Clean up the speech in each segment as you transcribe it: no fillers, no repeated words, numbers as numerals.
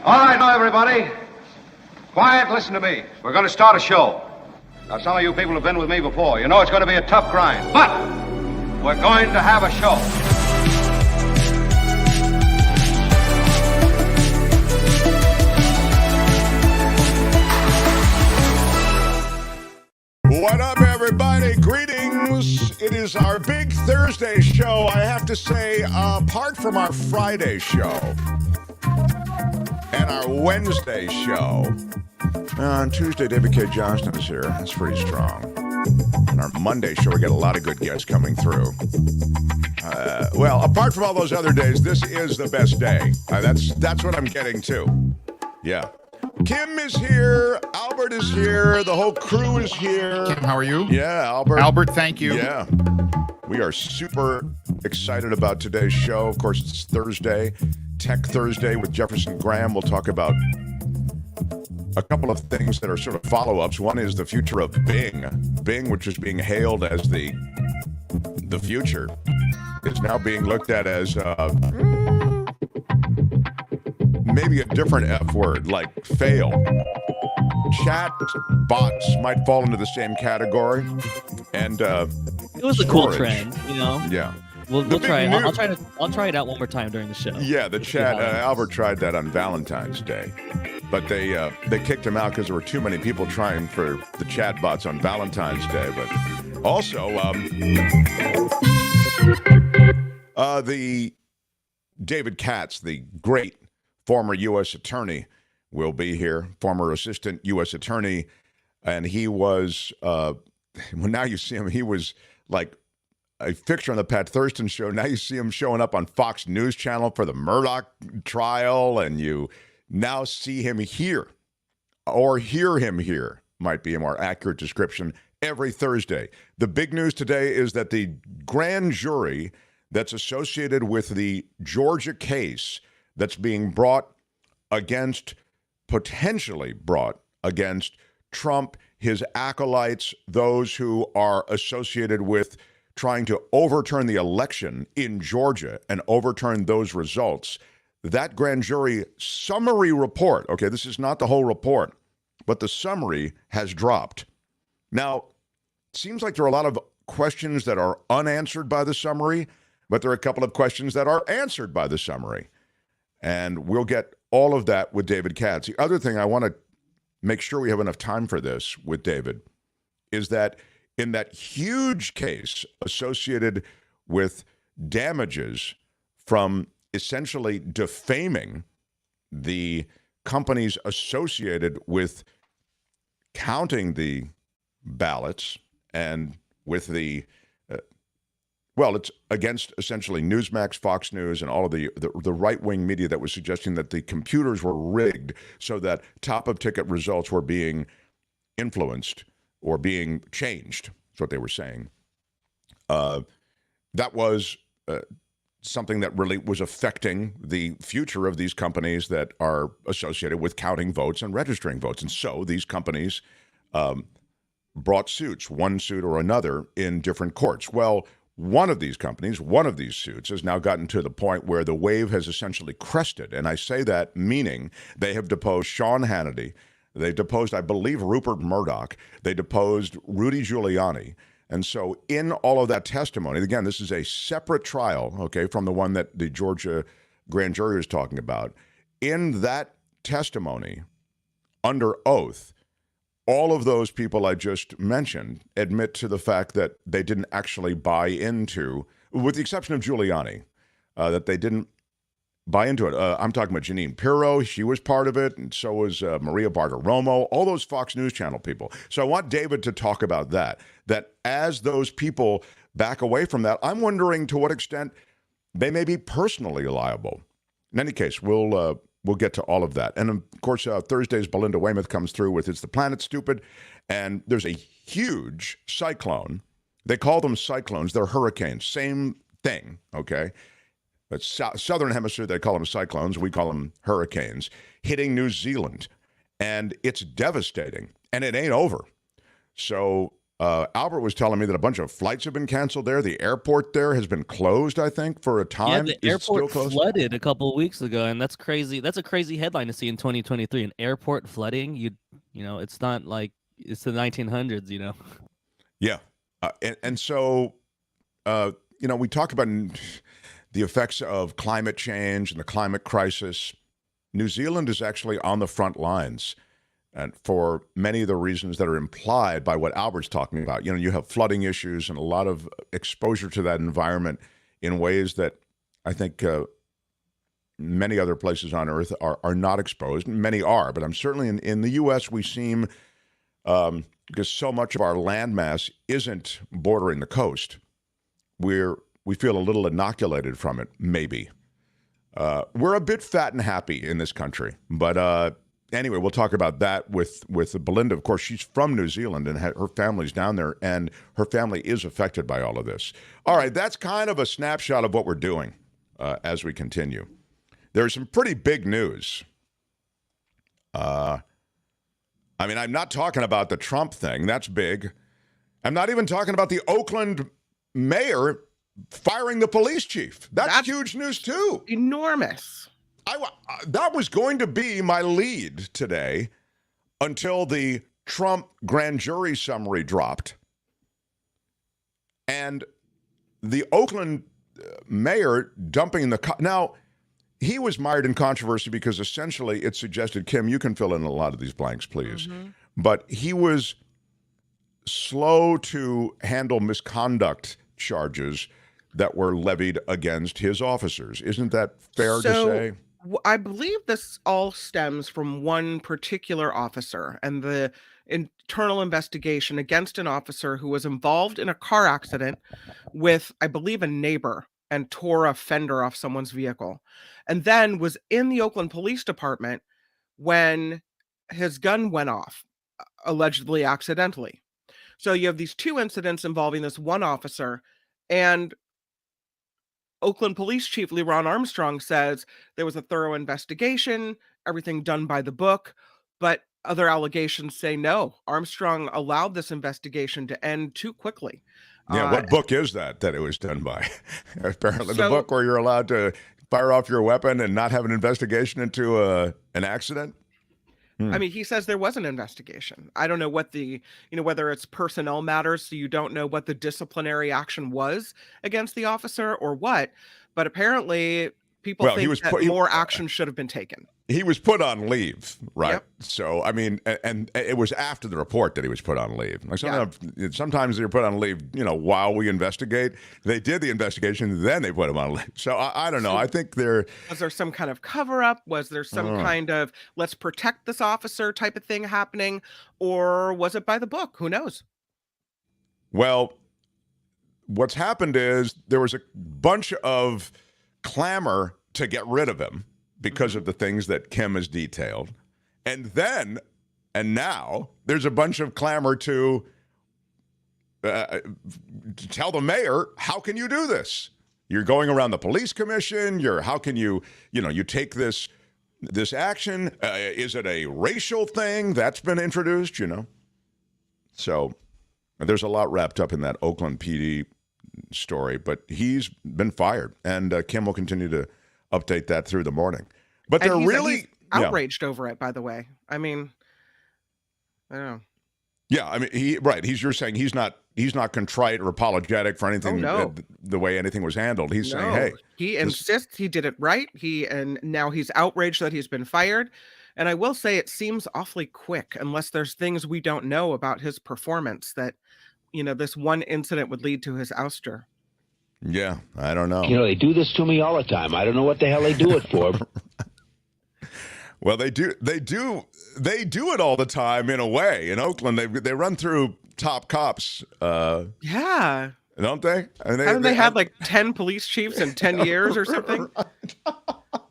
All right, now, everybody. Quiet, listen to me. We're going to start a show. Now, some of you people have been with me before. You know it's going to be a tough grind, but we're going to have a show. What up, everybody? Greetings. It is our big Thursday show. I have to say, apart from our Friday show and our Wednesday show, on Tuesday, David K. Johnston is here. That's pretty strong. And our Monday show, we got a lot of good guests coming through. Well, apart from all those other days, this is the best day. That's what I'm getting to. Yeah. Kim is here. Albert is here. The whole crew is here. Kim, how are you? Yeah, Albert. Albert, thank you. Yeah. We are super excited about today's show. Of course, it's Thursday, Tech Thursday with Jefferson Graham. We'll talk about a couple of things that are sort of follow-ups. One is the future of Bing. Bing, which is being hailed as the future, is now being looked at as maybe a different F word, like fail. Chat bots might fall into the same category. And it was a cool trend, you know? Yeah. We'll try it. I'll try it out one more time during the show. Yeah, the chat. Albert tried that on Valentine's Day, but they kicked him out because there were too many people trying for the chat bots on Valentine's Day. But also, the David Katz, the great former U.S. attorney, will be here. Former assistant U.S. attorney, and he was. Well, now you see him. He was like a fixture on the Pat Thurston show. Now you see him showing up on Fox News Channel for the Murdoch trial, and you now see him here, or hear him here, might be a more accurate description, every Thursday. The big news today is that the grand jury that's associated with the Georgia case that's being potentially brought against Trump, his acolytes, those who are associated with trying to overturn the election in Georgia and overturn those results. That grand jury summary report, okay, this is not the whole report, but the summary has dropped. Now, it seems like there are a lot of questions that are unanswered by the summary, but there are a couple of questions that are answered by the summary. And we'll get all of that with David Katz. The other thing I want to make sure we have enough time for this with David is that in that huge case associated with damages from essentially defaming the companies associated with counting the ballots and with the it's against essentially Newsmax, Fox News, and all of the right-wing media that was suggesting that the computers were rigged so that top-of-ticket results were being influenced or being changed. That's what they were saying. That was something that really was affecting the future of these companies that are associated with counting votes and registering votes. And so these companies brought suits, one suit or another, in different courts. Well, one of these companies, one of these suits, has now gotten to the point where the wave has essentially crested. And I say that meaning they have deposed Sean Hannity. They deposed, I believe, Rupert Murdoch. They deposed Rudy Giuliani. And so in all of that testimony, again, this is a separate trial, okay, from the one that the Georgia grand jury is talking about. In that testimony, under oath, all of those people I just mentioned admit to the fact that they didn't actually buy into, with the exception of Giuliani, that they didn't buy into it. I'm talking about Jeanine Pirro. She was part of it, and so was Maria Bartiromo, all those Fox News Channel people. So I want David to talk about that as those people back away from that, I'm wondering to what extent they may be personally liable. In any case, we'll get to all of that. And, of course, Thursday's Belinda Waymouth comes through with It's the Planet Stupid, and there's a huge cyclone. They call them cyclones. They're hurricanes. Same thing, okay? But Southern Hemisphere, they call them cyclones. We call them hurricanes, hitting New Zealand. And it's devastating, and it ain't over. So Albert was telling me that a bunch of flights have been canceled there. The airport there has been closed, I think, for a time. Yeah, the Is it still airport closed? flooded a couple of weeks ago, and that's crazy. That's a crazy headline to see in 2023. An airport flooding. It's not like it's the 1900s. Yeah. And so, we talk about the effects of climate change and the climate crisis. New Zealand is actually on the front lines. And for many of the reasons that are implied by what Albert's talking about, you have flooding issues and a lot of exposure to that environment in ways that I think many other places on Earth are not exposed. Many are, but I'm certainly in the U.S. we seem, because so much of our landmass isn't bordering the coast, we feel a little inoculated from it, maybe. We're a bit fat and happy in this country, but anyway, we'll talk about that with Belinda. Of course, she's from New Zealand and her family's down there, and her family is affected by all of this. All right, that's kind of a snapshot of what we're doing as we continue. There's some pretty big news. I'm not talking about the Trump thing. That's big. I'm not even talking about the Oakland mayor firing the police chief. That's huge news, too. Enormous. That was going to be my lead today until the Trump grand jury summary dropped. And the Oakland mayor dumping now, he was mired in controversy because essentially it suggested, Kim, you can fill in a lot of these blanks, please. Mm-hmm. But he was slow to handle misconduct charges that were levied against his officers. Isn't that fair to say? I believe this all stems from one particular officer and the internal investigation against an officer who was involved in a car accident with, I believe, a neighbor and tore a fender off someone's vehicle, and then was in the Oakland Police Department when his gun went off, allegedly accidentally. So you have these two incidents involving this one officer, and Oakland Police Chief LeRon Armstrong says there was a thorough investigation, everything done by the book, but other allegations say no. Armstrong allowed this investigation to end too quickly. Yeah, what book is that it was done by? Apparently the book where you're allowed to fire off your weapon and not have an investigation into an accident? I mean, he says there was an investigation. I don't know what whether it's personnel matters, so you don't know what the disciplinary action was against the officer or what, but apparently people think that more action should have been taken. He was put on leave, right? Yep. So, I mean, and it was after the report that he was put on leave. Like sometimes they're put on leave, while we investigate. They did the investigation, then they put him on leave. So I don't know. I think was there some kind of cover up? Was there some kind of let's protect this officer type of thing happening? Or was it by the book? Who knows? Well, what's happened is there was a bunch of clamor to get rid of him because of the things that Kim has detailed. And now, there's a bunch of clamor to tell the mayor, how can you do this? You're going around the police commission. How can you take this action? Is it a racial thing that's been introduced, So there's a lot wrapped up in that Oakland PD story, but he's been fired. And Kim will continue to update that through the morning. But they're he's outraged over it, by the way. I mean, I don't know. Yeah, I mean, you're saying he's not contrite or apologetic for anything, the way anything was handled. He's saying, hey. He insists he did it right. And now he's outraged that he's been fired. And I will say it seems awfully quick, unless there's things we don't know about his performance that, this one incident would lead to his ouster. Yeah, I don't know. They do this to me all the time. I don't know what the hell they do it for. Well, they do it all the time in a way. In Oakland, they run through top cops. Yeah. Don't they? Haven't they had like 10 police chiefs in 10 years or something?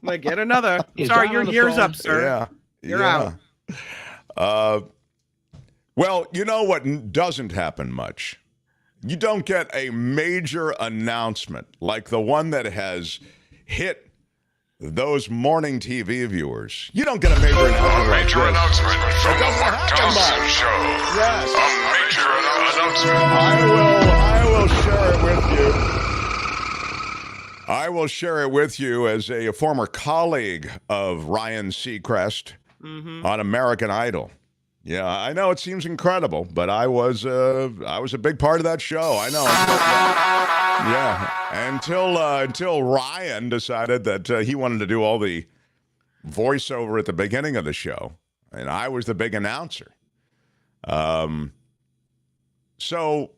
Like, get another. Sorry, your year's up, sir. Yeah. You're out. Well, you know what doesn't happen much? You don't get a major announcement like the one that has hit those morning TV viewers. You don't get a major announcement like Major this. announcement from It the doesn't Mark happen Thompson much. Show. Yes. A major announcement. I will share it with you. I will share it with you as a former colleague of Ryan Seacrest on American Idol. Yeah, I know it seems incredible, but I was a big part of that show. I know. Until Ryan decided that he wanted to do all the voiceover at the beginning of the show, and I was the big announcer. So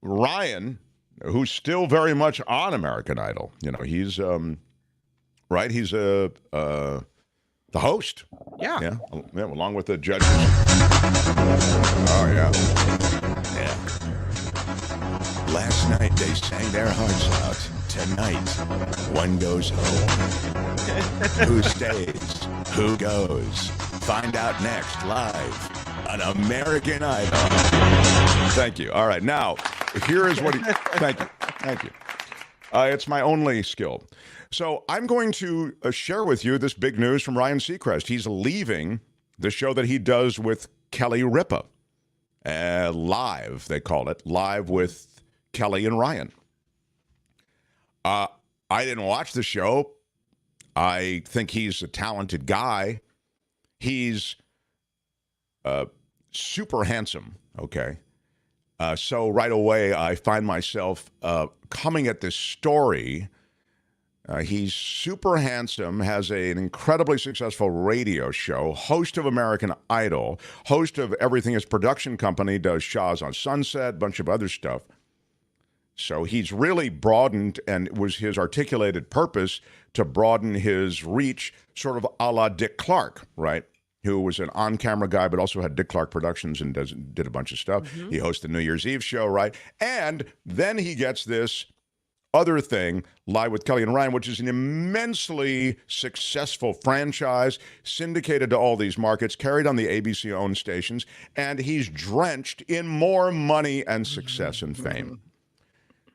Ryan, who's still very much on American Idol, he's right. He's the host. Yeah. Yeah, along with the judges. Oh yeah. Last night they sang their hearts out. Tonight, one goes home. Who stays? Who goes? Find out next, live on American Idol. Thank you. All right, now here is what he. Thank you. It's my only skill. So I'm going to share with you this big news from Ryan Seacrest. He's leaving the show that he does with Kelly Ripa. Live, they call it. Live with Kelly and Ryan. I didn't watch the show. I think he's a talented guy. He's super handsome, okay? So right away, I find myself coming at this story. He's super handsome, has an incredibly successful radio show, host of American Idol, host of everything. His production company does Shahs on Sunset, a bunch of other stuff. So he's really broadened, and it was his articulated purpose to broaden his reach, sort of a la Dick Clark, right? Who was an on-camera guy, but also had Dick Clark Productions and did a bunch of stuff. Mm-hmm. He hosted the New Year's Eve show, right? And then he gets this other thing, Live with Kelly and Ryan, which is an immensely successful franchise, syndicated to all these markets, carried on the ABC-owned stations, and he's drenched in more money and success and fame.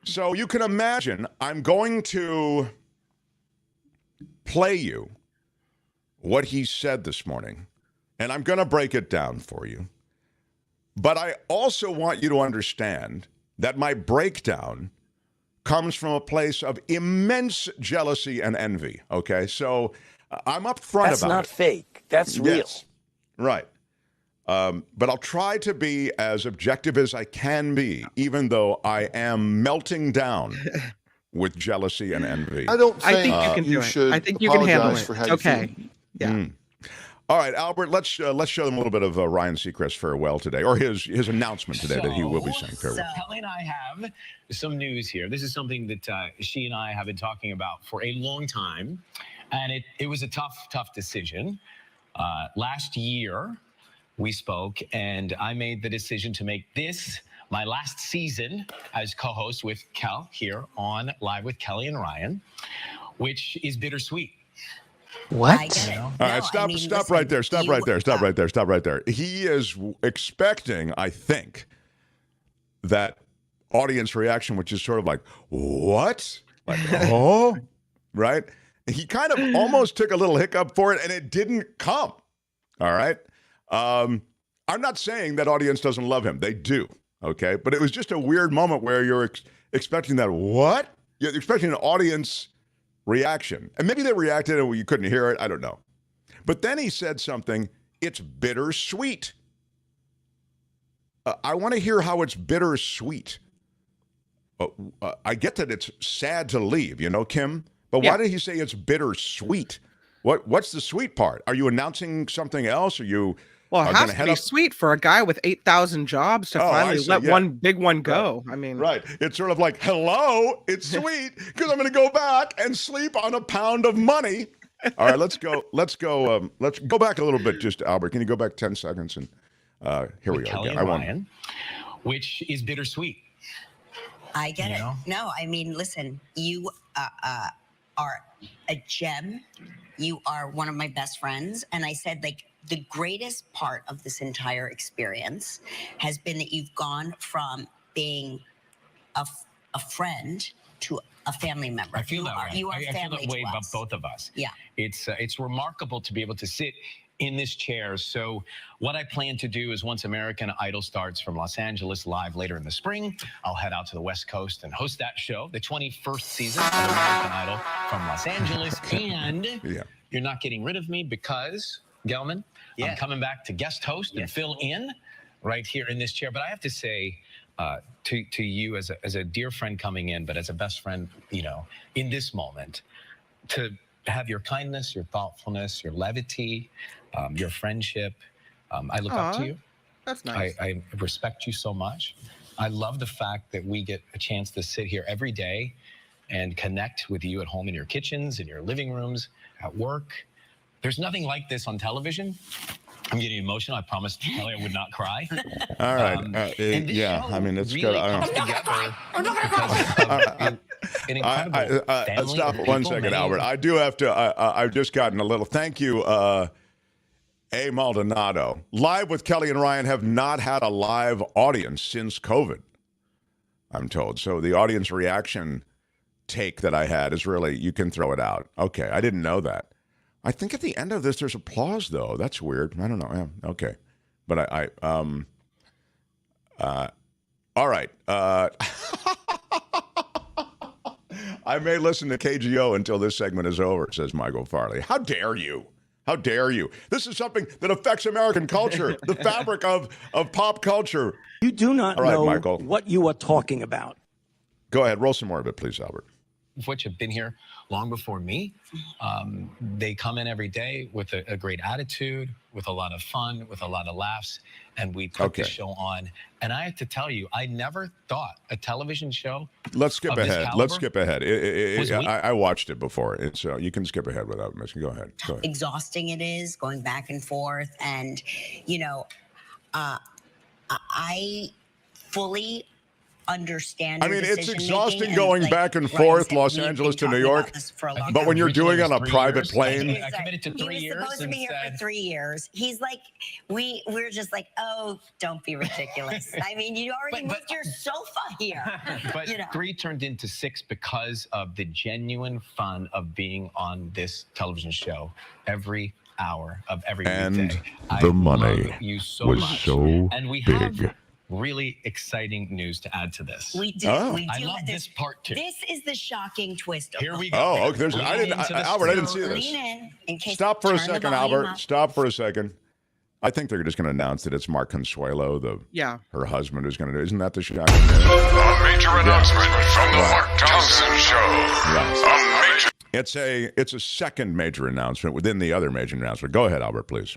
So you can imagine, I'm going to play you what he said this morning, and I'm going to break it down for you. But I also want you to understand that my breakdown comes from a place of immense jealousy and envy, okay? So I'm up front That's about it. not fake. That's real. Yes. Right. But I'll try to be as objective as I can be, even though I am melting down with jealousy and envy. I don't think, you can do it. should I think you can handle apologize it. for how you Okay. feel. Yeah. All right, Albert, let's show them a little bit of Ryan Seacrest farewell today, or his announcement today that he will be saying farewell. Kelly and I have some news here. This is something that she and I have been talking about for a long time, and it was a tough decision. Last year, we spoke, and I made the decision to make this my last season as co-host with Kel here on Live with Kelly and Ryan, which is bittersweet. What? All right, stop right there. Stop right there. He is expecting, I think, that audience reaction, which is sort of like, what? Like, oh, right? He kind of almost took a little hiccup for it, and it didn't come. All right? I'm not saying that audience doesn't love him. They do, okay? But it was just a weird moment where you're expecting that, what? You're expecting an audience reaction. And maybe they reacted and you couldn't hear it. I don't know. But then he said something, it's bittersweet. I want to hear how it's bittersweet. I get that it's sad to leave, Kim? But why did he say it's bittersweet? What's the sweet part? Are you announcing something else? Are you... Well, it has to be sweet for a guy with 8,000 jobs to finally let one big one go. Right. I mean, right. It's sort of like, hello, it's sweet because I'm going to go back and sleep on a pound of money. All right, let's go. Let's go back a little bit. Just Albert, can you go back 10 seconds? And here we go. Kelly and Ryan, which is bittersweet. I get it. No, I mean, listen, you are a gem. You are one of my best friends, and I said, like, the greatest part of this entire experience has been that you've gone from being a friend to a family member. I feel that way. You are I feel family that way to about us. both of us. Yeah. It's remarkable to be able to sit in this chair. So what I plan to do is once American Idol starts from Los Angeles live later in the spring, I'll head out to the West Coast and host that show, the 21st season of American Idol from Los Angeles. And you're not getting rid of me because, Gelman, I'm coming back to guest host and fill in right here in this chair. But I have to say to you as a dear friend coming in, but as a best friend, you know, in this moment, to have your kindness, your thoughtfulness, your levity, your friendship. I look up to you. That's nice. I respect you so much. I love the fact that we get a chance to sit here every day and connect with you at home in your kitchens, in your living rooms, at work. There's nothing like this on television. I'm getting emotional. I promised Kelly I would not cry. All right. I mean, it's good. Comes together because of an incredible family stop of it 1 people, second, many- Albert. I do have to. I've just gotten a little. Thank you, A. Maldonado. Live with Kelly and Ryan have not had a live audience since COVID, I'm told. So the audience reaction take that I had is really, you can throw it out. Okay, I didn't know that. I think at the end of this, there's applause, though. That's weird. I don't know. Yeah, okay. But all right. I may listen to KGO until this segment is over, says Michael Farley. How dare you? How dare you? This is something that affects American culture, the fabric of pop culture. You do not All right, know Michael. what you are talking about. Go ahead. Roll some more of it, please, Albert. which have been here long before me. They come in every day with a great attitude, with a lot of fun, with a lot of laughs, and we put the show on. And I have to tell you, I never thought a television show. Let's skip ahead. Let's skip ahead. I watched it before, so you can skip ahead without missing. Go ahead. Go ahead. Exhausting it is, going back and forth, and you know, I fully understand. I mean, it's exhausting going back and forth, Los Angeles to New York. But when you're doing it on a private plane, I committed to 3 years. He was supposed to be here for 3 years. He's like, we're just like, oh, don't be ridiculous. I mean, you already moved your sofa here. But 3 turned into 6 because of the genuine fun of being on this television show every hour of every weekday. The money you so was much. so and we big. have really exciting news to add to this. We do. Oh. We do. I love this part too. This is the shocking twist. Here we go. Oh, okay. Albert, I didn't see this. Lean in case Stop for a turn the second, volume Albert. up. Stop for a second. I think they're just going to announce that it's Mark Consuelo, her husband, who's going to do. Isn't that the shocking news? A major announcement from the Mark Thompson Show. It's a second major announcement within the other major announcement. Go ahead, Albert, please.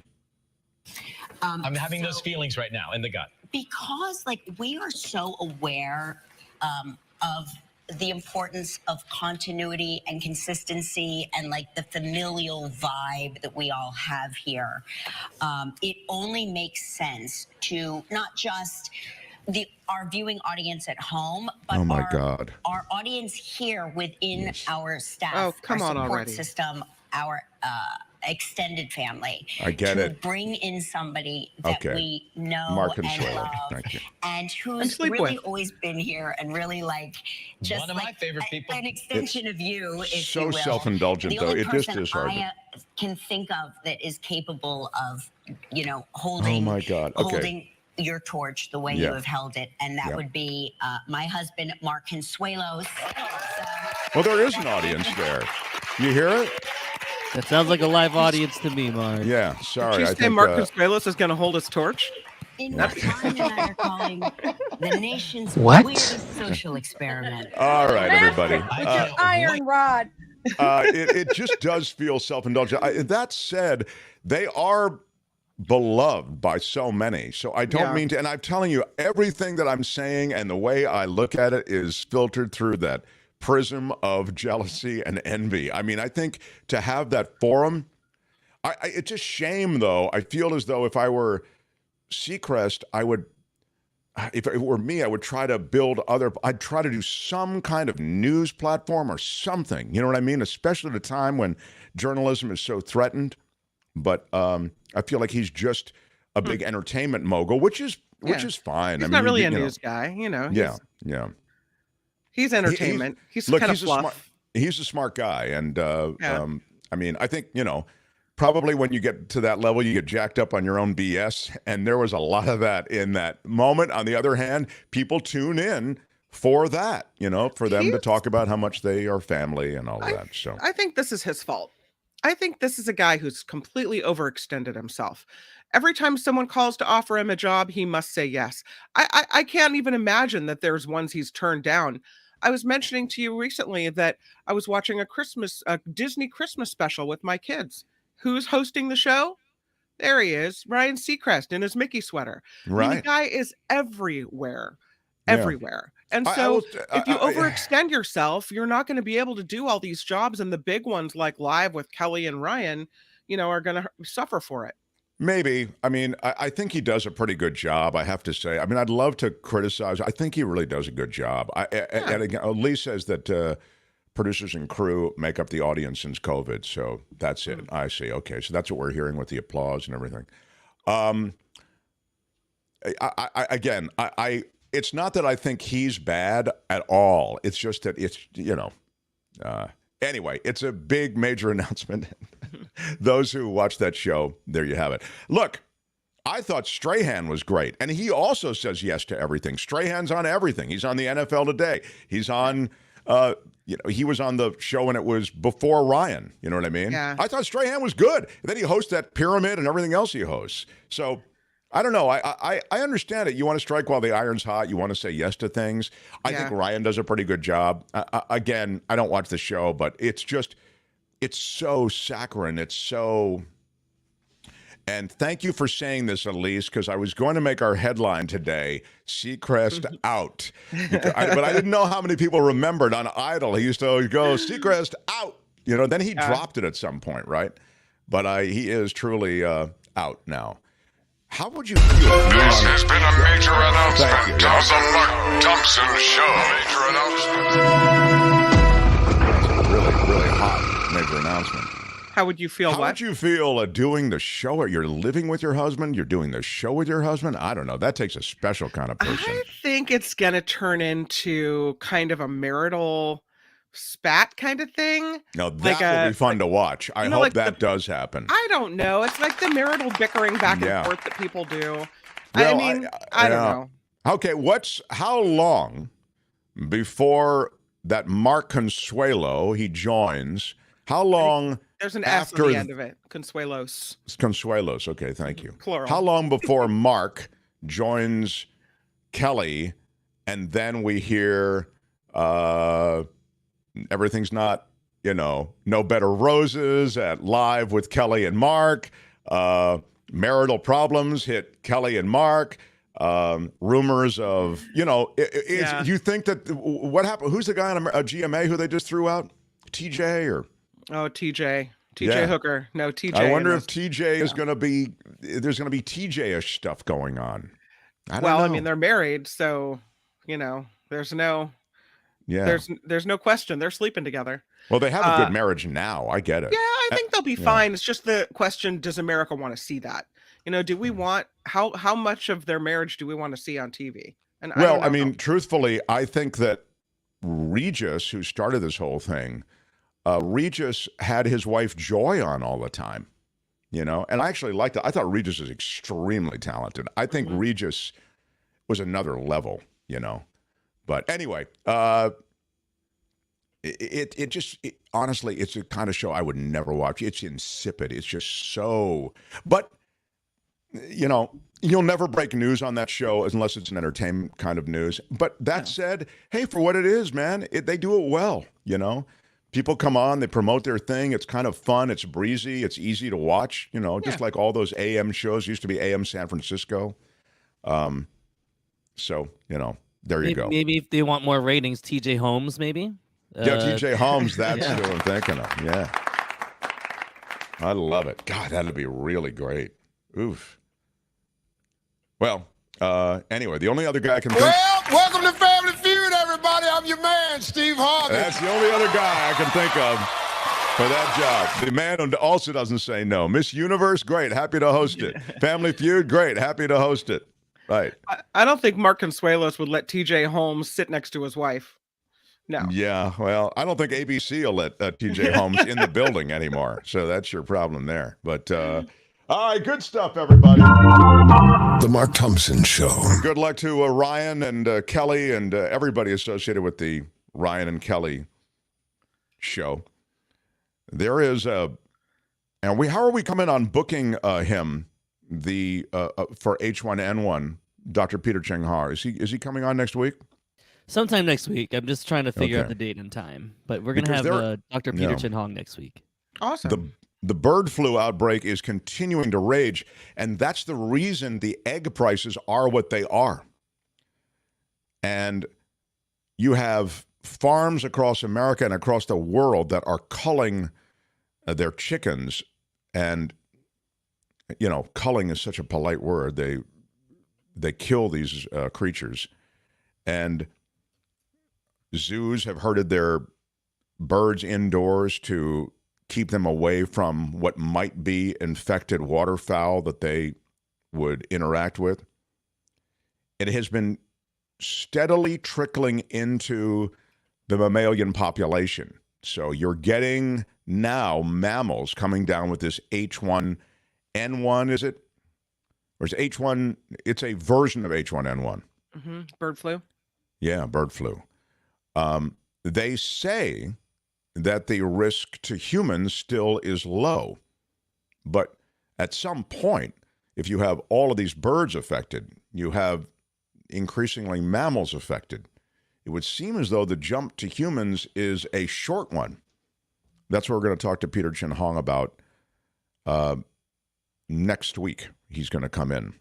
I'm having those feelings right now in the gut. Because we are so aware of the importance of continuity and consistency and the familial vibe that we all have here. It only makes sense to not just our viewing audience at home, but our audience here within our staff, our support system, our extended family. I get it. Bring in somebody that we know Mark and Consuelo. love, Thank you. and who's really always been here and really just one of my favorite people. An extension of you, if So you will. self-indulgent, The though. only It just person is hard. I can think of that is capable of, holding. Oh my God. Okay. Holding your torch the way you have held it, and that would be my husband, Mark Consuelo. Well, there is an audience there. You hear it? That sounds like a live audience to me, Mark. Yeah, sorry. Did you say Mark Consuelos is going to hold his torch? In what Ryan and I are calling the nation's What? weirdest social experiment. All right, everybody. Iron rod. It just does feel self-indulgent. That said, they are beloved by so many. So I don't mean to, and I'm telling you, everything that I'm saying and the way I look at it is filtered through that prism of jealousy and envy. I mean, I think to have that forum, it's a shame, though. I feel as though if I were Seacrest, if it were me, I would try to I'd try to do some kind of news platform or something. You know what I mean? Especially at a time when journalism is so threatened. But I feel like he's just a big entertainment mogul, which is fine. He's not really a news guy, Yeah. He's entertainment. He's look, kind of he's fluff. He's a smart guy, and Yeah. I mean, I think probably when you get to that level, you get jacked up on your own BS, and there was a lot of that in that moment. On the other hand, people tune in for that, for them to talk about how much they are family and all that. So I think this is his fault. I think this is a guy who's completely overextended himself. Every time someone calls to offer him a job, he must say yes. I can't even imagine that there's ones he's turned down. I was mentioning to you recently that I was watching a Disney Christmas special with my kids. Who's hosting the show? There he is, Ryan Seacrest in his Mickey sweater. Right. I mean, the guy is everywhere. Yeah. Everywhere. And so if you overextend yourself, you're not going to be able to do all these jobs, and the big ones like Live with Kelly and Ryan, are going to suffer for it. Maybe. I mean, I think he does a pretty good job, I have to say. I mean, I'd love to criticize. I think he really does a good job. And again, Lee says that producers and crew make up the audience since COVID. So that's it. I see. Okay. So that's what we're hearing with the applause and everything. It's not that I think he's bad at all. It's just that it's, anyway, it's a big major announcement. Those who watch that show, there you have it. Look, I thought Strahan was great. And he also says yes to everything. Strahan's on everything. He's on the NFL Today. He's on, he was on the show when it was before Ryan. You know what I mean? Yeah. I thought Strahan was good. And then he hosts that Pyramid and everything else he hosts. So I don't know. I understand it. You want to strike while the iron's hot. You want to say yes to things. I think Ryan does a pretty good job. Again, I don't watch the show, but it's so saccharine. It's so... And thank you for saying this, Elise, because I was going to make our headline today, Seacrest out. But I didn't know how many people remembered on Idol. He used to always go, Seacrest out. Then he dropped it at some point, right? But he is truly out now. How would you feel? This has been a major announcement. Does the Mark Thompson Show. Major announcement. Really, really hot major announcement. How would you feel? How would you feel doing the show? You're living with your husband. You're doing the show with your husband. I don't know. That takes a special kind of person. I think it's going to turn into kind of a marital spat kind of thing. No, that will be fun to watch. I hope that does happen. I don't know. It's like the marital bickering back and forth that people do. Well, I don't know. Okay, how long before that Mark Consuelo, he joins, how long... There's an S on the end of it. Consuelos. Consuelos. Okay, thank you. Plural. How long before Mark joins Kelly, and then we hear everything's not, no better roses at Live with Kelly and Mark. Marital problems hit Kelly and Mark. Rumors of, you think that what happened? Who's the guy on a GMA who they just threw out? TJ or? Oh, TJ Hooker. No, TJ. I wonder if TJ is going to be, there's going to be TJ-ish stuff going on. I don't know. I mean, they're married, so, there's no question. They're sleeping together. Well, they have a good marriage now. I get it. Yeah, I think they'll be fine. It's just the question, does America want to see that? Do we want, how much of their marriage do we want to see on TV? And I mean, truthfully, I think that Regis, who started this whole thing, Regis had his wife Joy on all the time, and I actually liked it. I thought Regis is extremely talented. I think Regis was another level, But anyway, honestly, it's a kind of show I would never watch. It's insipid. It's just so. But you'll never break news on that show unless it's an entertainment kind of news. But that said, hey, for what it is, man, they do it well. People come on, they promote their thing. It's kind of fun. It's breezy. It's easy to watch, just like all those AM shows used to be AM San Francisco. So, there you go. Maybe if they want more ratings, TJ Holmes, maybe? TJ Holmes, that's who I'm thinking of. Yeah. I love it. God, that'd be really great. Oof. Well, anyway, the only other guy I can think... Well, welcome to Family Feud, everybody. I'm your man, Steve Harvey. That's the only other guy I can think of for that job. The man who also doesn't say no. Miss Universe, great. Happy to host it. Family Feud, great. Happy to host it. Right. I don't think Mark Consuelos would let TJ Holmes sit next to his wife. No. Yeah, well, I don't think ABC will let TJ Holmes in the building anymore. So that's your problem there. But all right, good stuff, everybody. The Mark Thompson Show. Good luck to Ryan and Kelly and everybody associated with the Ryan and Kelly show. There is a, and how are we coming on booking him for H1N1? Dr. Peter Cheng Ha, is he coming on next week? Sometime next week. I'm just trying to figure out the date and time. But we're going to have Dr. Peter Cheng Ha next week. Awesome. The bird flu outbreak is continuing to rage, and that's the reason the egg prices are what they are. And you have farms across America and across the world that are culling their chickens. And, you know, culling is such a polite word. They kill these creatures. And zoos have herded their birds indoors to keep them away from what might be infected waterfowl that they would interact with. It has been steadily trickling into the mammalian population. So you're getting now mammals coming down with this H1N1, is it? Or is H1, it's a version of H1N1. Mm-hmm. Bird flu? Yeah, bird flu. They say that the risk to humans still is low. But at some point, if you have all of these birds affected, you have increasingly mammals affected, it would seem as though the jump to humans is a short one. That's what we're going to talk to Peter Cheng Ha about next week. He's going to come in.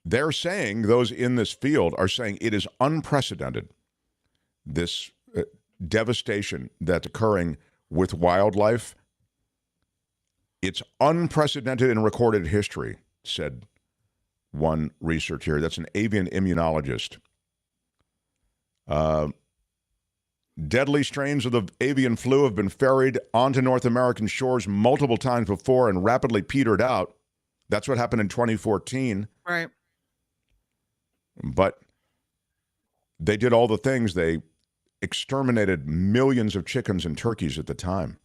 They're saying, those in this field are saying it is unprecedented, this devastation that's occurring with wildlife. It's unprecedented in recorded history, said one researcher. That's an avian immunologist. Deadly strains of the avian flu have been ferried onto North American shores multiple times before and rapidly petered out. That's what happened in 2014. Right. But they did all the things. They exterminated millions of chickens and turkeys at the time.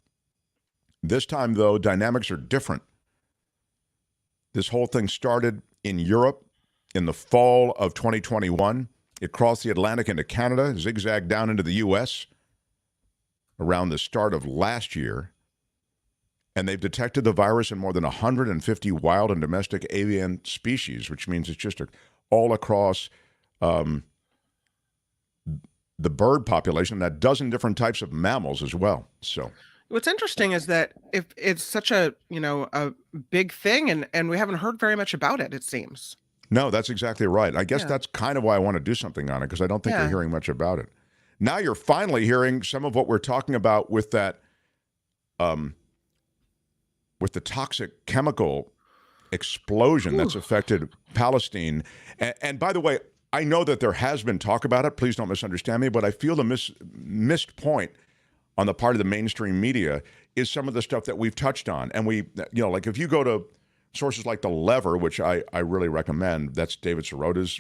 This time, though, dynamics are different. This whole thing started in Europe in the fall of 2021. It crossed the Atlantic into Canada, zigzagged down into the U.S. around the start of last year. And they've detected the virus in more than 150 wild and domestic avian species, which means it's just all across the bird population, and a dozen different types of mammals as well. So what's interesting is that if it's such a big thing and we haven't heard very much about it, it seems. No, that's exactly right. I guess that's kind of why I want to do something on it, because I don't think we're hearing much about it. Now you're finally hearing some of what we're talking about with that, with the toxic chemical explosion that's affected Palestine. And by the way, I know that there has been talk about it. Please don't misunderstand me, but I feel the missed point on the part of the mainstream media is some of the stuff that we've touched on. And we, like if you go to sources like The Lever, which I really recommend, that's David Sirota's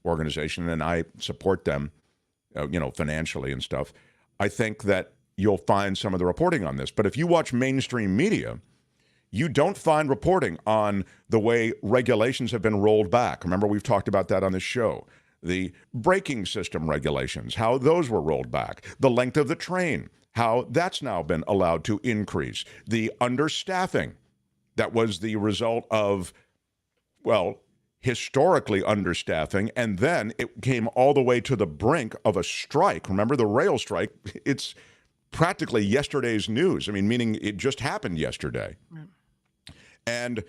organization, and I support them, financially and stuff. I think that you'll find some of the reporting on this. But if you watch mainstream media, you don't find reporting on the way regulations have been rolled back. Remember, we've talked about that on the show. The braking system regulations, how those were rolled back. The length of the train, how that's now been allowed to increase. The understaffing that was the result of, historically understaffing, and then it came all the way to the brink of a strike. Remember the rail strike? It's practically yesterday's news. I mean, meaning it just happened yesterday. Right. And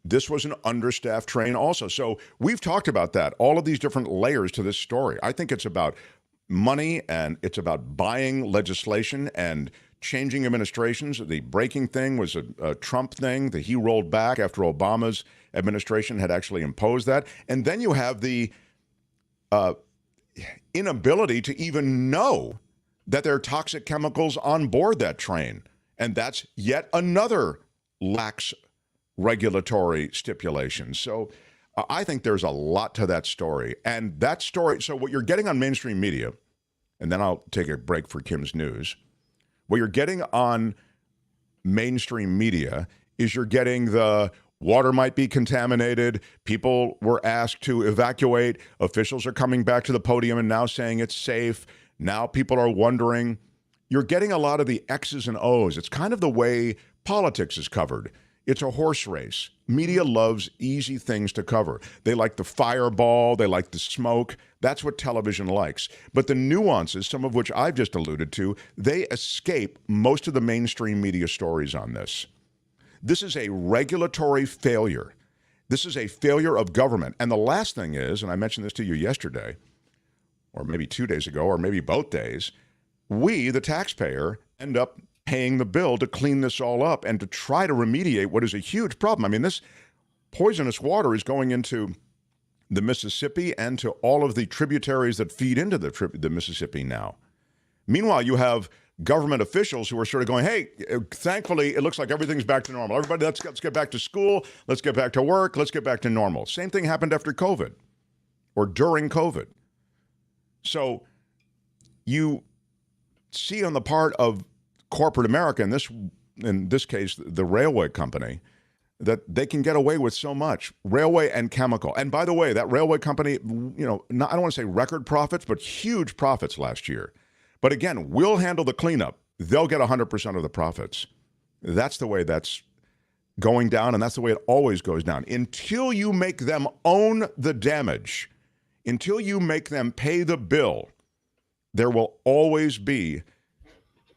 this was an understaffed train also. So we've talked about that, all of these different layers to this story. I think it's about money, and it's about buying legislation and changing administrations. The braking thing was a Trump thing that he rolled back after Obama's administration had actually imposed that. And then you have the inability to even know that there are toxic chemicals on board that train. And that's yet another lax regulatory stipulation. So I think there's a lot to that story. And that story, so what you're getting on mainstream media and then I'll take a break for Kim's news. What you're getting on mainstream media is you're getting the water might be contaminated. People were asked to evacuate. Officials are coming back to the podium and now saying it's safe. Now people are wondering. You're getting a lot of the X's and O's. It's kind of the way politics is covered. It's a horse race. Media loves easy things to cover. They like the fireball. They like the smoke. That's what television likes. But the nuances, some of which I've just alluded to, they escape most of the mainstream media stories on this. This is a regulatory failure. This is a failure of government. And the last thing is, and I mentioned this to you yesterday, or maybe 2 days ago, or maybe both days, we, the taxpayer, end up paying the bill to clean this all up and to try to remediate what is a huge problem. I mean, this poisonous water is going into the Mississippi and to all of the tributaries that feed into the Mississippi now. Meanwhile, you have government officials who are sort of going, hey, thankfully, it looks like everything's back to normal. Everybody, let's get back to school. Let's get back to work. Let's get back to normal. Same thing happened after COVID or during COVID. So you see on the part of corporate America, in this case, the railway company, that they can get away with so much. Railway and chemical. And by the way, that railway company, I don't want to say record profits, but huge profits last year. But again, we'll handle the cleanup. They'll get 100% of the profits. That's the way that's going down, and that's the way it always goes down. Until you make them own the damage, until you make them pay the bill, there will always be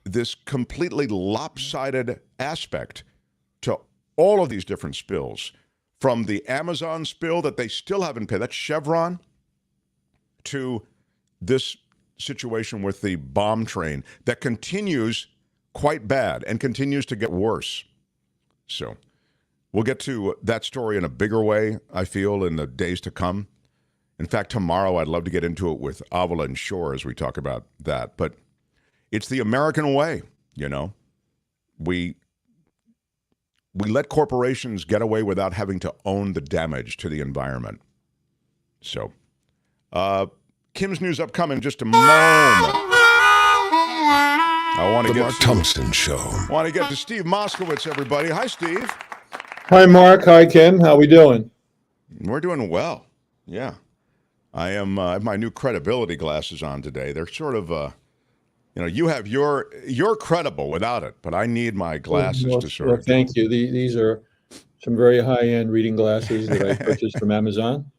this completely lopsided aspect to all of these different spills, from the Amazon spill that they still haven't paid, that's Chevron, to this situation with the bomb train that continues quite bad and continues to get worse. So we'll get to that story in a bigger way, I feel, in the days to come. In fact, tomorrow I'd love to get into it with Avila and Shore as we talk about that. But it's the American way, We let corporations get away without having to own the damage to the environment. So, Kim's news upcoming in just a moment. I want to get Mark Thompson Show. I want to get to Steve Moskowitz, everybody. Hi, Steve. Hi, Mark. Hi, Kim. How we doing? We're doing well. Yeah. I have my new credibility glasses on today. They're sort of, you have you're credible without it, but I need my glasses to sort of. Thank you. These are some very high-end reading glasses that I purchased from Amazon.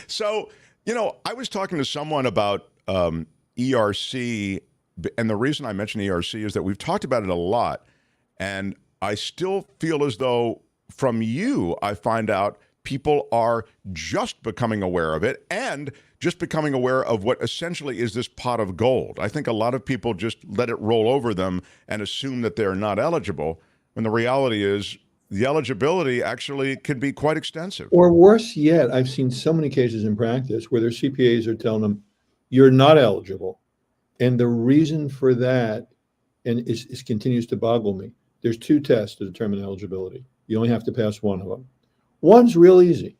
So, I was talking to someone about ERC, and the reason I mention ERC is that we've talked about it a lot, and I still feel as though from you, I find out people are just becoming aware of it and just becoming aware of what essentially is this pot of gold. I think a lot of people just let it roll over them and assume that they're not eligible, when the reality is the eligibility actually could be quite extensive. Or worse yet, I've seen so many cases in practice where their CPAs are telling them, you're not eligible. And the reason for that, and it continues to boggle me, there's two tests to determine eligibility. You only have to pass one of them. One's real easy.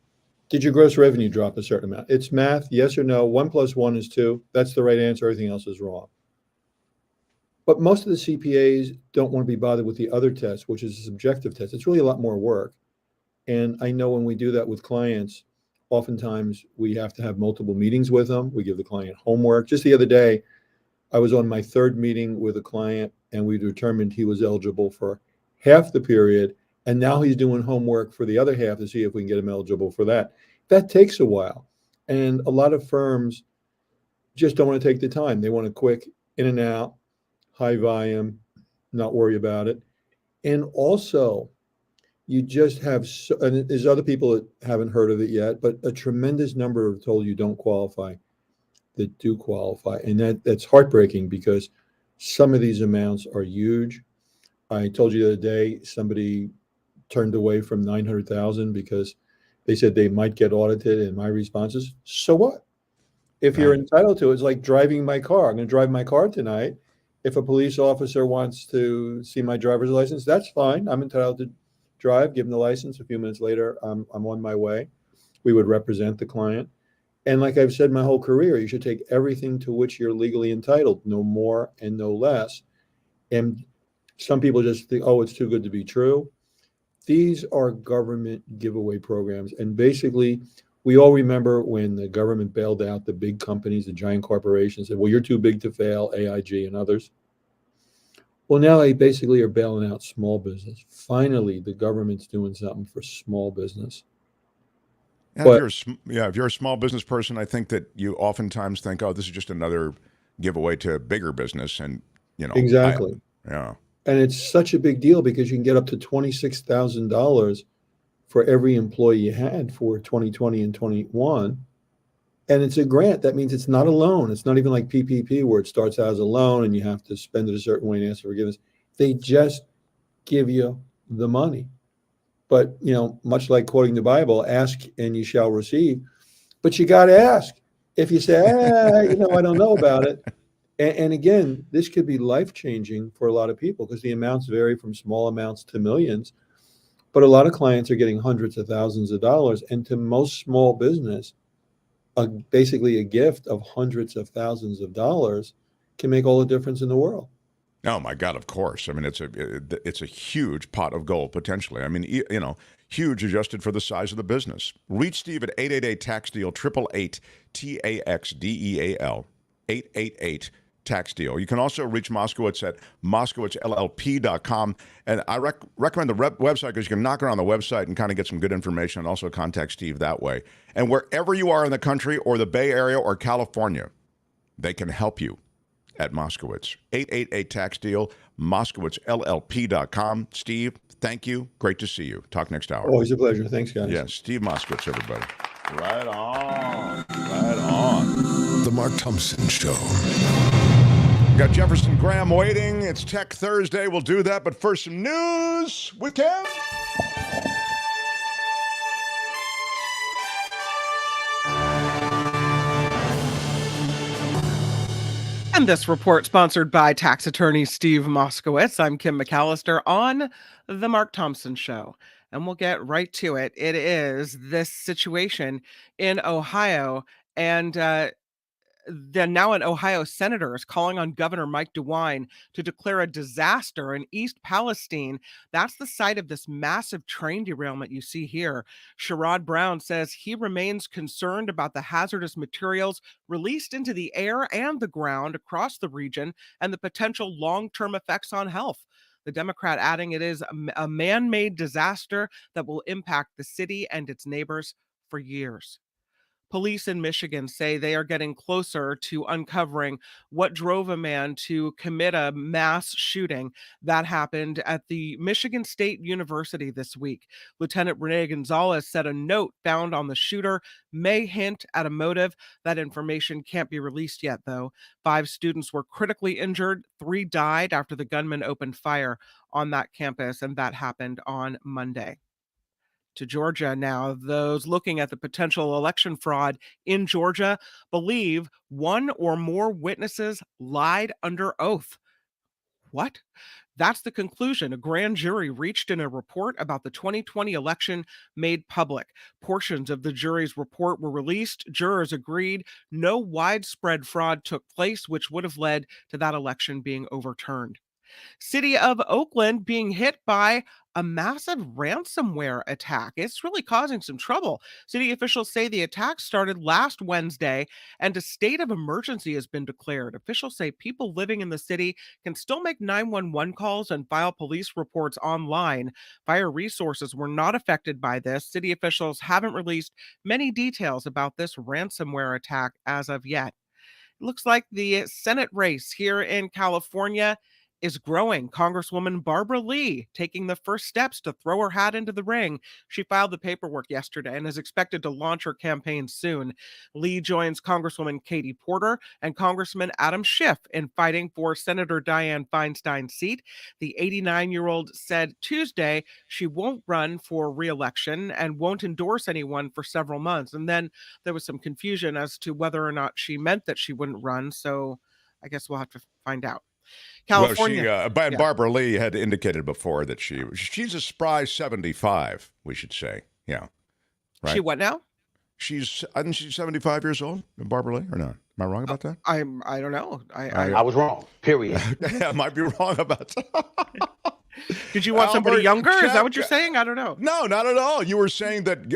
Did your gross revenue drop a certain amount? It's math, yes or no. 1 + 1 is 2. That's the right answer. Everything else is wrong. But most of the CPAs don't want to be bothered with the other test, which is a subjective test. It's really a lot more work. And I know when we do that with clients, oftentimes we have to have multiple meetings with them. We give the client homework. Just the other day, I was on my third meeting with a client, and we determined he was eligible for half the period. And now he's doing homework for the other half to see if we can get him eligible for that. That takes a while. And a lot of firms just don't want to take the time. They want a quick in and out, high volume, not worry about it. And also, you just have, and there's other people that haven't heard of it yet, but a tremendous number have told you don't qualify that do qualify. And that's heartbreaking because some of these amounts are huge. I told you the other day, somebody turned away from 900,000 because they said they might get audited, and my response is, so what? If you're entitled to it, it's like driving my car. I'm going to drive my car tonight. If a police officer wants to see my driver's license, that's fine. I'm entitled to drive, give them the license. A few minutes later, I'm on my way. We would represent the client. And like I've said my whole career, you should take everything to which you're legally entitled, no more and no less. And some people just think, oh, it's too good to be true. These are government giveaway programs. And basically, we all remember when the government bailed out the big companies, the giant corporations, said, well, you're too big to fail, AIG and others. Well, now they basically are bailing out small business. Finally, the government's doing something for small business. Yeah, But if you're a small business person, I think that you oftentimes think, oh, this is just another giveaway to bigger business. And, exactly. Yeah. And it's such a big deal because you can get up to $26,000 for every employee you had for 2020 and 21. And it's a grant. That means it's not a loan. It's not even like PPP where it starts out as a loan and you have to spend it a certain way and ask for forgiveness. They just give you the money. But, much like quoting the Bible, ask and you shall receive. But you got to ask. If you say, I don't know about it. And again, this could be life-changing for a lot of people because the amounts vary from small amounts to millions. But a lot of clients are getting hundreds of thousands of dollars. And to most small business, basically a gift of hundreds of thousands of dollars can make all the difference in the world. Oh my God! Of course. I mean, it's a huge pot of gold potentially. I mean, huge adjusted for the size of the business. Reach Steve at 888 tax deal 888 TAXDEAL 888 tax deal. You can also reach Moskowitz at moskowitzllp.com. And I recommend the website because you can knock around the website and kind of get some good information and also contact Steve that way. And wherever you are in the country or the Bay Area or California, they can help you at Moskowitz. 888 tax deal, moskowitzllp.com. Steve, thank you. Great to see you. Talk next hour. Always a pleasure. Thanks, guys. Yes, Steve Moskowitz, everybody. Right on. Right on. The Mark Thompson Show. Got Jefferson Graham waiting. It's Tech Thursday. We'll do that. But first, some news with Kim. And this report sponsored by tax attorney Steve Moskowitz. I'm Kim McAllister on The Mark Thompson Show. And we'll get right to it. It is this situation in Ohio. And now an Ohio senator is calling on Governor Mike DeWine to declare a disaster in East Palestine. That's the site of this massive train derailment you see here. Sherrod Brown says he remains concerned about the hazardous materials released into the air and the ground across the region and the potential long-term effects on health. The Democrat adding it is a man-made disaster that will impact the city and its neighbors for years. Police in Michigan say they are getting closer to uncovering what drove a man to commit a mass shooting that happened at the Michigan State University this week. Lieutenant Renee Gonzalez said a note found on the shooter may hint at a motive. That information can't be released yet, though. 5 students were critically injured. 3 died after the gunman opened fire on that campus, and that happened on Monday. To Georgia now. Those looking at the potential election fraud in Georgia believe one or more witnesses lied under oath. What? That's the conclusion a grand jury reached in a report about the 2020 election made public. Portions of the jury's report were released. Jurors agreed no widespread fraud took place, which would have led to that election being overturned. City of Oakland being hit by a massive ransomware attack. It's really causing some trouble. City officials say the attack started last Wednesday and a state of emergency has been declared. Officials say people living in the city can still make 911 calls and file police reports online. Fire resources were not affected by this. City officials haven't released many details about this ransomware attack as of yet. It looks like the Senate race here in California is growing. Congresswoman Barbara Lee taking the first steps to throw her hat into the ring. She filed the paperwork yesterday and is expected to launch her campaign soon. Lee joins Congresswoman Katie Porter and Congressman Adam Schiff in fighting for Senator Dianne Feinstein's seat. The 89-year-old said Tuesday she won't run for re-election and won't endorse anyone for several months. And then there was some confusion as to whether or not she meant that she wouldn't run. So I guess we'll have to find out. California. Well, Barbara Lee had indicated before that she's a spry 75, we should say. Yeah. Right? She what now? Isn't she 75 years old, Barbara Lee, or not? Am I wrong about that? I don't know. I was wrong. Period. I might be wrong about that. Did you want somebody Albert, younger? Is that check- what you're saying? I don't know. No, not at all. You were saying that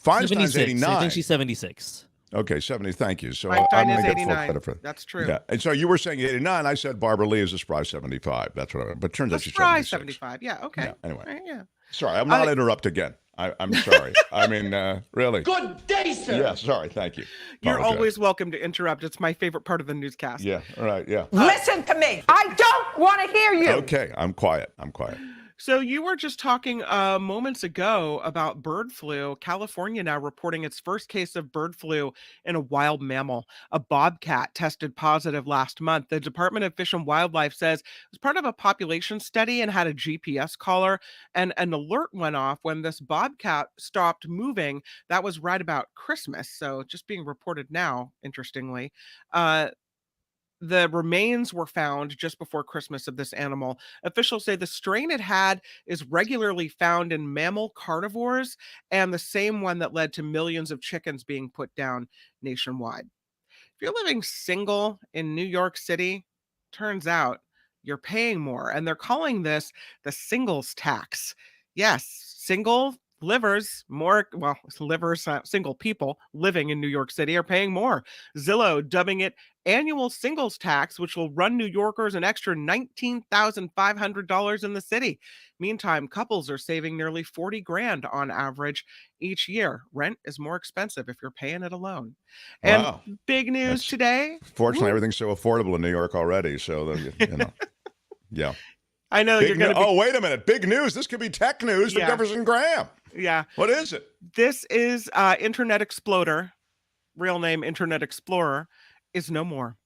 Feinstein's 76. 89. I think she's 76. Okay, 70. Thank you. So Feinstein I'm going is to get full 89. credit for that. That's true. Yeah, and so you were saying 89. I said Barbara Lee is a surprise 75. That's what I meant. But turns out she's Spry 76. 75. Yeah. Okay. Yeah, anyway. Right, yeah. Sorry, I'm not interrupt again. I'm sorry. I mean, really. Good day, sir. Yeah, sorry. Thank you. You're Apologize. always welcome to interrupt. It's my favorite part of the newscast. Yeah, all right, yeah. Listen to me. I don't want to hear you. Okay, I'm quiet. So you were just talking moments ago about bird flu. California now reporting its first case of bird flu in a wild mammal. A bobcat tested positive last month. The Department of Fish and Wildlife says it was part of a population study and had a GPS collar, and an alert went off when this bobcat stopped moving. That was right about Christmas. So just being reported now, interestingly. The remains were found just before Christmas of this animal. Officials say the strain it had is regularly found in mammal carnivores and the same one that led to millions of chickens being put down nationwide. If you're living single in New York City, turns out you're paying more, and they're calling this the singles tax. Yes, single single people living in New York City are paying more. Zillow dubbing it annual singles tax, which will run New Yorkers an extra $19,500 in the city. Meantime, couples are saving nearly 40 grand on average each year. Rent is more expensive if you're paying it alone. And Wow. big news today. Fortunately, everything's so affordable in New York already. So, yeah. I know Big you're going to be... Oh, wait a minute. Big news. This could be tech news for Jefferson Graham. Yeah. What is it? This is Internet Explorer, real name Internet Explorer, is no more.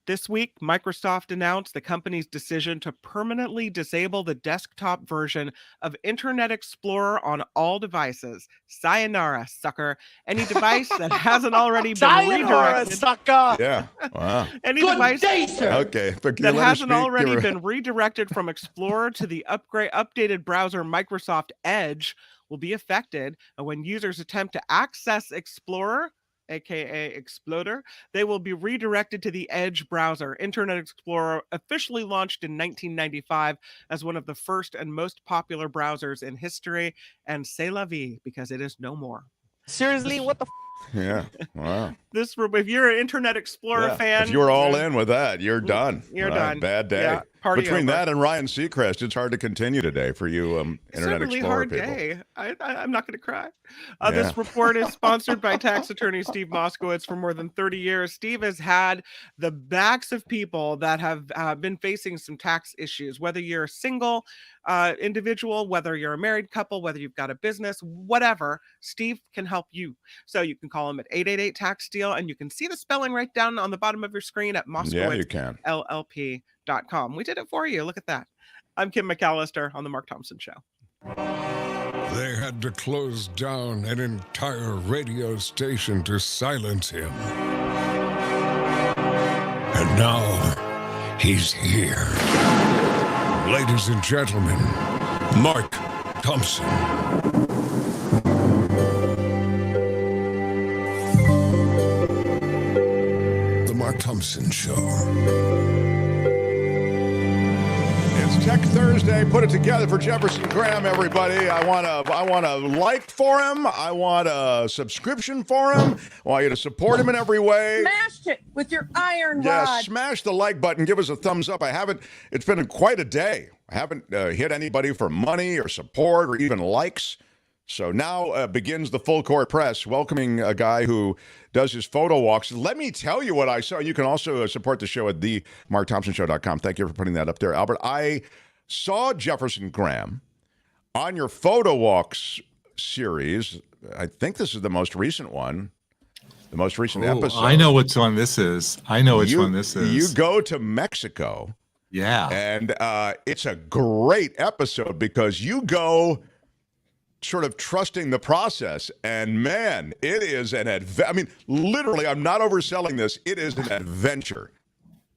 This week, Microsoft announced the company's decision to permanently disable the desktop version of Internet Explorer on all devices. Sayonara, sucker. Any device that hasn't already been redirected. sucker. Yeah. Wow. Any Good device day, sir. Okay. But can that you let her hasn't speak? already Give her- been redirected from Explorer to the updated browser Microsoft Edge will be affected. And when users attempt to access Explorer, aka Exploder, they will be redirected to the Edge browser. Internet Explorer officially launched in 1995 as one of the first and most popular browsers in history, and c'est la vie, because it is no more. Seriously, what the Yeah. Wow. If you're an Internet Explorer fan, If you were all in with that, you're done. You're Right, done. Bad day. Yeah, party Between over. that and Ryan Seacrest, it's hard to continue today for you It's Internet a really Explorer hard people. day. I'm not going to cry. Yeah. This report is sponsored by tax attorney Steve Moskowitz. For more than 30 years, Steve has had the backs of people that have been facing some tax issues, whether you're a single individual, whether you're a married couple, whether you've got a business, whatever, Steve can help you. So you can call him at 888-TAX-STEAL, and you can see the spelling right down on the bottom of your screen at Yeah, you can. MoskowitzLLP.com. We did it for you. Look at that. I'm Kim McAllister on The Mark Thompson Show. They had to close down an entire radio station to silence him. And now, he's here. Ladies and gentlemen, Mark Thompson. The Mark Thompson Show. It's Tech Thursday. Put it together for Jefferson Graham, everybody. I want a like for him. I want a subscription for him. I want you to support him in every way. Smashed it with your iron Yeah, rod. smash the like button. Give us a thumbs up. It's been quite a day. I haven't hit anybody for money or support or even likes. So now begins the full court press, welcoming a guy who does his photo walks. Let me tell you what I saw. You can also support the show at themarkthompsonshow.com. Thank you for putting that up there, Albert. I saw Jefferson Graham on your photo walks series. I think this is the most recent one. The most recent episode. I know which one this is. I know which one this is. You go to Mexico. Yeah. And it's a great episode because you go sort of trusting the process. And man, it is an adventure. I mean, literally, I'm not overselling this. It is an adventure.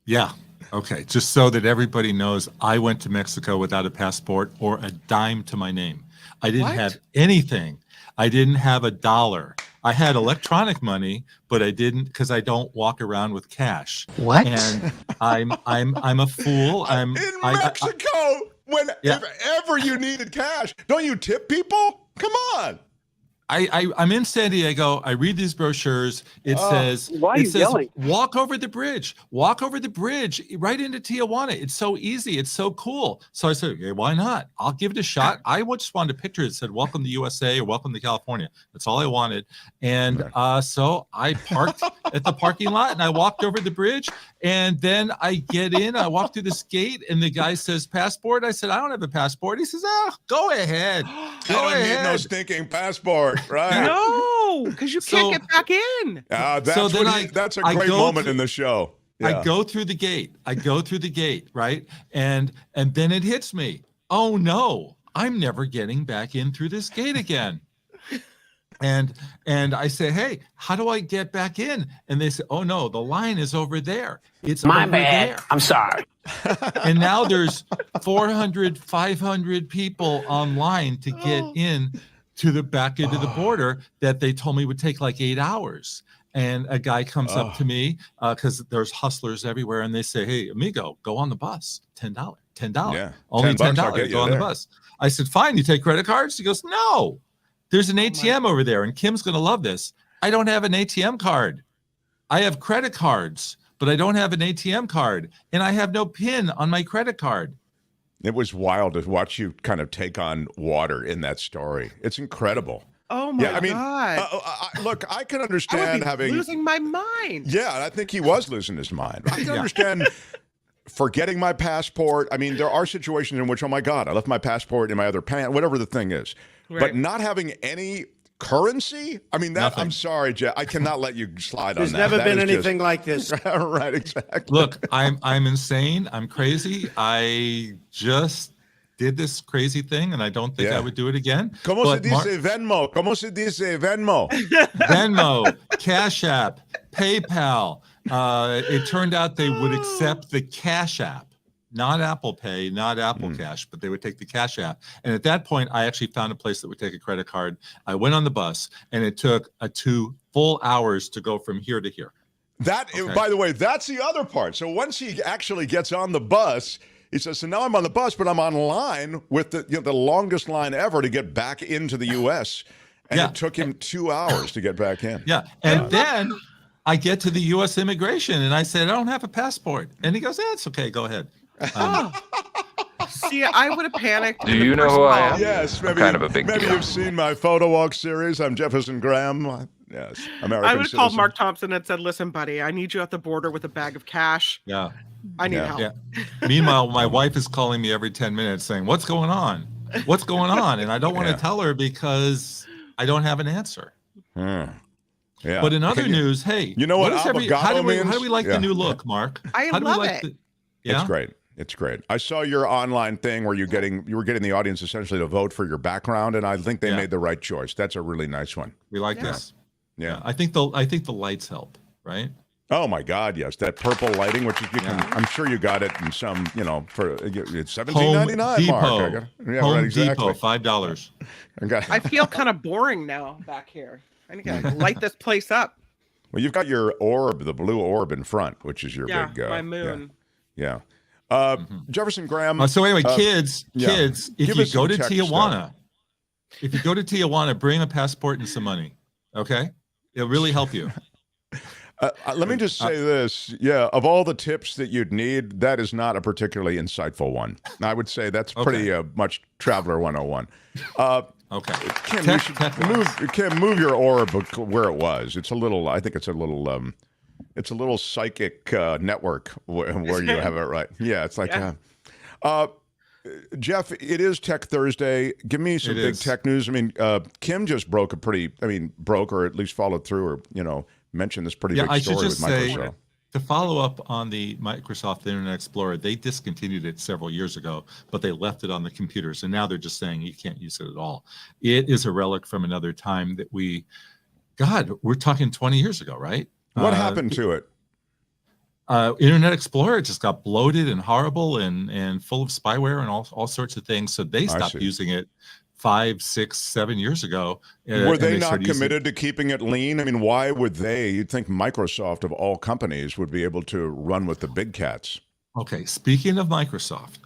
Yeah. Okay. Just so that everybody knows, I went to Mexico without a passport or a dime to my name. I didn't have anything. I didn't have $1. I had electronic money, but I didn't because I don't walk around with cash. What? And I'm a fool. In Mexico, if ever you needed cash, don't you tip people? Come on. I'm in San Diego. I read these brochures. It says, yelling? Walk over the bridge right into Tijuana. It's so easy. It's so cool. So I said, okay, why not? I'll give it a shot. I just wanted a picture that said, welcome to USA or welcome to California. That's all I wanted. And so I parked at the parking lot and I walked over the bridge. And then I get in, I walk through this gate and the guy says, passport. I said, I don't have a passport. He says, go ahead. Go ahead. No stinking passport, right? No, because you can't get back in. That's a great moment in the show. Yeah. I go through the gate. Right? And then it hits me. Oh no, I'm never getting back in through this gate again. And I say, hey, how do I get back in? And they say, oh no, the line is over there. It's My over bad. there. I'm sorry. And now there's 400, 500 people online to get in to the back end of the border that they told me would take like 8 hours. And a guy comes up to me because there's hustlers everywhere, and they say, hey, amigo, go on the bus. $10. Yeah. Only $10. Go on the bus. I said, fine, you take credit cards? He goes, no. There's an ATM over there, and Kim's going to love this. I don't have an ATM card. I have credit cards, but I don't have an ATM card, and I have no PIN on my credit card. It was wild to watch you kind of take on water in that story. It's incredible. Oh my God! Look, I can understand losing my mind. Yeah, I think he was losing his mind. I can understand forgetting my passport. I mean, there are situations in which, oh my God, I left my passport in my other pants, whatever the thing is. Right. But not having any currency? I mean, I'm sorry, Jeff. I cannot let you slide on that. There's never been anything like this. Right, exactly. Look, I'm insane. I'm crazy. I just did this crazy thing, and I don't think I would do it again. ¿Cómo se dice Venmo? ¿Cómo se dice Venmo? Venmo, Cash App, PayPal. It turned out they would accept the Cash App. Not Apple Pay, not Apple Cash, but they would take the Cash App. And at that point, I actually found a place that would take a credit card. I went on the bus, and it took 2 full hours to go from here to here. By the way, that's the other part. So once he actually gets on the bus, he says, so now I'm on the bus, but I'm online with the longest line ever to get back into the U.S. And it took him 2 hours to get back in. Yeah. And then I get to the U.S. immigration, and I said, I don't have a passport. And he goes, it's okay. Go ahead. See, I would have panicked. Do you know who I am? Yes, maybe, kind of a big maybe deal. You've seen my photo walk series. I'm Jefferson Graham. Yes, American I would have citizen. called Mark Thompson and said, listen, buddy, I need you at the border with a bag of cash. Yeah. I need help. Yeah. Meanwhile, my wife is calling me every 10 minutes saying, what's going on? What's going on? And I don't want to tell her because I don't have an answer. Yeah. But in other news, hey, you know what how do we like the new look, Mark? I love it. It's great. It's great. I saw your online thing where you were getting the audience essentially to vote for your background, and I think they made the right choice. That's a really nice one. We like this. Yeah. I think the lights help, right? Oh my God, yes. That purple lighting, which you can, I'm sure you got it in some, for it's $17.99. Mark. Home Depot, $5. I feel kind of boring now back here. I need to light this place up. Well, you've got your orb, the blue orb in front, which is your big my moon. Yeah. Jefferson Graham. So anyway, kids, if you go to Tijuana, bring a passport and some money. Okay, it'll really help you. Let me just say this. Yeah, of all the tips that you'd need, that is not a particularly insightful one. I would say that's pretty much Traveler 101. Okay. Kim, move your orb where it was. It's a little. I think it's a little. It's a little psychic network where you have it right. Yeah, it's like. Jeff, it is Tech Thursday. Give me some big tech news. I mean, Kim just broke or at least followed through, or mentioned this pretty big story with Microsoft. To follow up on the Microsoft Internet Explorer, they discontinued it several years ago, but they left it on the computers, and now they're just saying you can't use it at all. It is a relic from another time that we're talking 20 years ago, right? What happened to it? Internet Explorer just got bloated and horrible and full of spyware and all sorts of things. So they stopped using it 5, 6, 7 years ago. Were they not committed to keeping it lean? I mean, why would they? You'd think Microsoft, of all companies, would be able to run with the big cats. Okay, speaking of Microsoft,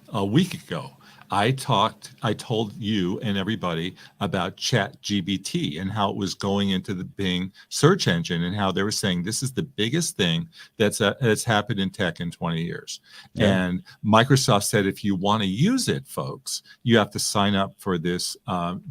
a week ago, I told you and everybody about ChatGPT and how it was going into the Bing search engine and how they were saying this is the biggest thing that's happened in tech in 20 years. Yeah. And Microsoft said, if you want to use it, folks, you have to sign up for this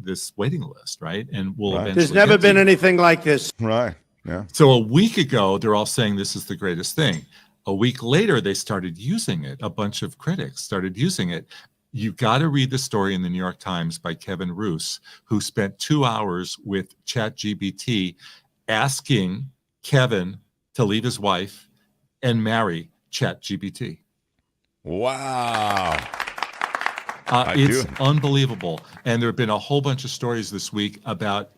this waiting list, right? And we'll eventually. There's never been anything like this. Right. Yeah. So a week ago, they're all saying this is the greatest thing. A week later, they started using it. A bunch of critics started using it. You got to read the story in the New York Times by Kevin Roose, who spent 2 hours with ChatGPT asking Kevin to leave his wife and marry ChatGPT. Wow. It's unbelievable. And there have been a whole bunch of stories this week about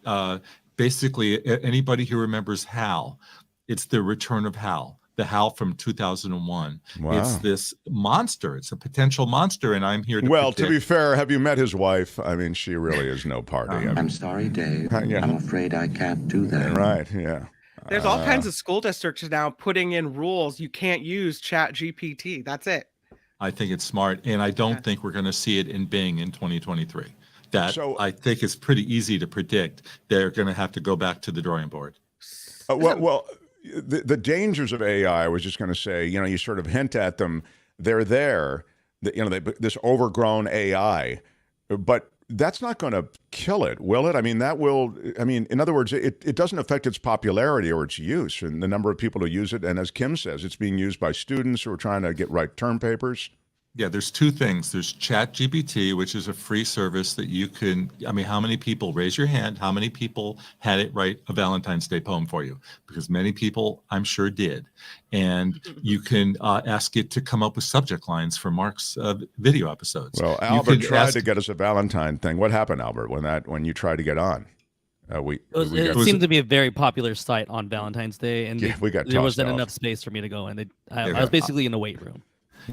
basically anybody who remembers HAL. It's the return of HAL. The HAL from 2001. Wow. It's this monster. It's a potential monster, and I'm here to Well, predict. to be fair, have you met his wife? I mean, she really is no party. I'm sorry, Dave. Yeah. I'm afraid I can't do that. Right, yeah. There's all kinds of school districts now putting in rules. You can't use ChatGPT. That's it. I think it's smart, and I don't think we're going to see it in Bing in 2023. I think it's pretty easy to predict. They're going to have to go back to the drawing board. The dangers of AI, I was just going to say, you sort of hint at them. They're there, this overgrown AI, but that's not going to kill it, will it? I mean, in other words, it doesn't affect its popularity or its use and the number of people who use it. And as Kim says, it's being used by students who are trying to write term papers. Yeah, there's two things. There's ChatGPT, which is a free service that you can, how many people, raise your hand, how many people had it write a Valentine's Day poem for you? Because many people, I'm sure, did. And you can ask it to come up with subject lines for Mark's video episodes. Well, Albert tried to get us a Valentine thing. What happened, Albert, when you tried to get on? It seemed to be a very popular site on Valentine's Day, and we got there wasn't enough space for me to go in. I was basically in the wait room.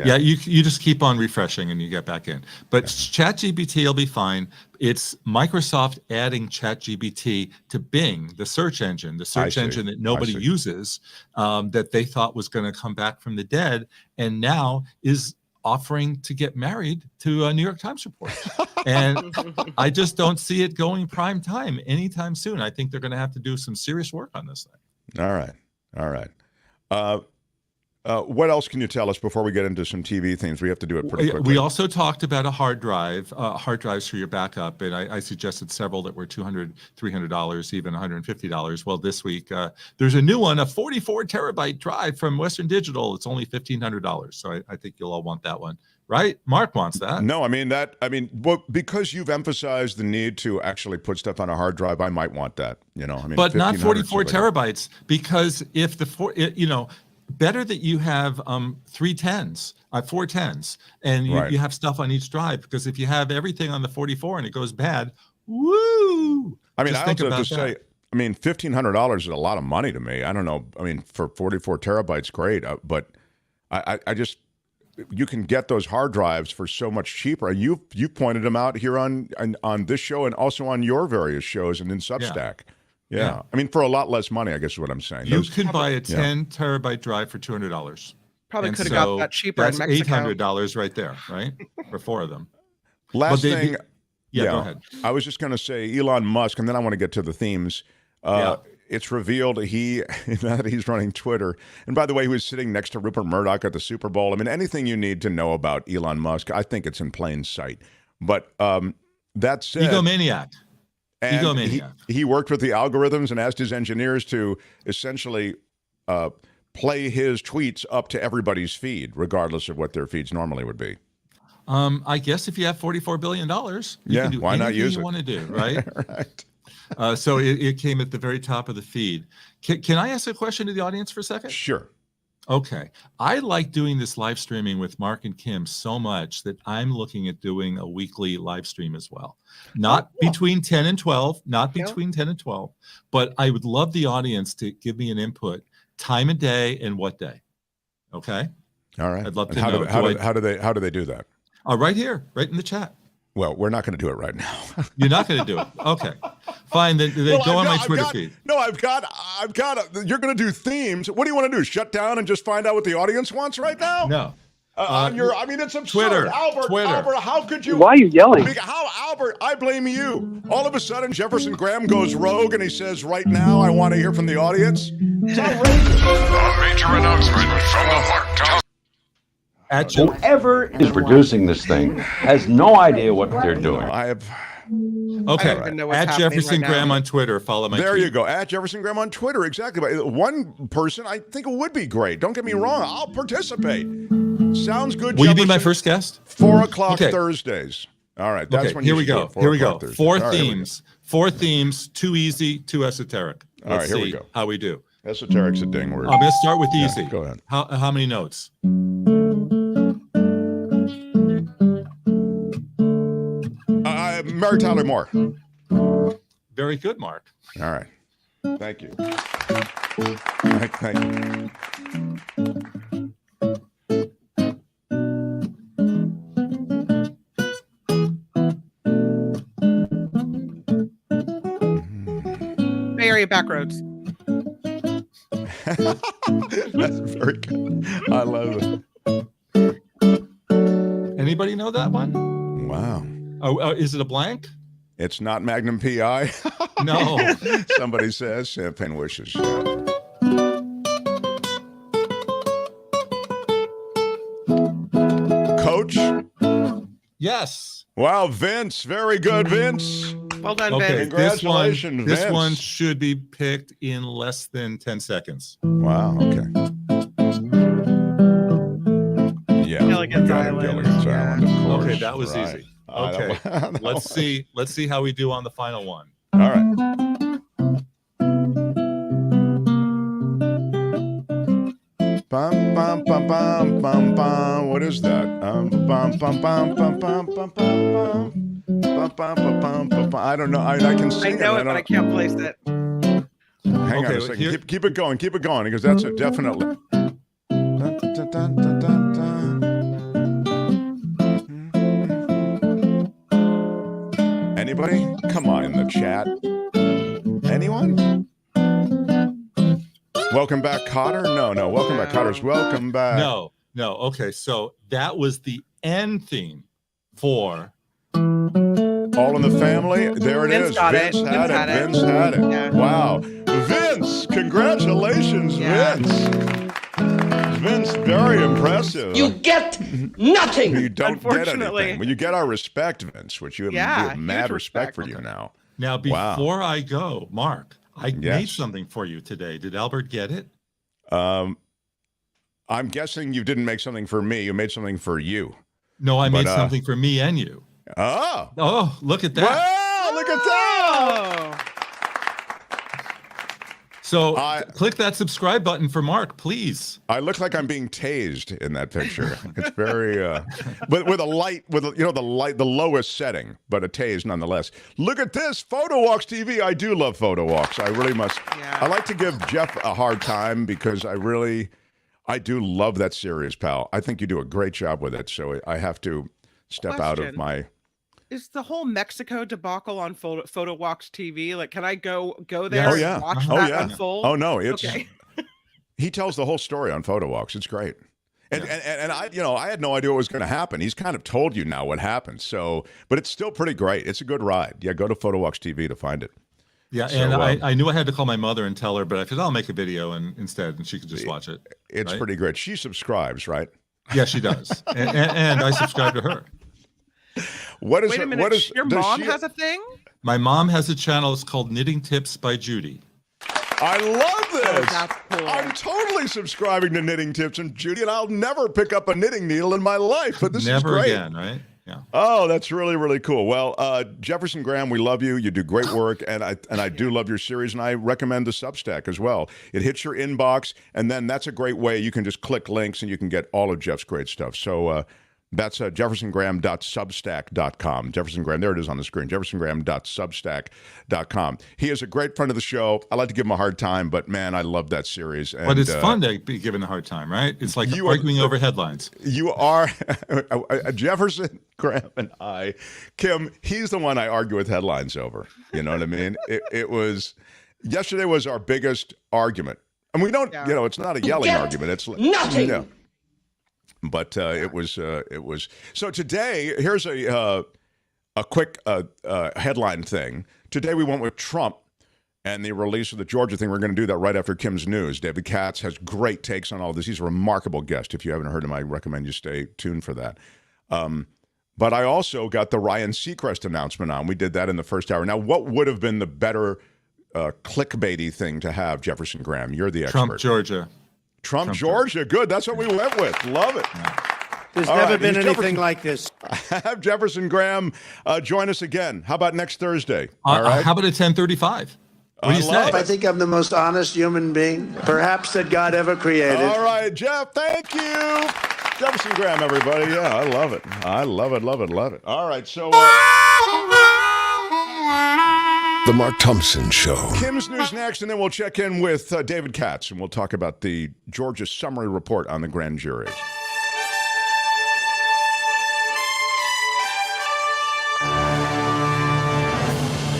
Yeah, you just keep on refreshing and you get back in. But ChatGPT will be fine. It's Microsoft adding ChatGPT to Bing, the search engine that nobody uses, that they thought was going to come back from the dead, and now is offering to get married to a New York Times reporter. And I just don't see it going prime time anytime soon. I think they're going to have to do some serious work on this thing. All right. What else can you tell us before we get into some TV things? We have to do it pretty quickly. We also talked about a hard drives for your backup, and I suggested several that were $200, $300, even $150. Well, this week there's a new one, a 44 terabyte drive from Western Digital. It's only $1,500, so I think you'll all want that one, right? Mark wants that. No, because you've emphasized the need to actually put stuff on a hard drive, I might want that. But not 44 terabytes, because if better that you have 4 10s, and you have stuff on each drive, because if you have everything on the 44 and it goes bad, woo! I also have to say, $1,500 is a lot of money to me. I don't know. For 44 terabytes, great, but I just, you can get those hard drives for so much cheaper. And you've pointed them out here on this show and also on your various shows and in Substack. Yeah. For a lot less money, I guess is what I'm saying. You can buy a 10 terabyte drive for $200. Probably could have got that cheaper in Mexico. That's $800 right there, right? For 4 of them. Last thing. Go ahead. I was just going to say Elon Musk, and then I want to get to the themes. It's revealed that he's running Twitter. And by the way, he was sitting next to Rupert Murdoch at the Super Bowl. Anything you need to know about Elon Musk, I think it's in plain sight. But that said, egomaniac. And he worked with the algorithms and asked his engineers to essentially play his tweets up to everybody's feed, regardless of what their feeds normally would be. I guess if you have $44 billion, you can do why not use you it? want to do, right? Right. So it came at the very top of the feed. Can I ask a question to the audience for a second? Sure. Okay. I like doing this live streaming with Mark and Kim so much that I'm looking at doing a weekly live stream as well. Not between 10 and 12, but I would love the audience to give me an input, time of day and what day. Okay? All right. I'd love to know. know. How do they do that? Right here, right in the chat. Well, we're not going to do it right now. You're not going to do it. Okay, fine. Then go on my Twitter feed. No, I've got. You're going to do themes. What do you want to do? Shut down and just find out what the audience wants right now? No. I mean, it's absurd. Twitter. Albert, how could you? Why are you yelling? Albert, I blame you. All of a sudden, Jefferson Graham goes rogue and he says, right now, I want to hear from the audience. It's outrageous. A major announcement from the Heart. Whoever is producing this thing has no idea what they're doing. I have. Okay. At Jefferson Graham on Twitter. Follow my There tweet. you go. At Jefferson Graham on Twitter. Exactly. One person, I think it would be great. Don't get me wrong. I'll participate. Sounds good. Will you be my first guest? 4 o'clock Thursdays. All right. That's when here you we should do go. it, 4 Here we o'clock go. Thursdays. Four All right, themes. 4 themes. Too easy, too esoteric. All right, here we see go. how we do. Esoteric's a ding word. I'm going to start with easy. Go ahead. How many notes? Mary Tyler Moore. Very good, Mark. All right. Thank you. Thank you. Bay Area Backroads. That's very good. I love it. Anybody know that one? Wow. Oh, is it a blank? It's not Magnum PI. No. Somebody says champagne wishes. Coach? Yes. Wow, Vince. Very good, Vince. Well done, Okay, Vince. Congratulations, this Vince. one should be picked in less than 10 seconds. Wow, okay. Yeah. Gilligan's got it, Island. Gilligan's Island, of course. Okay, that was Right. easy. Okay. Let's see how we do on the final one. All right. Bum, bum, bum, bum, bum, bum. What is that? Bum, bum, bum, bum, bum, bum, bum, bum. Bum, bum, bum, bum, bum, bum. I don't know. I can I sing know it. it, but I can't place it. Hang on Okay, a second. here- Keep it going, because that's a definitely. Dun, dun, dun, dun, dun, dun. Anybody? Come on in the chat. Anyone? Welcome back, Cotter? No. Welcome back, Cotter's welcome back. No. Okay, so that was the end theme for All in the Family. There it Vince is. got Vince it. had Vince it. had it. Vince had it. Yeah. Wow. Vince, congratulations, Yeah. Vince. Vince, very impressive. You get nothing. You don't get Unfortunately. anything. Well, you get our respect, Vince, which you have, Yeah, we have mad huge respect for respect. you now. Now. Wow. Before I go, Mark, I made Yes. something for you today. Did Albert get it? I'm guessing you didn't make something for me. You made something for you. No, I made But, something for me and you. Oh. Oh, look at that. Wow, look at that. Oh. So click that subscribe button for Mark, please. I look like I'm being tased in that picture. It's very, but with a light, the lowest setting, but a tase nonetheless. Look at this, Photo Walks TV. I do love Photo Walks. I really must. Yeah. I like to give Jeff a hard time because I do love that series, pal. I think you do a great job with it. So I have to step out of Question. my. Is the whole Mexico debacle on Photo Walks TV? Like, can I go there Oh yeah. and watch Oh that yeah. unfold? Oh no, it's. Okay. He tells the whole story on Photo Walks. It's great. And I had no idea what was going to happen. He's kind of told you now what happened. So, but it's still pretty great. It's a good ride. Yeah, go to Photo Walks TV to find it. Yeah, So, and I knew I had to call my mother and tell her, but I said I'll make a video instead, and she could just watch it. It's right? pretty great. She subscribes, right? Yeah, she does, and I subscribe to her. What is Wait a it? minute. What is Your does mom she- has a thing? My mom has a channel. It's called Knitting Tips by Judy. I love this. Oh, that's cool. I'm totally subscribing to Knitting Tips and Judy, and I'll never pick up a knitting needle in my life. But this is Never great. again, right? Yeah. Oh, that's really, really cool. Well, Jefferson Graham, we love you. You do great work, and I do love your series, and I recommend the Substack as well. It hits your inbox, and then that's a great way. You can just click links, and you can get all of Jeff's great stuff. So That's jeffersongraham.substack.com. Jefferson Graham, there it is on the screen, jeffersongraham.substack.com. He is a great friend of the show. I like to give him a hard time, but man, I love that series. And, but it's fun to be given a hard time, right? It's like arguing over headlines. You are, Jefferson Graham and I, Kim, he's the one I argue with headlines over. You know what I mean? Yesterday was our biggest argument. And we don't, it's not a yelling argument. It's nothing. Yeah. But it was. So today, here's a quick headline thing. Today we went with Trump and the release of the Georgia thing. We're going to do that right after Kim's news. David Katz has great takes on all this. He's a remarkable guest. If you haven't heard him, I recommend you stay tuned for that. But I also got the Ryan Seacrest announcement on. We did that in the first hour. Now, what would have been the better clickbaity thing to have, Jefferson Graham? You're the expert. Trump, Georgia. Trump, Georgia. Good. That's what we went with. Love it. There's never been anything like this. Have Jefferson Graham join us again. How about next Thursday? All right. How about at 10:35? What do you say? I think I'm the most honest human being, perhaps, that God ever created. All right, Jeff. Thank you. Jefferson Graham, everybody. Yeah, I love it. I love it, love it, love it. All right, so... The Mark Thompson Show. Kim's news next, and then we'll check in with David Katz, and we'll talk about the Georgia summary report on the grand juries.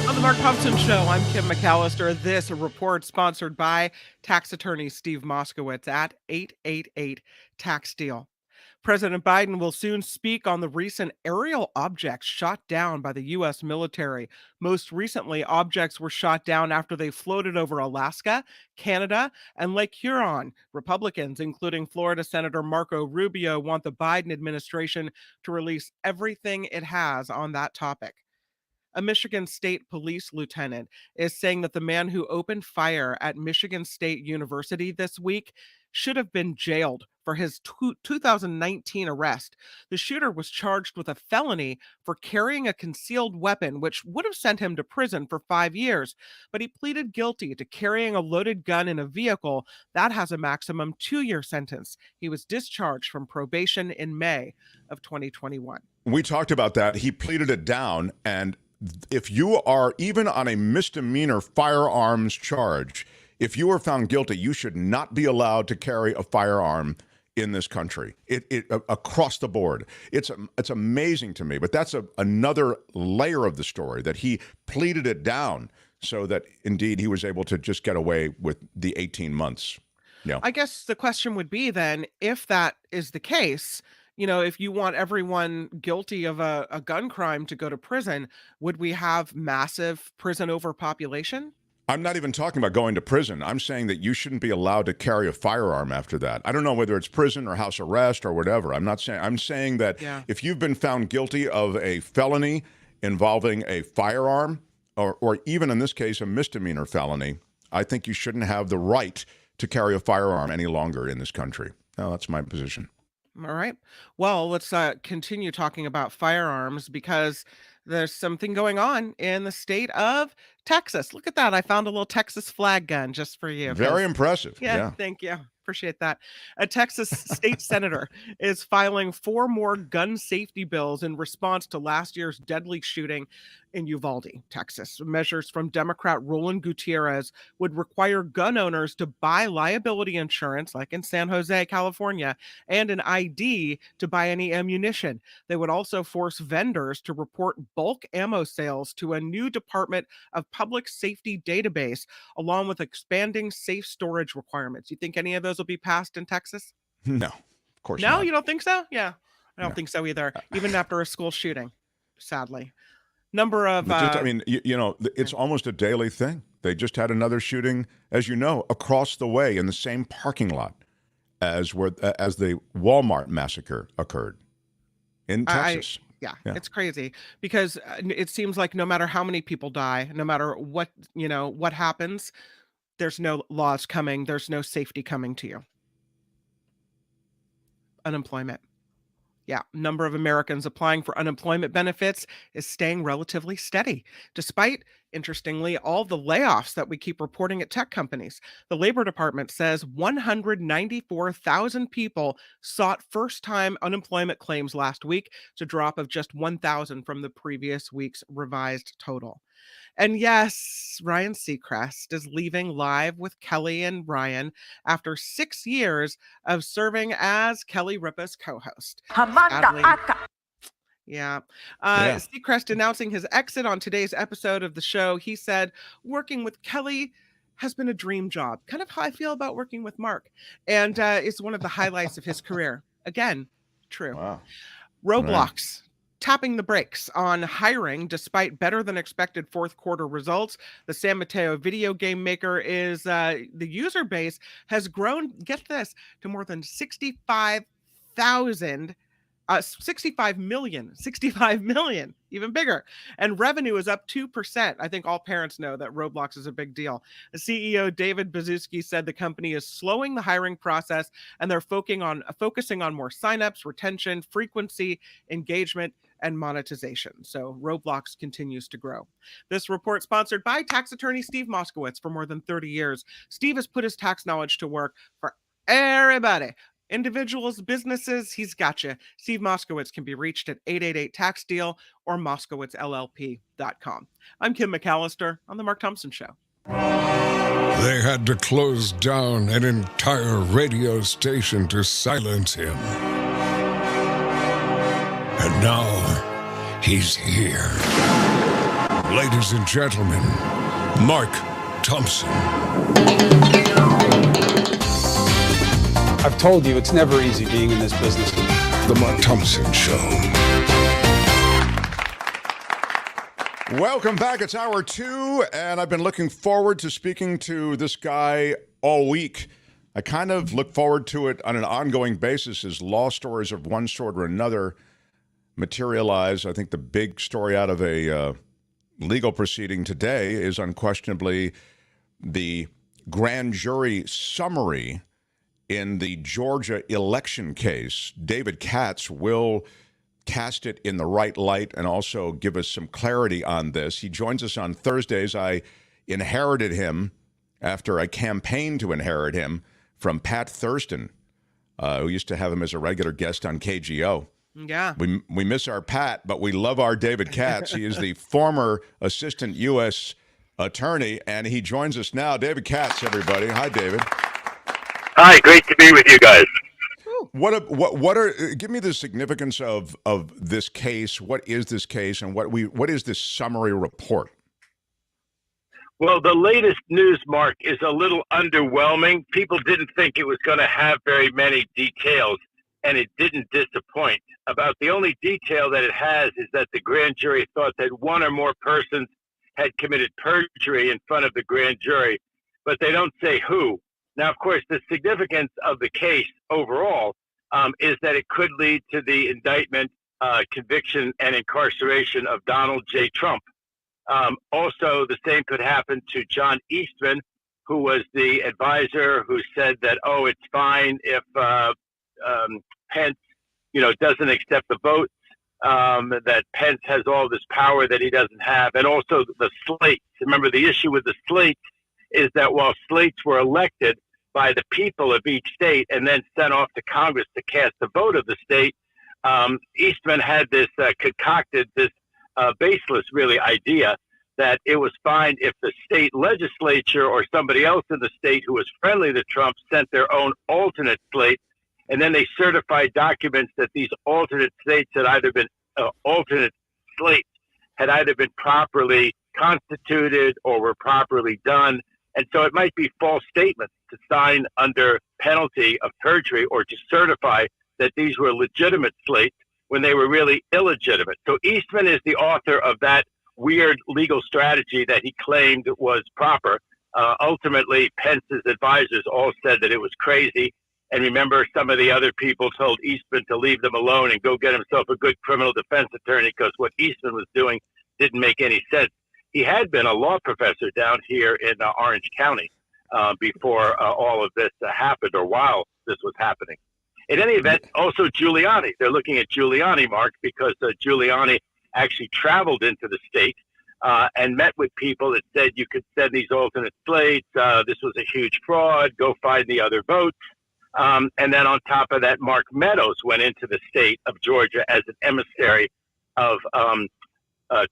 On the Mark Thompson Show, I'm Kim McAllister. This report sponsored by tax attorney Steve Moskowitz at 888 Tax Deal. President Biden will soon speak on the recent aerial objects shot down by the U.S. military. Most recently, objects were shot down after they floated over Alaska, Canada, and Lake Huron. Republicans, including Florida Senator Marco Rubio, want the Biden administration to release everything it has on that topic. A Michigan State police lieutenant is saying that the man who opened fire at Michigan State University this week should have been jailed for his 2019 arrest. The shooter was charged with a felony for carrying a concealed weapon, which would have sent him to prison for 5 years. But he pleaded guilty to carrying a loaded gun in a vehicle. That has a maximum 2-year sentence. He was discharged from probation in May of 2021. We talked about that. He pleaded it down. And if you are even on a misdemeanor firearms charge, if you are found guilty, you should not be allowed to carry a firearm in this country. It across the board. It's amazing to me. But that's another layer of the story, that he pleaded it down so that indeed he was able to just get away with the 18 months. Yeah. I guess the question would be then, if that is the case, if you want everyone guilty of a gun crime to go to prison, would we have massive prison overpopulation? I'm not even talking about going to prison. I'm saying that you shouldn't be allowed to carry a firearm after that. I don't know whether it's prison or house arrest or whatever. I'm saying that if you've been found guilty of a felony involving a firearm, or even in this case, a misdemeanor felony, I think you shouldn't have the right to carry a firearm any longer in this country. No, that's my position. All right. Well, let's continue talking about firearms, because there's something going on in the state of Texas. Look at that. I found a little Texas flag gun just for you. Very impressive. Yeah, thank you. Appreciate that. A Texas state senator is filing 4 more gun safety bills in response to last year's deadly shooting in Uvalde, Texas. Measures from Democrat Roland Gutierrez would require gun owners to buy liability insurance, like in San Jose, California, and an ID to buy any ammunition. They would also force vendors to report bulk ammo sales to a new Department of Public Safety database, along with expanding safe storage requirements. You think any of those will be passed in Texas? No, of course not. not. No, you don't think so? Yeah, I don't think so either, even after a school shooting, sadly. Number of it's almost a daily thing. They just had another shooting, as you know, across the way in the same parking lot as the Walmart massacre occurred in Texas. Yeah, it's crazy, because it seems like no matter how many people die, no matter what happens, there's no laws coming, there's no safety coming to you. Unemployment. Yeah, number of Americans applying for unemployment benefits is staying relatively steady, despite, interestingly, all the layoffs that we keep reporting at tech companies. The Labor Department says 194,000 people sought first-time unemployment claims last week, it's a drop of just 1,000 from the previous week's revised total. And yes, Ryan Seacrest is leaving Live with Kelly and Ryan after 6 years of serving as Kelly Ripa's co-host. Sadly, yeah. Yeah. Seacrest announcing his exit on today's episode of the show. He said, working with Kelly has been a dream job. Kind of how I feel about working with Mark. And it's one of the highlights of his career. Again, true. Wow. Roblox tapping the brakes on hiring despite better than expected fourth quarter results. The San Mateo video game maker is the user base has grown, get this, to more than 65 million, even bigger. And revenue is up 2%. I think all parents know that Roblox is a big deal. The CEO, David Baszucki, said the company is slowing the hiring process and they're focusing on more signups, retention, frequency, engagement, and monetization. So Roblox continues to grow. This report sponsored by tax attorney Steve Moskowitz. For more than 30 years, Steve has put his tax knowledge to work for everybody. Individuals, businesses, he's got you. Steve Moskowitz can be reached at 888-TAX-DEAL or moskowitzllp.com. I'm Kim McAllister on The Mark Thompson Show. They had to close down an entire radio station to silence him. And now, he's here. Ladies and gentlemen, Mark Thompson. I've told you, it's never easy being in this business. The Mark Thompson Show. Welcome back. It's hour 2, and I've been looking forward to speaking to this guy all week. I kind of look forward to it on an ongoing basis as law stories of one sort or another materialize. I think the big story out of a legal proceeding today is unquestionably the grand jury summary in the Georgia election case. David Katz will cast it in the right light and also give us some clarity on this. He joins us on Thursdays. I inherited him after I campaigned to inherit him from Pat Thurston, who used to have him as a regular guest on KGO. Yeah. We miss our Pat, but we love our David Katz. He is the former assistant U.S. attorney, and he joins us now. David Katz, everybody. Hi, David. Hi, great to be with you guys. Give me the significance of this case. What is this case, and what is this summary report? Well, the latest news, Mark, is a little underwhelming. People didn't think it was going to have very many details, and it didn't disappoint. About the only detail that it has is that the grand jury thought that one or more persons had committed perjury in front of the grand jury, but they don't say who. Now, of course, the significance of the case overall is that it could lead to the indictment, conviction, and incarceration of Donald J. Trump. Also, the same could happen to John Eastman, who was the advisor who said that, oh, it's fine if Pence, doesn't accept the votes, that Pence has all this power that he doesn't have, and also the slates. Remember, the issue with the slates is that while slates were elected by the people of each state and then sent off to Congress to cast the vote of the state, Eastman had this concocted this baseless, really, idea that it was fine if the state legislature or somebody else in the state who was friendly to Trump sent their own alternate slate, and then they certified documents that these alternate slates had either been properly constituted or were properly done. And so it might be false statements to sign under penalty of perjury or to certify that these were legitimate slates when they were really illegitimate. So Eastman is the author of that weird legal strategy that he claimed was proper. Ultimately, Pence's advisors all said that it was crazy. And remember, some of the other people told Eastman to leave them alone and go get himself a good criminal defense attorney because what Eastman was doing didn't make any sense. He had been a law professor down here in Orange County before all of this happened or while this was happening. In any event, also Giuliani. They're looking at Giuliani, Mark, because Giuliani actually traveled into the state and met with people that said you could send these alternate slates. This was a huge fraud. Go find the other votes. And then on top of that, Mark Meadows went into the state of Georgia as an emissary of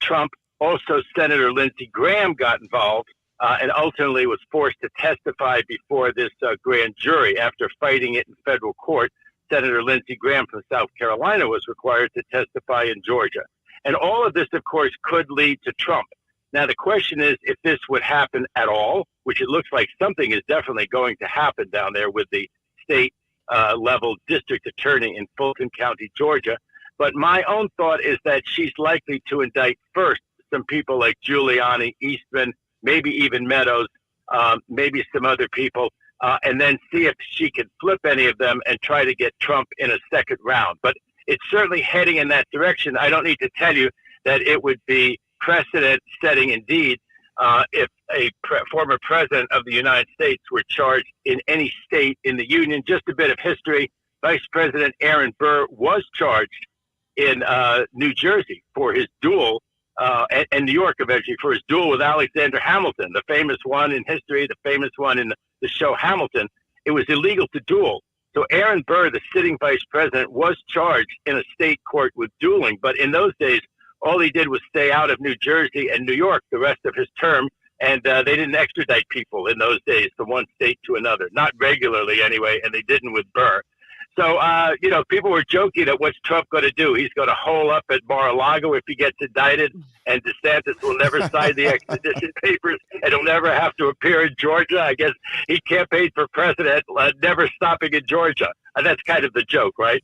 Trump. Also, Senator Lindsey Graham got involved and ultimately was forced to testify before this grand jury. After fighting it in federal court, Senator Lindsey Graham from South Carolina was required to testify in Georgia. And all of this, of course, could lead to Trump. Now, the question is if this would happen at all, which it looks like something is definitely going to happen down there with the state level district attorney in Fulton County, Georgia. But my own thought is that she's likely to indict first some people like Giuliani, Eastman, maybe even Meadows, maybe some other people, and then see if she can flip any of them and try to get Trump in a second round. But it's certainly heading in that direction. I don't need to tell you that it would be precedent setting indeed if a former president of the United States were charged in any state in the union. Just a bit of history. Vice President Aaron Burr was charged in New Jersey for his duel, and New York eventually, for his duel with Alexander Hamilton, the famous one in history, the famous one in the show Hamilton. It was illegal to duel. So Aaron Burr, the sitting vice president, was charged in a state court with dueling. But in those days, all he did was stay out of New Jersey and New York the rest of his term. And they didn't extradite people in those days from one state to another, not regularly anyway, and they didn't with Burr. So, people were joking that what's Trump going to do? He's going to hole up at Mar-a-Lago if he gets indicted, and DeSantis will never sign the extradition papers, and he'll never have to appear in Georgia. I guess he campaigned for president, never stopping in Georgia. And that's kind of the joke, right?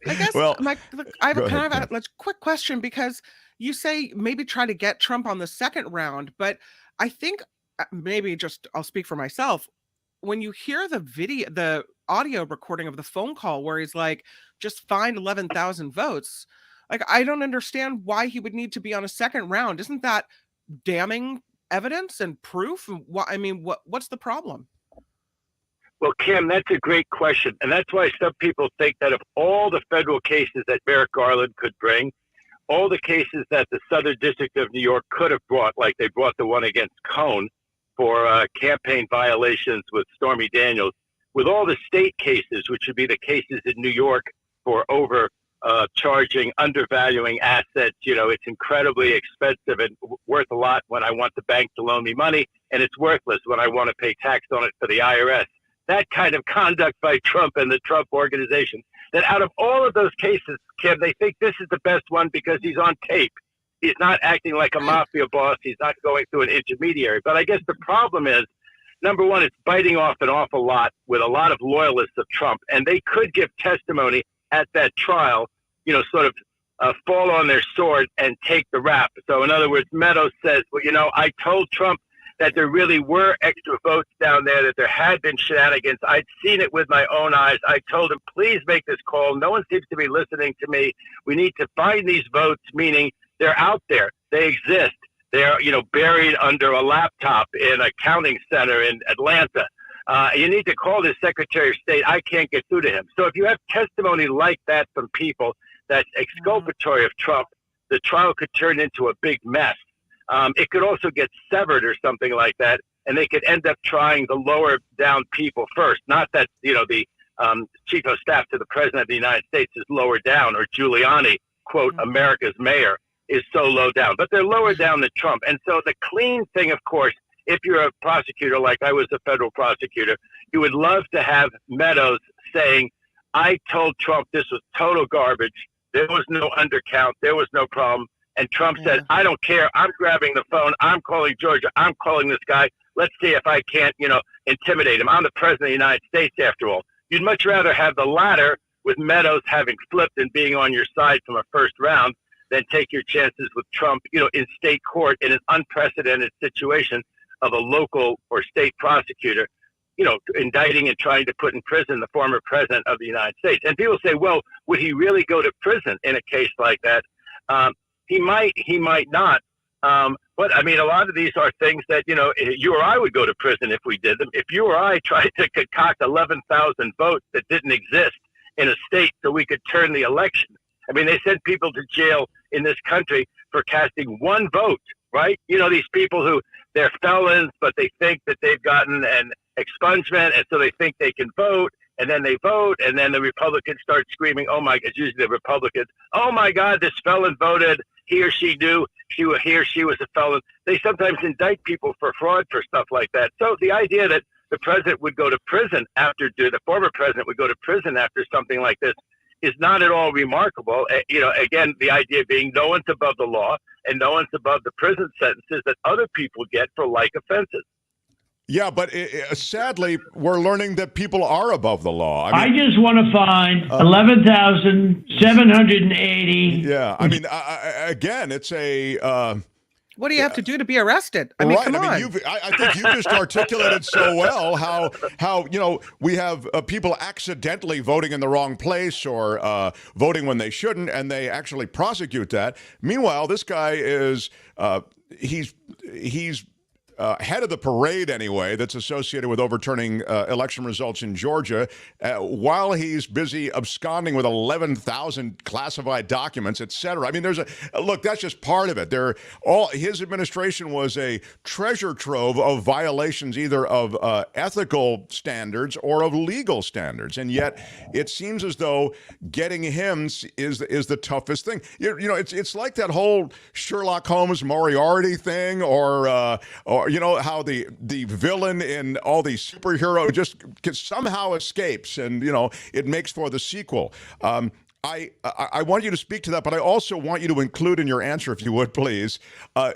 I guess, I have a quick question, because you say maybe try to get Trump on the second round, but I think I'll speak for myself. When you hear the audio recording of the phone call where he's like, just find 11,000 votes, like, I don't understand why he would need to be on a second round. Isn't that damning evidence and proof? What's the problem? Well, Kim, that's a great question. And that's why some people think that of all the federal cases that Merrick Garland could bring, all the cases that the Southern District of New York could have brought, like they brought the one against Cohn for campaign violations with Stormy Daniels, with all the state cases, which would be the cases in New York for overcharging, undervaluing assets. It's incredibly expensive and worth a lot when I want the bank to loan me money, and it's worthless when I want to pay tax on it for the IRS. That kind of conduct by Trump and the Trump organization, that out of all of those cases, Kim, they think this is the best one because he's on tape. He's not acting like a mafia boss. He's not going through an intermediary. But I guess the problem is, number one, it's biting off an awful lot with a lot of loyalists of Trump. And they could give testimony at that trial, sort of fall on their sword and take the rap. So in other words, Meadows says, well, I told Trump that there really were extra votes down there, that there had been shenanigans. I'd seen it with my own eyes. I told him, please make this call. No one seems to be listening to me. We need to find these votes, meaning they're out there. They exist. They're, buried under a laptop in a counting center in Atlanta. You need to call this Secretary of State. I can't get through to him. So if you have testimony like that from people that's exculpatory of Trump, the trial could turn into a big mess. It could also get severed or something like that, and they could end up trying the lower down people first. Not that, the chief of staff to the president of the United States is lower down, or Giuliani, quote, America's mayor, is so low down. But they're lower down than Trump. And so the clean thing, of course, if you're a prosecutor like I was a federal prosecutor, you would love to have Meadows saying, I told Trump this was total garbage. There was no undercount. There was no problem. And Trump said, I don't care. I'm grabbing the phone. I'm calling Georgia. I'm calling this guy. Let's see if I can't, intimidate him. I'm the president of the United States, after all. You'd much rather have the latter, with Meadows having flipped and being on your side from a first round, than take your chances with Trump, in state court in an unprecedented situation of a local or state prosecutor, indicting and trying to put in prison the former president of the United States. And people say, well, would he really go to prison in a case like that? He might not. But I mean, a lot of these are things that, you know, you or I would go to prison if we did them. If you or I tried to concoct 11,000 votes that didn't exist in a state so we could turn the election. I mean, they sent people to jail in this country for casting one vote, right? You know, these people who they're felons, but they think that they've gotten an expungement, and so they think they can vote, and then they vote, and then the Republicans start screaming, oh my, it's usually the Republicans, oh my God, this felon voted, he or she knew he or she was a felon. They sometimes indict people for fraud for stuff like that. So the idea that the president would go to prison the former president would go to prison after something like this is not at all remarkable. You know, again, the idea being no one's above the law and no one's above the prison sentences that other people get for like offenses. Yeah, but sadly, we're learning that people are above the law. I just want to find 11,780. Yeah, I mean, again, it's a... what do you have to do to be arrested? I mean, right. come on. I mean, I think you just articulated so well how you know, we have people accidentally voting in the wrong place or voting when they shouldn't, and they actually prosecute that. Meanwhile, this guy is he's head of the parade anyway that's associated with overturning election results in Georgia while he's busy absconding with 11,000 classified documents, et cetera. I mean, look, that's just part of it. His administration was a treasure trove of violations either of ethical standards or of legal standards. And yet it seems as though getting him is the toughest thing. You know, it's like that whole Sherlock Holmes Moriarty thing or you know, how the villain in all these superhero just somehow escapes, and you know, it makes for the sequel. I want you to speak to that, but I also want you to include in your answer, if you would, please.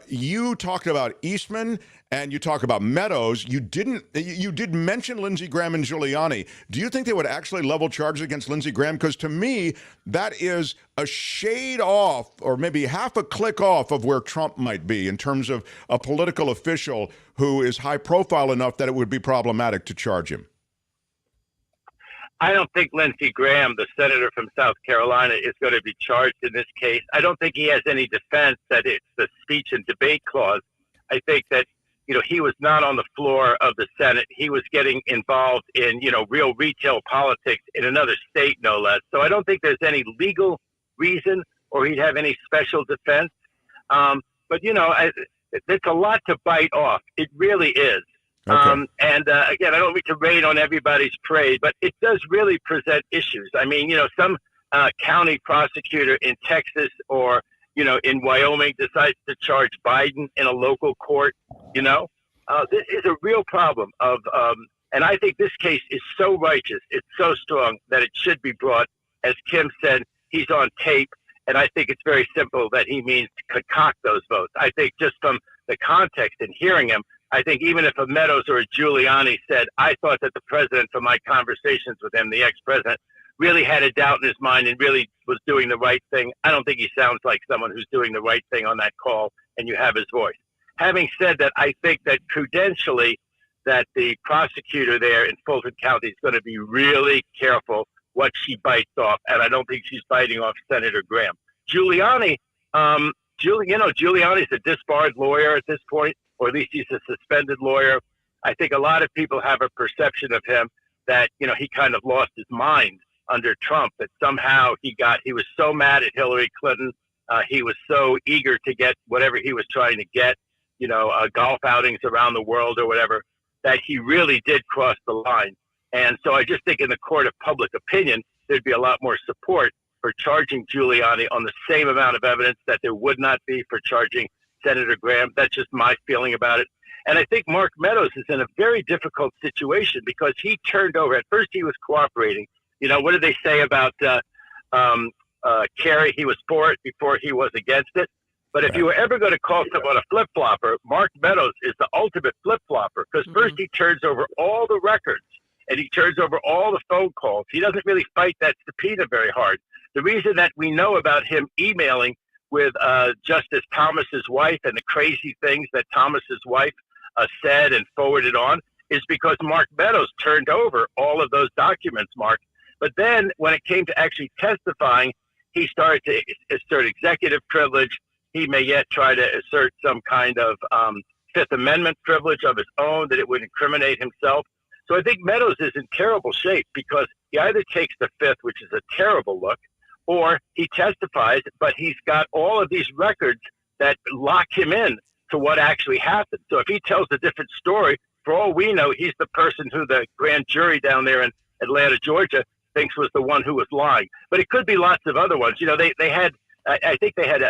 You talked about Eastman and you talk about Meadows. You did mention Lindsey Graham and Giuliani. Do you think they would actually level charges against Lindsey Graham? Because to me, that is a shade off, or maybe half a click off of where Trump might be in terms of a political official who is high profile enough that it would be problematic to charge him. I don't think Lindsey Graham, the senator from South Carolina, is going to be charged in this case. I don't think he has any defense that it's the speech and debate clause. I think that, you know, he was not on the floor of the Senate. He was getting involved in, you know, real retail politics in another state, no less. So I don't think there's any legal reason or he'd have any special defense. But, you know, it's a lot to bite off. It really is. Okay. Again, I don't mean to rain on everybody's parade, but it does really present issues. I mean, you know, some county prosecutor in Texas or, you know, in Wyoming decides to charge Biden in a local court. You know, this is a real problem and I think this case is so righteous. It's so strong that it should be brought. As Kim said, he's on tape. And I think it's very simple that he means to concoct those votes. I think just from the context and hearing him, I think even if a Meadows or a Giuliani said, I thought that the president, from my conversations with him, the ex-president, really had a doubt in his mind and really was doing the right thing. I don't think he sounds like someone who's doing the right thing on that call, and you have his voice. Having said that, I think that prudentially that the prosecutor there in Fulton County is going to be really careful what she bites off, and I don't think she's biting off Senator Graham. Giuliani, Giuliani's a disbarred lawyer at this point, or at least he's a suspended lawyer. I think a lot of people have a perception of him that, you know, he kind of lost his mind under Trump, that somehow he was so mad at Hillary Clinton. He was so eager to get whatever he was trying to get, you know, golf outings around the world or whatever, that he really did cross the line. And so I just think in the court of public opinion, there'd be a lot more support for charging Giuliani on the same amount of evidence that there would not be for charging Senator Graham. That's just my feeling about it. And I think Mark Meadows is in a very difficult situation because he turned over. At first, he was cooperating. You know, what did they say about Kerry? He was for it before he was against it. But if you were ever going to call someone a flip-flopper, Mark Meadows is the ultimate flip-flopper because first he turns over all the records and he turns over all the phone calls. He doesn't really fight that subpoena very hard. The reason that we know about him emailing with Justice Thomas's wife and the crazy things that Thomas's wife said and forwarded on is because Mark Meadows turned over all of those documents, Mark. But then when it came to actually testifying, he started to assert executive privilege. he may yet try to assert some kind of Fifth Amendment privilege of his own, that it would incriminate himself. So I think Meadows is in terrible shape because he either takes the Fifth, which is a terrible look, or he testifies, but he's got all of these records that lock him in to what actually happened. So if he tells a different story, for all we know, he's the person who the grand jury down there in Atlanta, Georgia, thinks was the one who was lying. But it could be lots of other ones. You know, they had, I think they had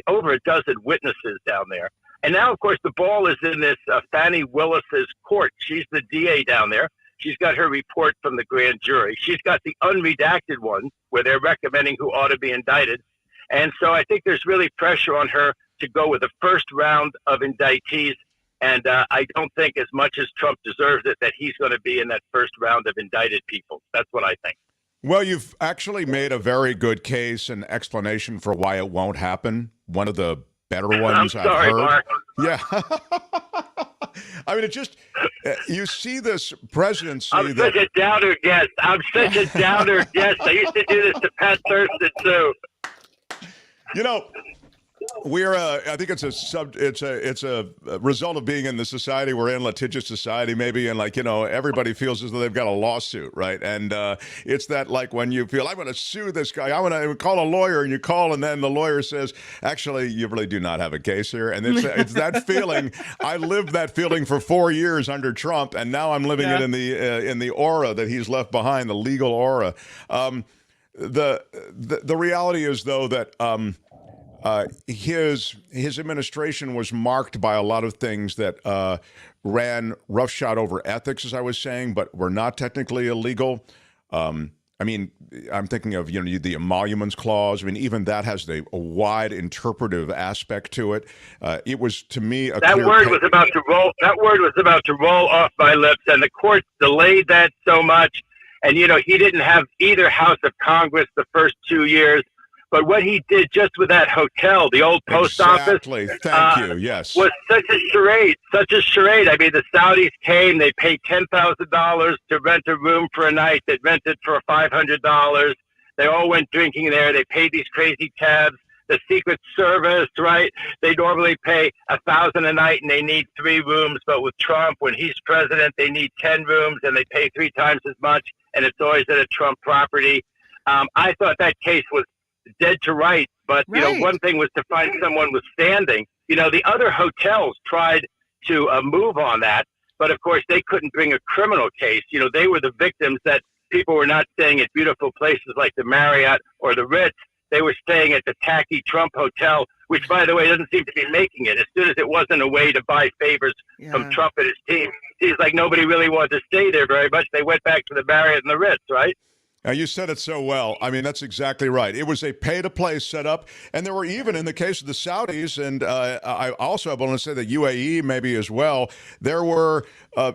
over a dozen witnesses down there. And now, of course, the ball is in this Fannie Willis's court. She's the DA down there. She's got her report from the grand jury. She's got the unredacted one where they're recommending who ought to be indicted. And so I think there's really pressure on her to go with the first round of indictees. And I don't think, as much as Trump deserves it, that he's going to be in that first round of indicted people. That's what I think. Well, you've actually made a very good case and explanation for why it won't happen. One of the better ones I'm sorry, I've heard. Mark. Yeah. I mean, it just, you see this presidency. I'm such a downer guest. I used to do this to Pat Thurston, too. You know, we're I think it's a result of being in the society we're in, litigious society maybe, and everybody feels as though they've got a lawsuit, right? And it's that, like, when you feel, I'm going to sue this guy, I'm going to call a lawyer, and you call, and then the lawyer says, actually, you really do not have a case here. And it's that feeling. I lived that feeling for 4 years under Trump, and now I'm living it in the aura that he's left behind, the legal aura. The reality is, though, that his administration was marked by a lot of things that ran roughshod over ethics, as I was saying, but were not technically illegal. I mean, I'm thinking of the emoluments clause. I mean, even that has a wide interpretive aspect to it. It was, to me, that word was about to roll off my lips, and the court delayed that so much. And he didn't have either house of Congress the first 2 years. But what he did just with that hotel, the old post office, thank you, yes, was such a charade. I mean, the Saudis came, they paid $10,000 to rent a room for a night. They rented for $500. They all went drinking there. They paid these crazy tabs. The Secret Service, right? They normally pay $1,000 a night, and they need 3 rooms. But with Trump, when he's president, they need 10 rooms, and they pay 3 times as much, and it's always at a Trump property. I thought that case was dead to rights, but one thing was to find someone withstanding. The other hotels tried to move on that, but of course they couldn't bring a criminal case. They were the victims. That people were not staying at beautiful places like the Marriott or the Ritz. They were staying at the tacky Trump hotel, which, by the way, doesn't seem to be making it. As soon as it wasn't a way to buy favors from Trump and his team, it seems like nobody really wanted to stay there very much. They went back to the Marriott and the Ritz, right? Now, you said it so well. I mean, that's exactly right. It was a pay-to-play setup, and there were, even in the case of the Saudis, and I also want to say the UAE maybe as well, there were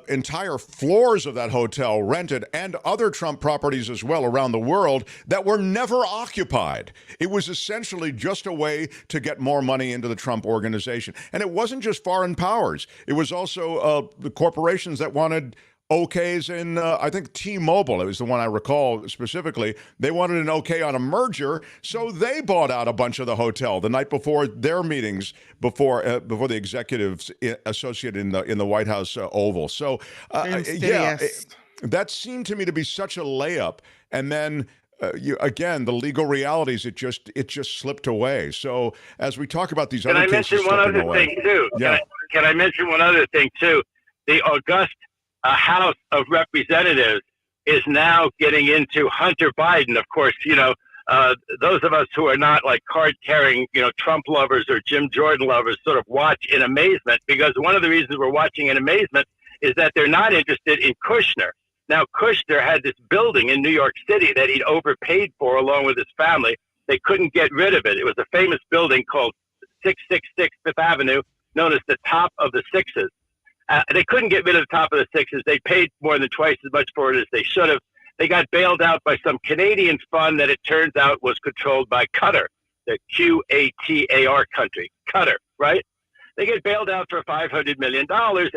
entire floors of that hotel rented, and other Trump properties as well around the world, that were never occupied. It was essentially just a way to get more money into the Trump organization. And it wasn't just foreign powers. It was also the corporations that wanted okays in, I think, T-Mobile. It was the one I recall specifically. They wanted an okay on a merger, so they bought out a bunch of the hotel the night before their meetings, before the executives associated in the White House Oval. So, that seemed to me to be such a layup. And then, again, the legal realities, it just slipped away. So, as we talk about these other cases, Can I mention one other thing too? Yeah. Can I mention one other thing too? The august House of Representatives is now getting into Hunter Biden. Of course, those of us who are not like card-carrying, Trump lovers or Jim Jordan lovers sort of watch in amazement, because one of the reasons we're watching in amazement is that they're not interested in Kushner. Now, Kushner had this building in New York City that he'd overpaid for along with his family. They couldn't get rid of it. It was a famous building called 666 Fifth Avenue, known as the Top of the Sixes. They couldn't get rid of the Top of the Sixes. They paid more than twice as much for it as they should have. They got bailed out by some Canadian fund that it turns out was controlled by Qatar, the Qatar country. Qatar, right? They get bailed out for $500 million.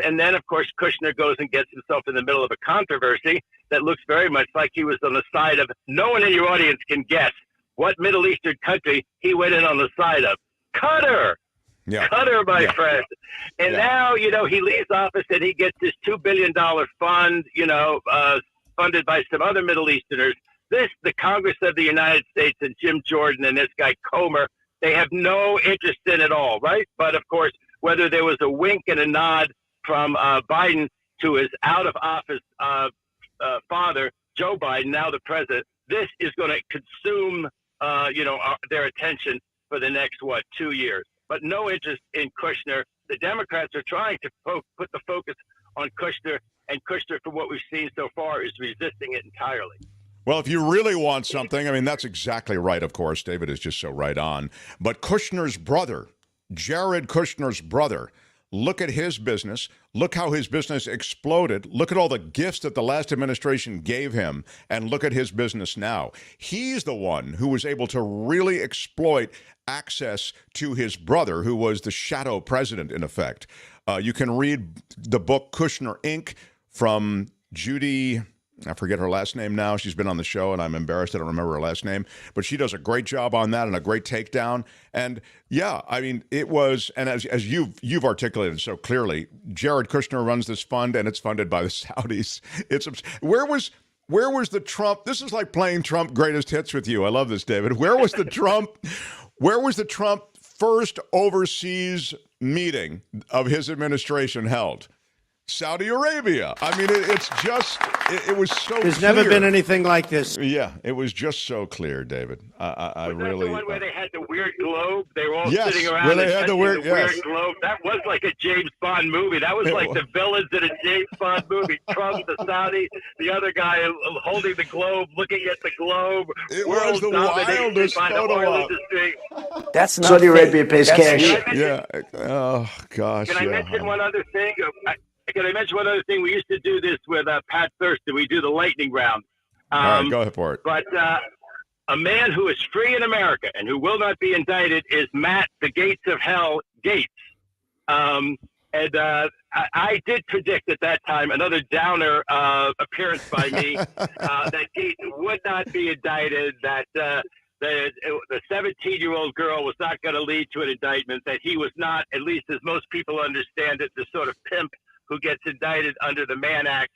And then, of course, Kushner goes and gets himself in the middle of a controversy that looks very much like he was on the side of. No one in your audience can guess what Middle Eastern country he went in on the side of. Cutter. Yeah. Cutter, my Yeah. friend. And Yeah. now, he leaves office and he gets this $2 billion fund, funded by some other Middle Easterners. The Congress of the United States and Jim Jordan and this guy Comer, they have no interest in it all, right? But of course, whether there was a wink and a nod from Biden to his out-of-office father, Joe Biden, now the president, this is going to consume, their attention for the next, 2 years. But no interest in Kushner. The Democrats are trying to put the focus on Kushner, and Kushner, from what we've seen so far, is resisting it entirely. Well, if you really want something, I mean, that's exactly right, of course. David is just so right on. But Kushner's brother, Jared Kushner's brother, look at his business. Look how his business exploded. Look at all the gifts that the last administration gave him, and look at his business now. He's the one who was able to really exploit access to his brother, who was the shadow president, in effect. You can read the book Kushner, Inc. from Judy, I forget her last name now. She's been on the show, and I'm embarrassed I don't remember her last name. But she does a great job on that and a great takedown. And yeah, I mean, it was, and as you've articulated so clearly, Jared Kushner runs this fund, and it's funded by the Saudis. Where was the Trump? This is like playing Trump greatest hits with you. I love this, David. Where was the Trump first overseas meeting of his administration held? Saudi Arabia. I mean, it's just, it was so There's clear. never been anything like this. Yeah, it was just so clear, David. I Was really. that the one where they had the weird globe? They were all Yes, sitting around where they and had the touching weird- the weird yes. globe. That was like a James Bond movie. That was It like was. the villains in a James Bond movie. Trump, the Saudi, the other guy holding the globe, looking at the globe. It World was the domination wildest by the photo oil op. industry. That's not Saudi Arabia pays cash. Yeah. Oh gosh. Can I yeah. mention one other thing? Can I mention one other thing? We used to do this with Pat Thurston. We do the lightning round. All right, go ahead for it. But a man who is free in America and who will not be indicted is Matt, the Gates of Hell, Gates. I did predict at that time another downer appearance by me that Gates would not be indicted, that the 17-year-old girl was not going to lead to an indictment, that he was not, at least as most people understand it, the sort of pimp who gets indicted under the Mann Act.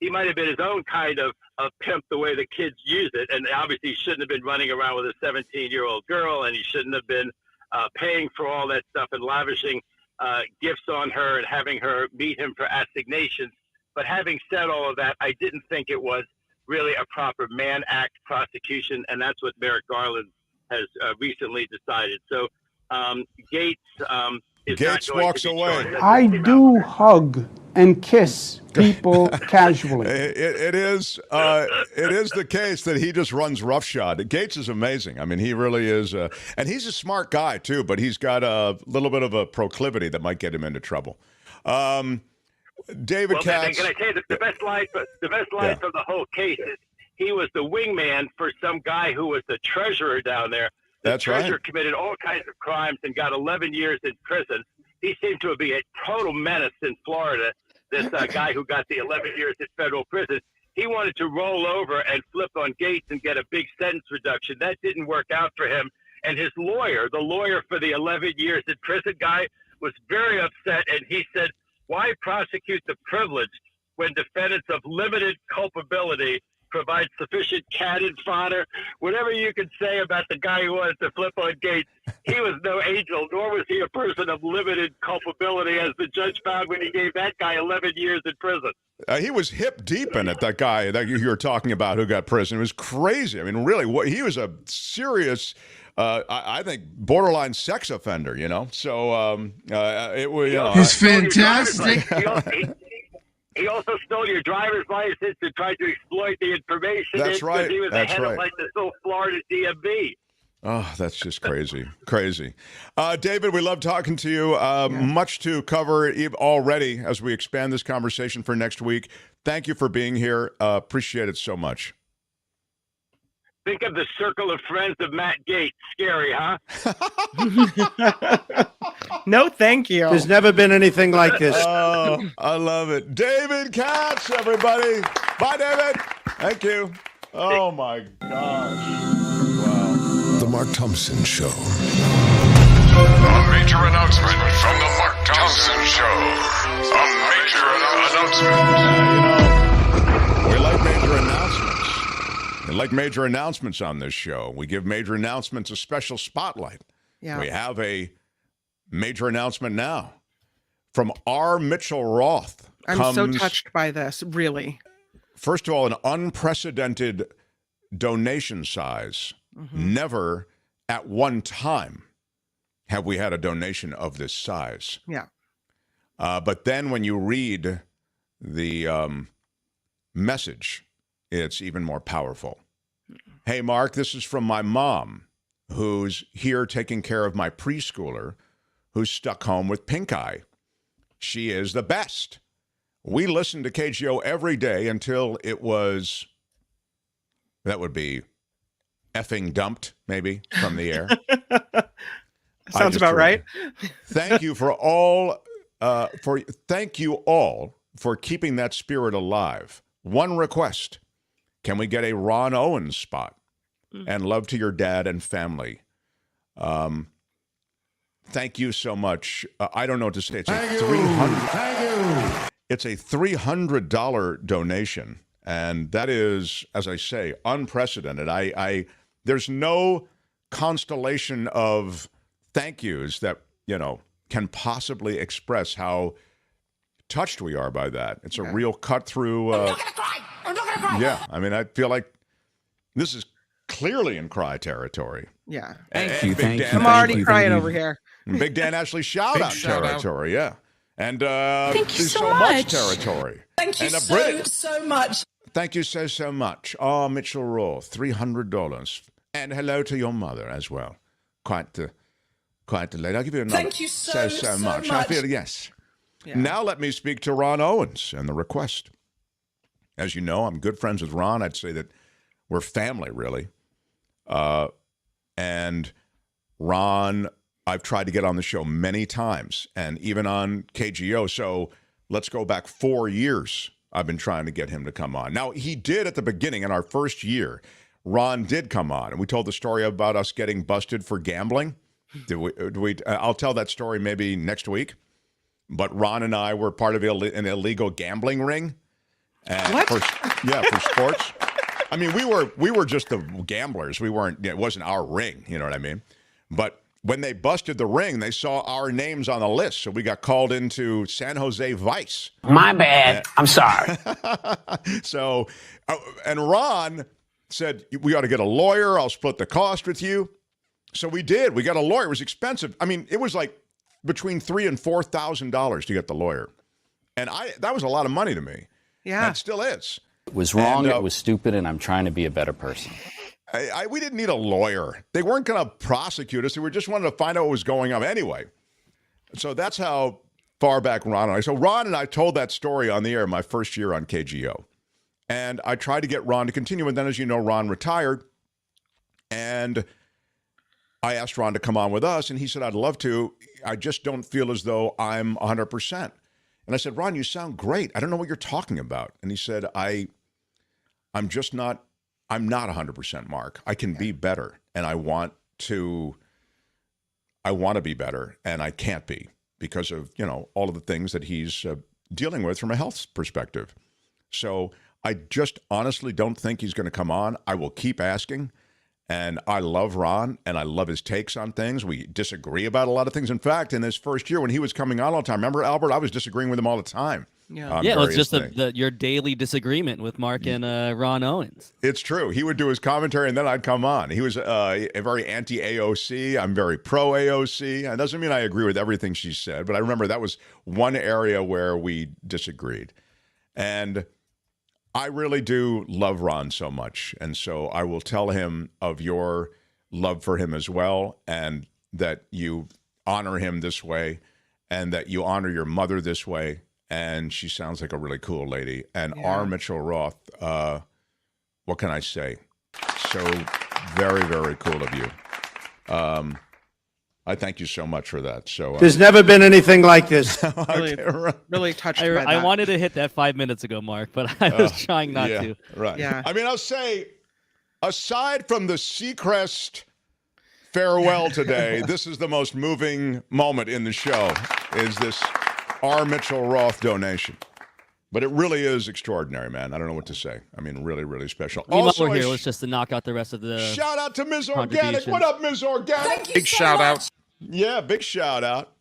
He might have been his own kind of pimp the way the kids use it, and obviously he shouldn't have been running around with a 17-year-old girl, and he shouldn't have been paying for all that stuff and lavishing gifts on her and having her meet him for assignations. But having said all of that, I didn't think it was really a proper Mann Act prosecution, and that's what Merrick Garland has recently decided. So Gates is Gates not going walks to be away. charged. I do hug and kiss people casually. It is the case that he just runs roughshod. Gates is amazing. I mean, he really is, and he's a smart guy too. But he's got a little bit of a proclivity that might get him into trouble. David Katz. Can I tell you the best line? The best line from the whole case is he was the wingman for some guy who was the treasurer down there. The treasurer committed all kinds of crimes and got 11 years in prison. He seemed to be a total menace in Florida, this guy who got the 11 years in federal prison. He wanted to roll over and flip on Gates and get a big sentence reduction. That didn't work out for him. And his lawyer, the lawyer for the 11 years in prison guy, was very upset. And he said, why prosecute the privileged when defendants of limited culpability provide sufficient cannon fodder? Whatever you can say about the guy who wanted to flip on Gates, he was no angel, nor was he a person of limited culpability, as the judge found when he gave that guy 11 years in prison. He was hip deep in it, that guy that you were talking about who got prison. It was crazy. I mean, really, he was a serious, I think, borderline sex offender, you know? So it was... It's fantastic. He also stole your driver's license and tried to exploit the information. That's right. He was That's the head right. of like the whole Florida DMV. Oh, that's just crazy. Crazy. David, we love talking to you. Much to cover already as we expand this conversation for next week. Thank you for being here. Appreciate it so much. Think of the circle of friends of Matt Gates. Scary, huh? No, thank you. There's never been anything like this. Oh, I love it. David Katz, everybody. Bye, David. Thank you. Oh, my gosh. Wow. The Mark Thompson Show. major announcement from the Mark Townsend Show. A major announcement. We like major announcements. We like major announcements on this show. We give major announcements a special spotlight. Yeah. We have a major announcement now from R. Mitchell Roth. I'm so touched by this, really. First of all, an unprecedented donation size. Never at one time have we had a donation of this size. Yeah. But then when you read the message, it's even more powerful. Hey, Mark, this is from my mom, who's here taking care of my preschooler who's stuck home with pink eye. She is the best. We listened to KGO every day until it was, that would be effing dumped, maybe, from the air. Sounds about right. Thank you all for keeping that spirit alive. One request. Can we get a Ron Owens spot? And love to your dad and family. Thank you so much. I don't know what to say. It's It's a $300 donation, and that is, as I say, unprecedented. There's no constellation of thank yous that, can possibly express how touched we are by that. It's a real cut through. I'm not gonna cry. Yeah, I mean, I feel like this is clearly in cry territory. Yeah. Thank you. I'm already crying over here. Big Dan Ashley shout out territory. Yeah. And thank you so much territory. Thank you and so much. Thank you so much. Oh, Mitchell Roth, $300. And hello to your mother as well. Quite the lady. I'll give you another. Thank you so much. I feel, yes. Yeah. Now let me speak to Ron Owens and the request. As you know, I'm good friends with Ron. I'd say that we're family, really. And Ron, I've tried to get on the show many times, and even on KGO. So let's go back 4 years. I've been trying to get him to come on. Now, he did at the beginning in our first year. Ron did come on, and we told the story about us getting busted for gambling. I'll tell that story maybe next week. But Ron and I were part of an illegal gambling ring. What? For sports. I mean, we were just the gamblers. We weren't. It wasn't our ring. You know what I mean? But when they busted the ring, they saw our names on the list, so we got called into San Jose Vice. My bad. I'm sorry. So, and Ron said, we ought to get a lawyer. I'll split the cost with you. So we did. We got a lawyer. It was expensive. I mean, it was like between $3,000 and $4,000 to get the lawyer. And that was a lot of money to me. Yeah. And it still is. It was wrong, it was stupid, and I'm trying to be a better person. We didn't need a lawyer. They weren't going to prosecute us. They just wanted to find out what was going on anyway. So that's how far back Ron and I. So Ron and I told that story on the air my first year on KGO. And I tried to get Ron to continue. And then, as you know, Ron retired. And I asked Ron to come on with us. And he said, I'd love to. I just don't feel as though I'm 100%. And I said, Ron, you sound great. I don't know what you're talking about. And he said, I'm not 100%, Mark. I can be better. And I want to be better. And I can't be because of, all of the things that he's dealing with from a health perspective. So I just honestly don't think he's going to come on. I will keep asking. And I love Ron, and I love his takes on things. We disagree about a lot of things. In fact, in his first year when he was coming on all the time, remember, Albert, I was disagreeing with him all the time. Yeah, it was just your daily disagreement with Mark and Ron Owens. It's true. He would do his commentary, and then I'd come on. He was a very anti-AOC. I'm very pro-AOC. It doesn't mean I agree with everything she said, but I remember that was one area where we disagreed. And I really do love Ron so much, and so I will tell him of your love for him as well, and that you honor him this way, and that you honor your mother this way, and she sounds like a really cool lady. And R. Mitchell Roth, what can I say? So very, very cool of you. I thank you so much for that. So there's never been anything like this. Really touched by that. I wanted to hit that 5 minutes ago, Mark, but I was trying not to. Right. Yeah. I mean, I'll say, aside from the Seacrest farewell today. This is the most moving moment in the show, is this R. Mitchell Roth donation. But it really is extraordinary, man. I don't know what to say. I mean, really, really special. While Also, we're here, let's just to knock out the rest of the shout out to Ms. Organic. What up, Ms. Organic? Big shout out. Yeah, big shout out.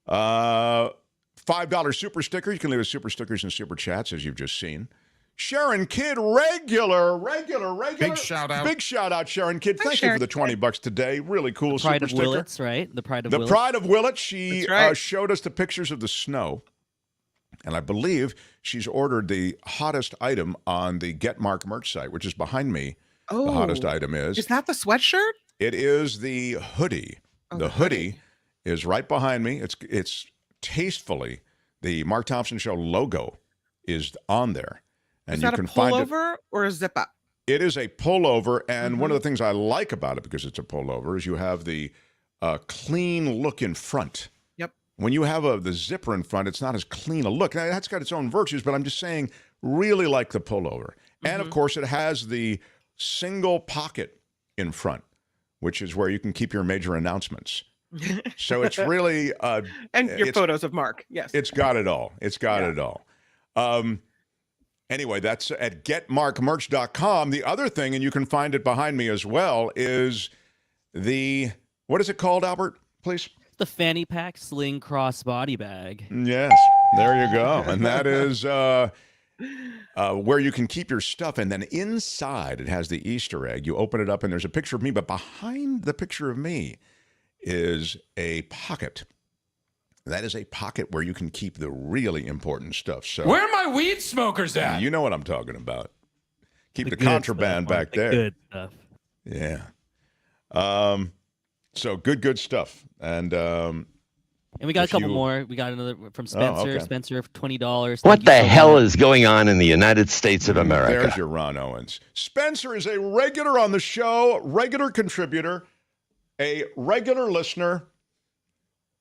$5 super sticker. You can leave us super stickers and super chats, as you've just seen. Sharon Kidd, regular. Big shout out. Big shout out, Sharon Kidd. Thank you for the $20 today. Really cool Pride super of sticker. Willits, right? The Pride of The Willits. Pride of Willits. She right. showed us the pictures of the snow. And I believe she's ordered the hottest item on the Get Mark merch site, which is behind me. Oh, the hottest item is. Is that the sweatshirt? It is the hoodie. Oh, the hoodie is right behind me. It's tastefully, the Mark Thompson Show logo is on there. And Is that you can a find pullover or a zip up? it. It is a pullover, and one of the things I like about it, because it's a pullover, is you have the clean look in front. Yep. When you have the zipper in front, it's not as clean a look. Now, that's got its own virtues, but I'm just saying, really like the pullover. And, of course, it has the single pocket in front, which is where you can keep your major announcements. So it's really... and your photos of Mark, yes. It's got it all. It's got it all. Anyway, that's at getmarkmerch.com. The other thing, and you can find it behind me as well, is the... What is it called, Albert, please? The fanny pack sling cross body bag. Yes, there you go. And that is where you can keep your stuff. And then inside, it has the Easter egg. You open it up, and there's a picture of me. But behind the picture of me is a pocket. That is a pocket where you can keep the really important stuff. So Where are my weed smokers at? you know what I'm talking about. Keep the good contraband stuff, back the there. Good stuff. Yeah. So good stuff. And we got a couple more. We got another from Spencer. okay. Spencer, $20. What the hell is going on in the United States of America? There's your Ron Owens. Spencer is a regular on the show, regular contributor, a regular listener,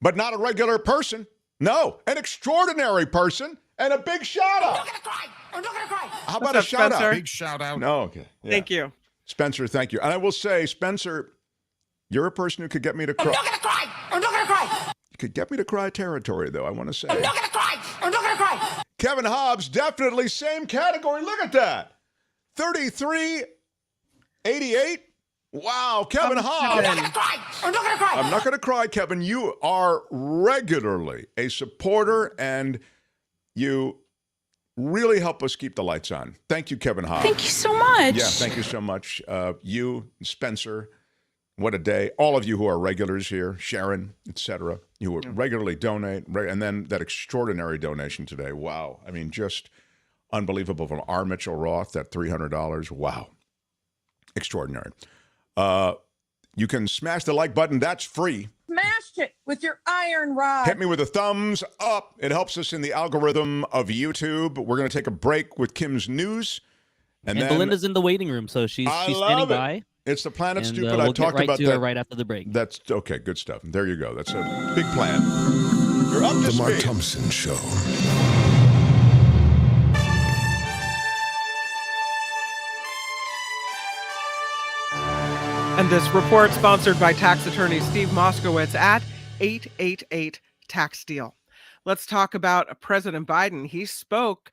but not a regular person. No, an extraordinary person, and a big shout out. I'm not gonna cry. How about What's a up, shout Spencer? out? Big shout out. No, okay. Yeah. Thank you. Spencer, thank you. And I will say, Spencer, you're a person who could get me to cry. I'm not gonna cry. I'm not gonna cry. You could get me to cry territory, though, I want to say. I'm not gonna cry. I'm not gonna cry. Kevin Hobbs, definitely same category. Look at that. 33.88. Wow, Kevin Hobbs. I'm not gonna cry. I'm not gonna cry. I'm not going to cry, Kevin. You are regularly a supporter, and you really help us keep the lights on. Thank you, Kevin Hobbs. Thank you so much. Yeah, thank you so much. You, Spencer, what a day. All of you who are regulars here, Sharon, etc., you regularly donate, and then that extraordinary donation today. Wow. I mean, just unbelievable from R. Mitchell Roth, that $300. Wow. Extraordinary. You can smash the like button. That's free. Smashed it with your iron rod. Hit me with a thumbs up. It helps us in the algorithm of YouTube. We're going to take a break with Kim's news. And then Belinda's in the waiting room, so she's standing by. It's the Planet And, Stupid. we'll I talked get about to that her right after the break. That's okay. Good stuff. There you go. That's a big plan. You're up to The Mark speed. Thompson Show. And this report sponsored by tax attorney Steve Moskowitz at 888 Tax Deal. Let's talk about President Biden. He spoke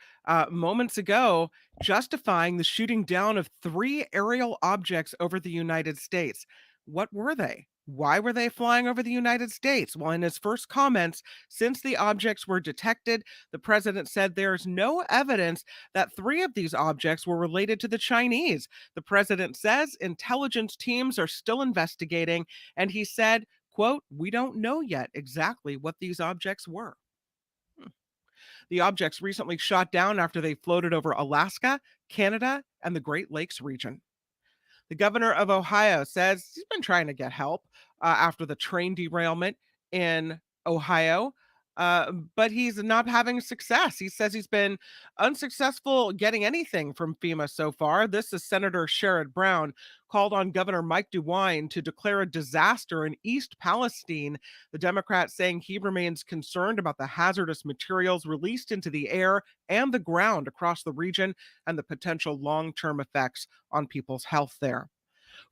moments ago justifying the shooting down of 3 aerial objects over the United States. What were they? Why were they flying over the United States? Well, in his first comments, since the objects were detected, the president said there's no evidence that 3 of these objects were related to the Chinese. The president says intelligence teams are still investigating, and he said, quote, "We don't know yet exactly what these objects were." The objects recently shot down after they floated over Alaska, Canada, and the Great Lakes region. The governor of Ohio says he's been trying to get help after the train derailment in Ohio, but he's not having success. He says he's been unsuccessful getting anything from FEMA so far. This is Senator Sherrod Brown called on Governor Mike DeWine to declare a disaster in East Palestine. The Democrat saying he remains concerned about the hazardous materials released into the air and the ground across the region and the potential long-term effects on people's health there.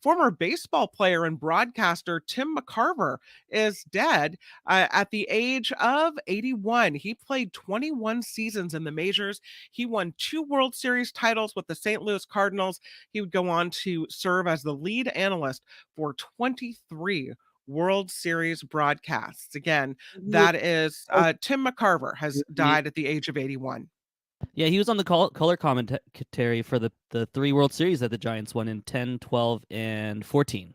Former baseball player and broadcaster Tim McCarver is dead at the age of 81. He played 21 seasons in the majors. He won 2 World Series titles with the St. Louis Cardinals. He would go on to serve as the lead analyst for 23 World Series broadcasts. Again, that is Tim McCarver has died at the age of 81. Yeah, he was on the color commentary for the 3 World Series that the Giants won in 10, 12, and 14.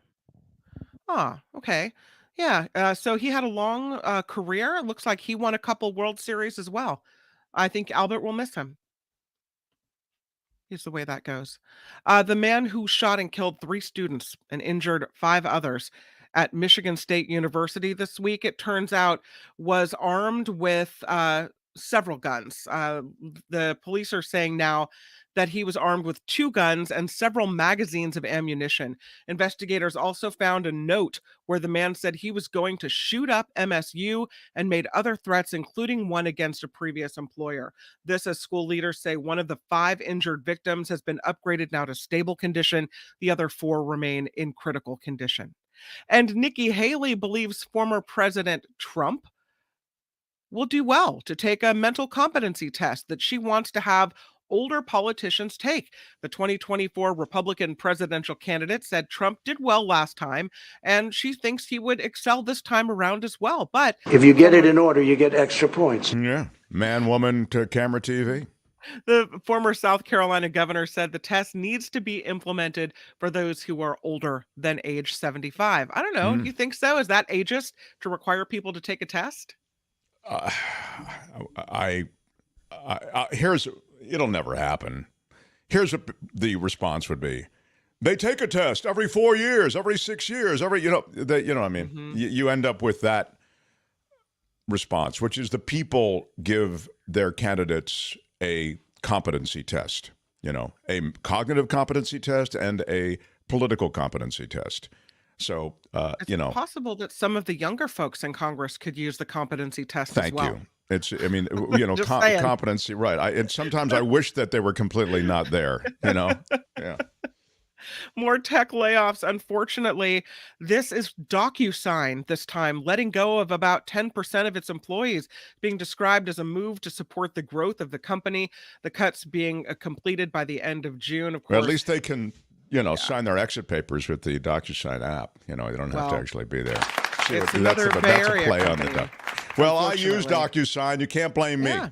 Ah, okay. Yeah, so he had a long career. It looks like he won a couple World Series as well. I think Albert will miss him. Is the way that goes. The man who shot and killed 3 students and injured 5 others at Michigan State University this week, it turns out, was armed with several guns. The police are saying now that he was armed with 2 guns and several magazines of ammunition. Investigators also found a note where the man said he was going to shoot up MSU and made other threats, including one against a previous employer. This, as school leaders say, one of the 5 injured victims has been upgraded now to stable condition. The other 4 remain in critical condition. And Nikki Haley believes former President Trump will do well to take a mental competency test that she wants to have older politicians take. The 2024 Republican presidential candidate said Trump did well last time, and she thinks he would excel this time around as well. But if you get it in order, you get extra points. Yeah. Man, woman to camera TV. The former South Carolina governor said the test needs to be implemented for those who are older than age 75. I don't know. Do you think so? Is that ageist to require people to take a test? Here's, it'll never happen. Here's what the response would be. They take a test every 4 years, every 6 years, you end up with that response, which is the people give their candidates a competency test, a cognitive competency test and a political competency test. So, it's possible that some of the younger folks in Congress could use the competency test as well. Thank you. It's, competency, right. And sometimes I wish that they were completely not there, Yeah. More tech layoffs. Unfortunately, this is DocuSign this time, letting go of about 10% of its employees, being described as a move to support the growth of the company. The cuts being completed by the end of June, of course. Well, at least they can, sign their exit papers with the DocuSign app. They don't have to actually be there. See, it's that's a play on the company, Well, I use DocuSign. You can't blame me. Yeah.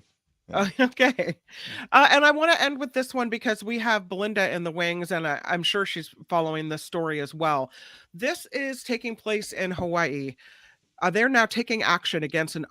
Okay. And I want to end with this one because we have Belinda in the wings, and I'm sure she's following this story as well. This is taking place in Hawaii. They're now taking action against an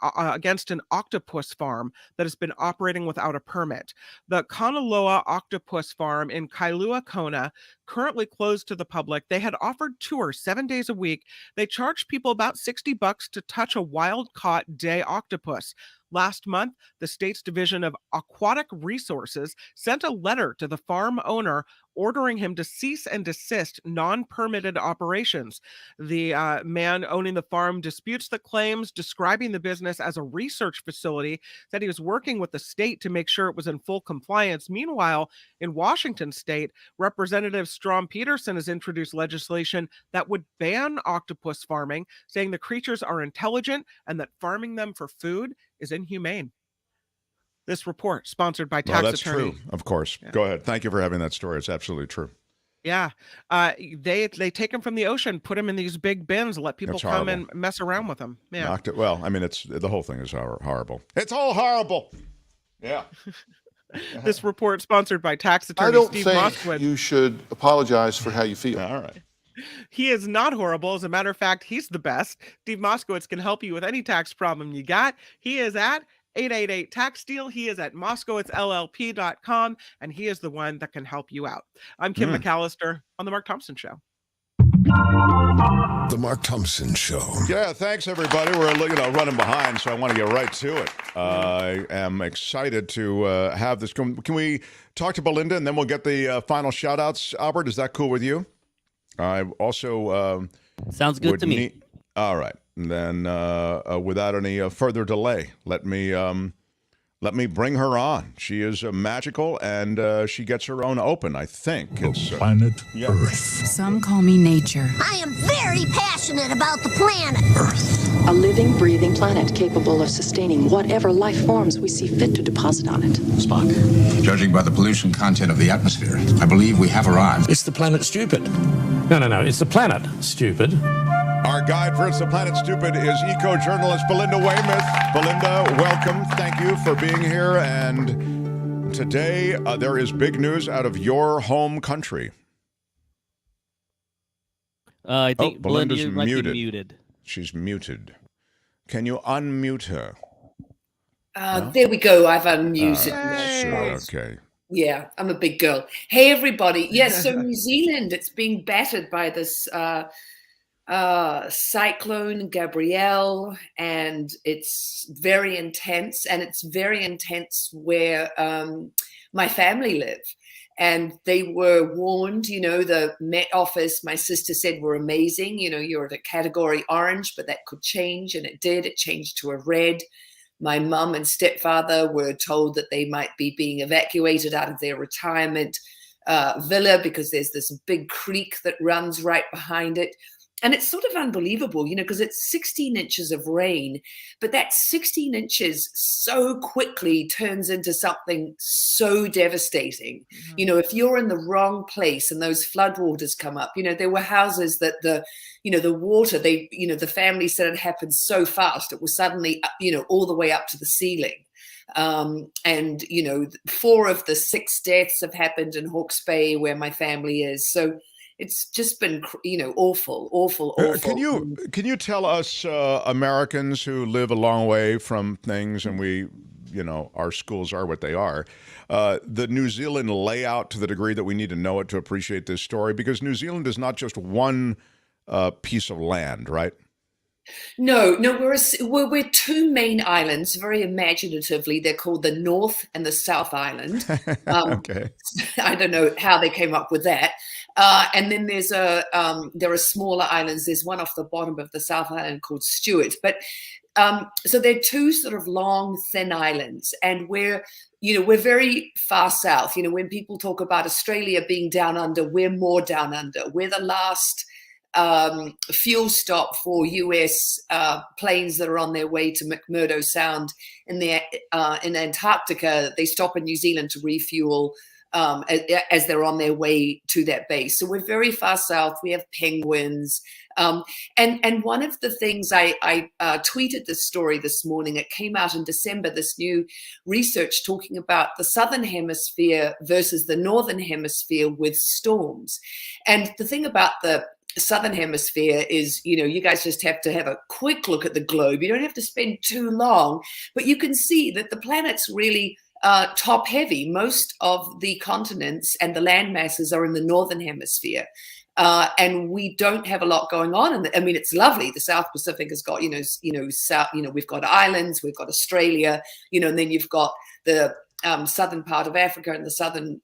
octopus farm that has been operating without a permit. The Kanaloa Octopus Farm in Kailua Kona, currently closed to the public. They had offered tours 7 days a week. They charged people about $60 to touch a wild-caught day octopus. Last month, the state's Division of Aquatic Resources sent a letter to the farm owner ordering him to cease and desist non-permitted operations. The man owning the farm disputes the claims, describing the business as a research facility, said he was working with the state to make sure it was in full compliance. Meanwhile, in Washington state, Representative Strom Peterson has introduced legislation that would ban octopus farming, saying the creatures are intelligent and that farming them for food is inhumane. This report, sponsored by tax that's attorney. True, of course. Yeah. Go ahead. Thank you for having that story. It's absolutely true. Yeah. They take them from the ocean, put them in these big bins, let people come and mess around with them. Yeah. It's the whole thing is horrible. It's all horrible. Yeah. This report, sponsored by tax attorney I don't Steve think Moskowitz. You should apologize for how you feel. All right. He is not horrible. As a matter of fact, he's the best. Steve Moskowitz can help you with any tax problem you got. He is at 888-TAX-DEAL. He is at MoskowitzLLP.com, and he is the one that can help you out. I'm Kim McAllister on The Mark Thompson Show. The Mark Thompson Show. Yeah, thanks, everybody. We're running behind, so I want to get right to it. I am excited to have this. Can we talk to Belinda, and then we'll get the final shout-outs? Albert, is that cool with you? I also sounds good to me. All right. And then without any further delay, let me Let me bring her on. She is magical, and she gets her own open, I think. It's planet Earth. Some call me nature. I am very passionate about the planet. A living, breathing planet capable of sustaining whatever life forms we see fit to deposit on it. Spock, judging by the pollution content of the atmosphere, I believe we have arrived. Is the planet stupid? No. It's the planet stupid. Our guide for It's the Planet Stupid is eco-journalist Belinda Waymouth. Belinda, welcome. Thank you for being here. And today there is big news out of your home country. I think Belinda, Belinda's you might be muted. She's muted. Can you unmute her? There we go. I've unmuted. Sure, okay. Yeah, I'm a big girl. Hey, everybody. Yes, so New Zealand, it's being battered by this Cyclone Gabrielle, and it's very intense. And it's very intense where my family live. And they were warned, the Met Office, my sister said, were amazing. You're at a category orange, but that could change. And it did. It changed to a red. My mum and stepfather were told that they might be being evacuated out of their retirement villa because there's this big creek that runs right behind it. And it's sort of unbelievable, because it's 16 inches of rain, but that 16 inches so quickly turns into something so devastating. Mm-hmm. If you're in the wrong place and those floodwaters come up, there were houses that the water, the family said it happened so fast. It was suddenly, all the way up to the ceiling. And 4 of the 6 deaths have happened in Hawke's Bay where my family is. So it's just been, awful. Can you tell us Americans who live a long way from things, and we, our schools are what they are, the New Zealand layout to the degree that we need to know it to appreciate this story? Because New Zealand is not just one piece of land, right? No, we're 2 main islands. Very imaginatively, they're called the North and the South Island. Okay. I don't know how they came up with that. And then there are smaller islands. There's one off the bottom of the South Island called Stewart. But so they're 2 sort of long, thin islands, and we're very far south. When people talk about Australia being down under, we're more down under. We're the last fuel stop for US planes that are on their way to McMurdo Sound in Antarctica. They stop in New Zealand to refuel as they're on their way to that base. So we're very far south. We have penguins. And one of the things I tweeted this story this morning, it came out in December, this new research talking about the Southern Hemisphere versus the Northern Hemisphere with storms. And the thing about the Southern Hemisphere is, you guys just have to have a quick look at the globe. You don't have to spend too long, but you can see that the planet's really top heavy. Most of the continents and the land masses are in the Northern Hemisphere. And we don't have a lot going on. And it's lovely. The South Pacific has got, we've got islands, we've got Australia, and then you've got the southern part of Africa and the southern,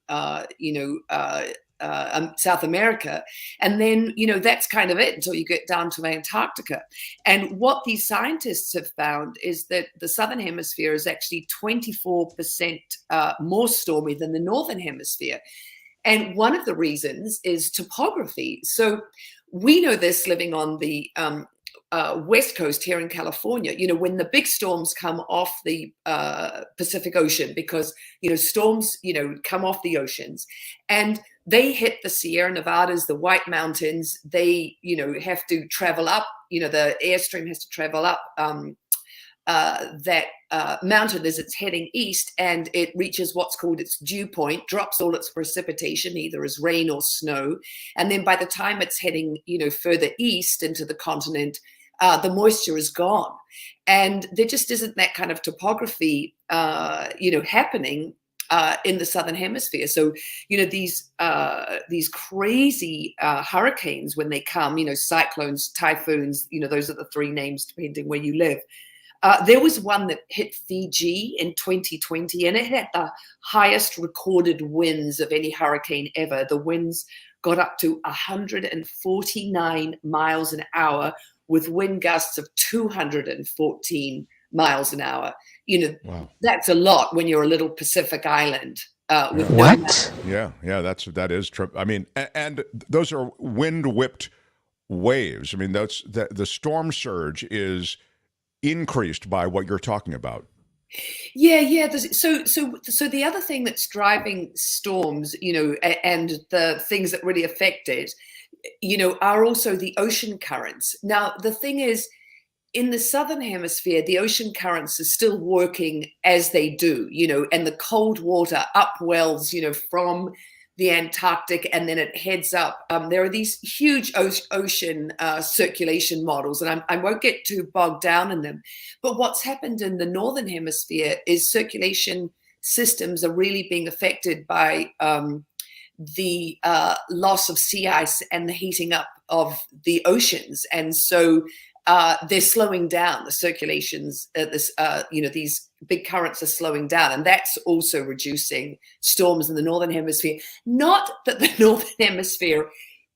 South America. And then, that's kind of it until you get down to Antarctica. And what these scientists have found is that the Southern Hemisphere is actually 24% more stormy than the Northern Hemisphere. And one of the reasons is topography. So we know this living on the West Coast here in California, when the big storms come off the Pacific Ocean, because, storms, come off the oceans and they hit the Sierra Nevadas, the White Mountains. They, have to travel up, the airstream has to travel up that mountain as it's heading east, and it reaches what's called its dew point, drops all its precipitation, either as rain or snow. And then by the time it's heading, further east into the continent, the moisture is gone. And there just isn't that kind of topography, happening in the Southern Hemisphere. So, these crazy hurricanes, when they come, cyclones, typhoons, those are the 3 names depending where you live. There was one that hit Fiji in 2020, and it had the highest recorded winds of any hurricane ever. The winds got up to 149 miles an hour with wind gusts of 214 miles an hour. Wow. That's a lot when you're a little Pacific island. With what? Yeah, that is true. I mean, and those are wind-whipped waves. I mean, the storm surge is increased by what you're talking about. Yeah. So the other thing that's driving storms, and the things that really affect it, are also the ocean currents. Now, the thing is, in the southern hemisphere, the ocean currents are still working as they do, and the cold water upwells, from the Antarctic, and then it heads up. There are these huge ocean circulation models, and I won't get too bogged down in them. But what's happened in the northern hemisphere is circulation systems are really being affected by the loss of sea ice and the heating up of the oceans, and so they're slowing down the circulations. These big currents are slowing down, and that's also reducing storms in the northern hemisphere. Not that the northern hemisphere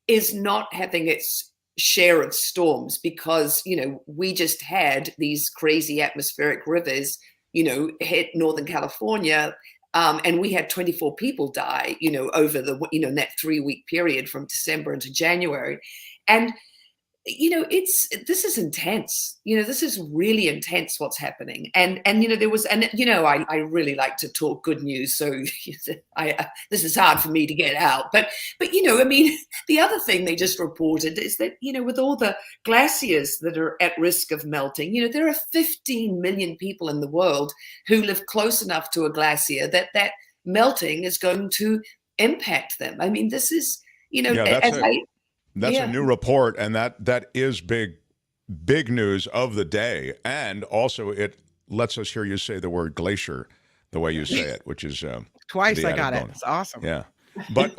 is not having its share of storms, because we just had these crazy atmospheric rivers, hit Northern California. And we had 24 people die, over in that 3-week period from December into January. And this is intense. This is really intense what's happening. And I really like to talk good news. So this is hard for me to get out. But the other thing they just reported is that, with all the glaciers that are at risk of melting, there are 15 million people in the world who live close enough to a glacier that melting is going to impact them. I mean, this is, That's a new report, and that is big news of the day. And also, it lets us hear you say the word glacier the way you say it, which is twice. I got it. bonus. It's awesome. Yeah, but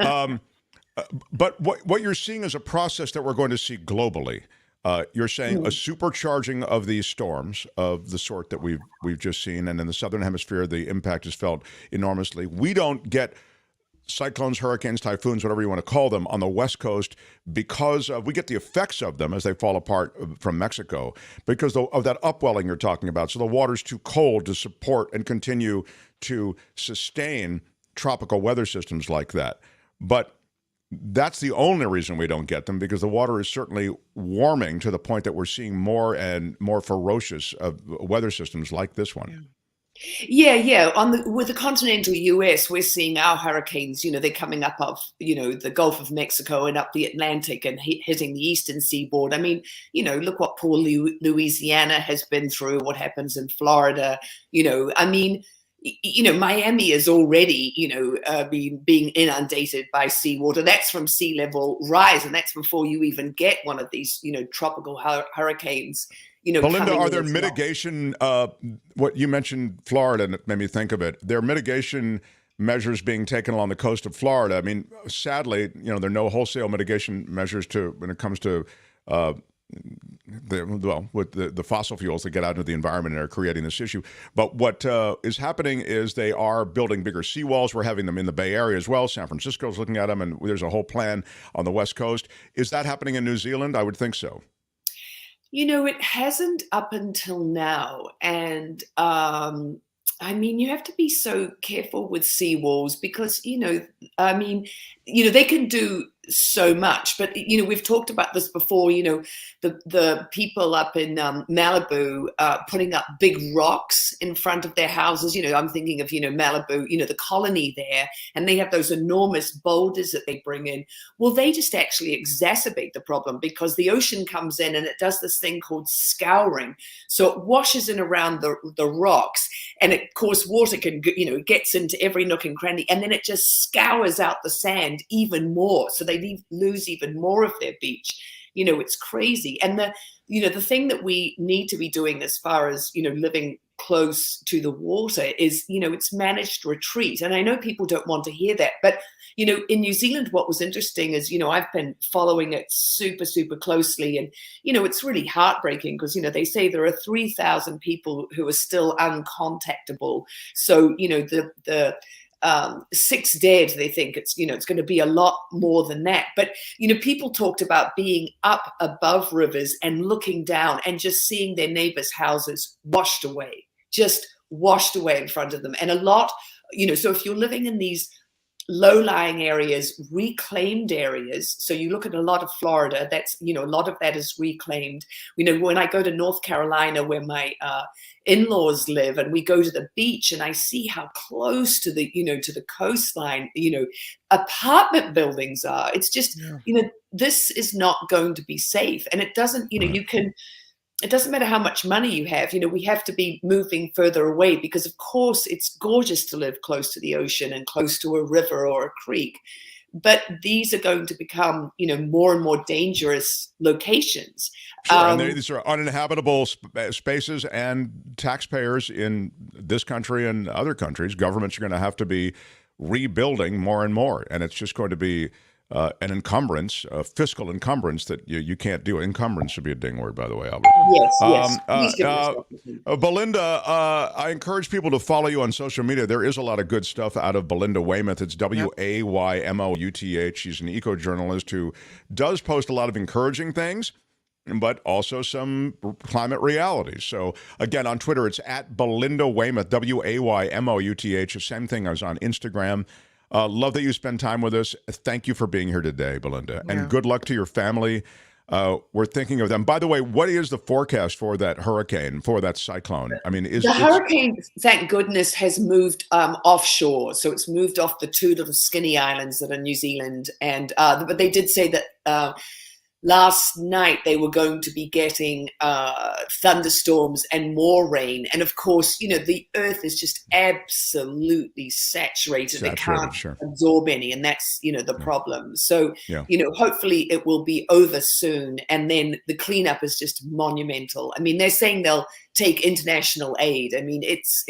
what you're seeing is a process that we're going to see globally. You're saying a supercharging of these storms of the sort that we've just seen, and in the southern hemisphere, the impact is felt enormously. We don't get cyclones, hurricanes, typhoons, whatever you want to call them, on the West Coast because we get the effects of them as they fall apart from Mexico because of that upwelling you're talking about. So the water's too cold to support and continue to sustain tropical weather systems like that. But that's the only reason we don't get them, because the water is certainly warming to the point that we're seeing more and more ferocious weather systems like this one. Yeah. With the continental US, we're seeing our hurricanes, they're coming up of, the Gulf of Mexico and up the Atlantic and hitting the eastern seaboard. I mean, look what poor Louisiana has been through, what happens in Florida. Miami is already, being inundated by seawater. That's from sea level rise, and that's before you even get one of these, tropical hurricanes. Belinda, are there mitigation, what you mentioned Florida, and it made me think of it, there are mitigation measures being taken along the coast of Florida. I mean, sadly, there are no wholesale mitigation measures when it comes to the fossil fuels that get out into the environment and are creating this issue. But what is happening is they are building bigger seawalls. We're having them in the Bay Area as well. San Francisco's looking at them, and there's a whole plan on the West Coast. Is that happening in New Zealand? I would think so. It hasn't up until now. And you have to be so careful with seawalls because, they can do so much. But, we've talked about this before, the people up in Malibu putting up big rocks in front of their houses. I'm thinking of, Malibu, the colony there, and they have those enormous boulders that they bring in. Well, they just actually exacerbate the problem because the ocean comes in and it does this thing called scouring. So it washes in around the rocks, and of course water can, gets into every nook and cranny, and then it just scours out the sand even more. So they lose even more of their beach. It's crazy. And the thing that we need to be doing as far as, living close to the water is, it's managed retreat. And I know people don't want to hear that, but, in New Zealand, what was interesting is, I've been following it super, super closely. And, it's really heartbreaking because, they say there are 3,000 people who are still uncontactable. So, the 6 dead. They think it's, it's going to be a lot more than that. But, people talked about being up above rivers and looking down and just seeing their neighbors' houses washed away in front of them. And a lot, so if you're living in these low-lying areas, reclaimed areas, so you look at a lot of Florida, that's, a lot of that is reclaimed. When I go to North Carolina, where my in-laws live, and we go to the beach, and I see how close to the, to the coastline, apartment buildings are. It's just, this is not going to be safe. And it doesn't, it doesn't matter how much money you have. We have to be moving further away, because of course it's gorgeous to live close to the ocean and close to a river or a creek. But these are going to become, more and more dangerous locations. Sure, and these are uninhabitable spaces, and taxpayers in this country and other countries, governments are going to have to be rebuilding more and more. And it's just going to be an encumbrance, a fiscal encumbrance that you can't do. Encumbrance should be a ding word, by the way, Albert. Yes. Belinda, I encourage people to follow you on social media. There is a lot of good stuff out of Belinda Waymouth. It's Waymouth. She's an eco-journalist who does post a lot of encouraging things, but also some climate realities. So, again, on Twitter, it's at Belinda Waymouth, Waymouth. Same thing as on Instagram. Love that you spend time with us. Thank you for being here today, Belinda. And good luck to your family. We're thinking of them. By the way, what is the forecast for that hurricane, for that cyclone? I mean, the hurricane, thank goodness, has moved offshore. So it's moved off the 2 little skinny islands that are New Zealand. And but they did say that last night they were going to be getting thunderstorms and more rain. And of course, the earth is just absolutely saturated. It can't absorb any. And that's, the problem. So, hopefully it will be over soon. And then the cleanup is just monumental. I mean, they're saying they'll take international aid. I mean, it's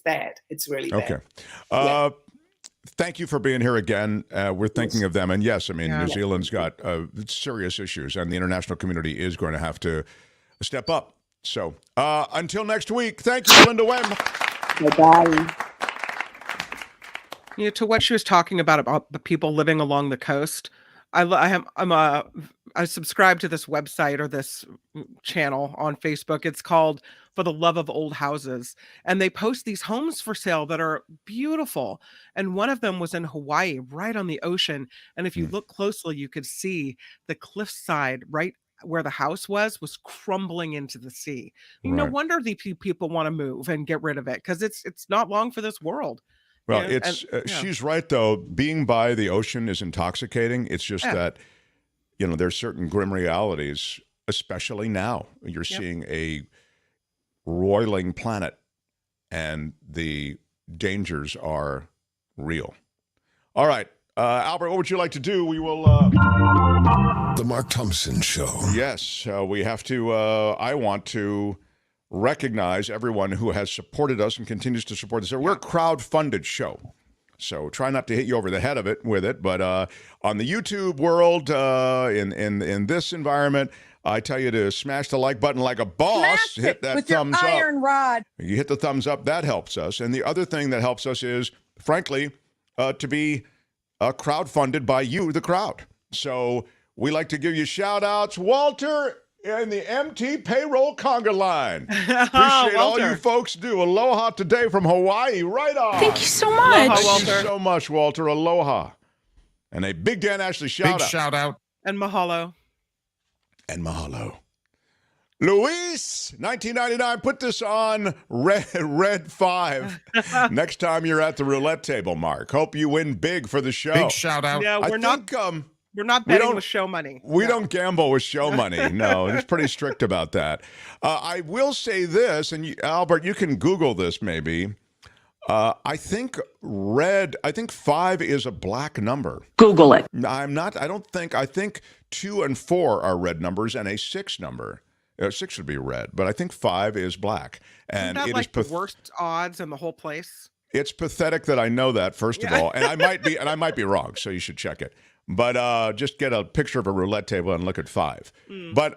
bad. It's really bad. Okay. Thank you for being here again. We're thinking of them. And yes, I mean, New Zealand's got serious issues, and the international community is going to have to step up. So until next week, thank you, Belinda Waymouth. Bye-bye. To what she was talking about the people living along the coast, I subscribe to this website or this channel on Facebook. It's called For the Love of Old Houses. And they post these homes for sale that are beautiful. And one of them was in Hawaii, right on the ocean. And if you look closely, you could see the cliffside right where the house was crumbling into the sea. No wonder the people want to move and get rid of it, because it's not long for this world. Well, she's right, though. Being by the ocean is intoxicating. It's just that, there's certain grim realities, especially now. You're seeing a roiling planet, and the dangers are real. All right. Albert, what would you like to do? We will... The Mark Thompson Show. Yes. We have to... I want to... recognize everyone who has supported us and continues to support us. We're a crowd-funded show, so try not to hit you over the head with it. But on the YouTube world, in this environment, I tell you to smash the like button like a boss. Hit that thumbs up. With your iron rod. You hit the thumbs up. That helps us. And the other thing that helps us is, frankly, to be crowd-funded by you, the crowd. So we like to give you shout-outs. Walter in the MT payroll conga line. Appreciate all you folks do. Aloha today from Hawaii. Right on. Thank you so much. Aloha, Thank you so much, Walter. Aloha. And a big Dan Ashley shout out. And mahalo. And mahalo. Luis, 1999, put this on red 5 next time you're at the roulette table, Mark. Hope you win big for the show. Big shout out. Yeah, we're not betting with show money. We don't gamble with show money. No, it's pretty strict about that. I will say this, and Albert, you can Google this maybe. I think 5 is a black number. Google it. I think 2 and 4 are red numbers, and a 6 number. 6 should be red, but I think 5 is black. And Isn't that it like is the worst odds in the whole place? It's pathetic that I know that, first of all, and I might be wrong, so you should check it. But just get a picture of a roulette table and look at 5. But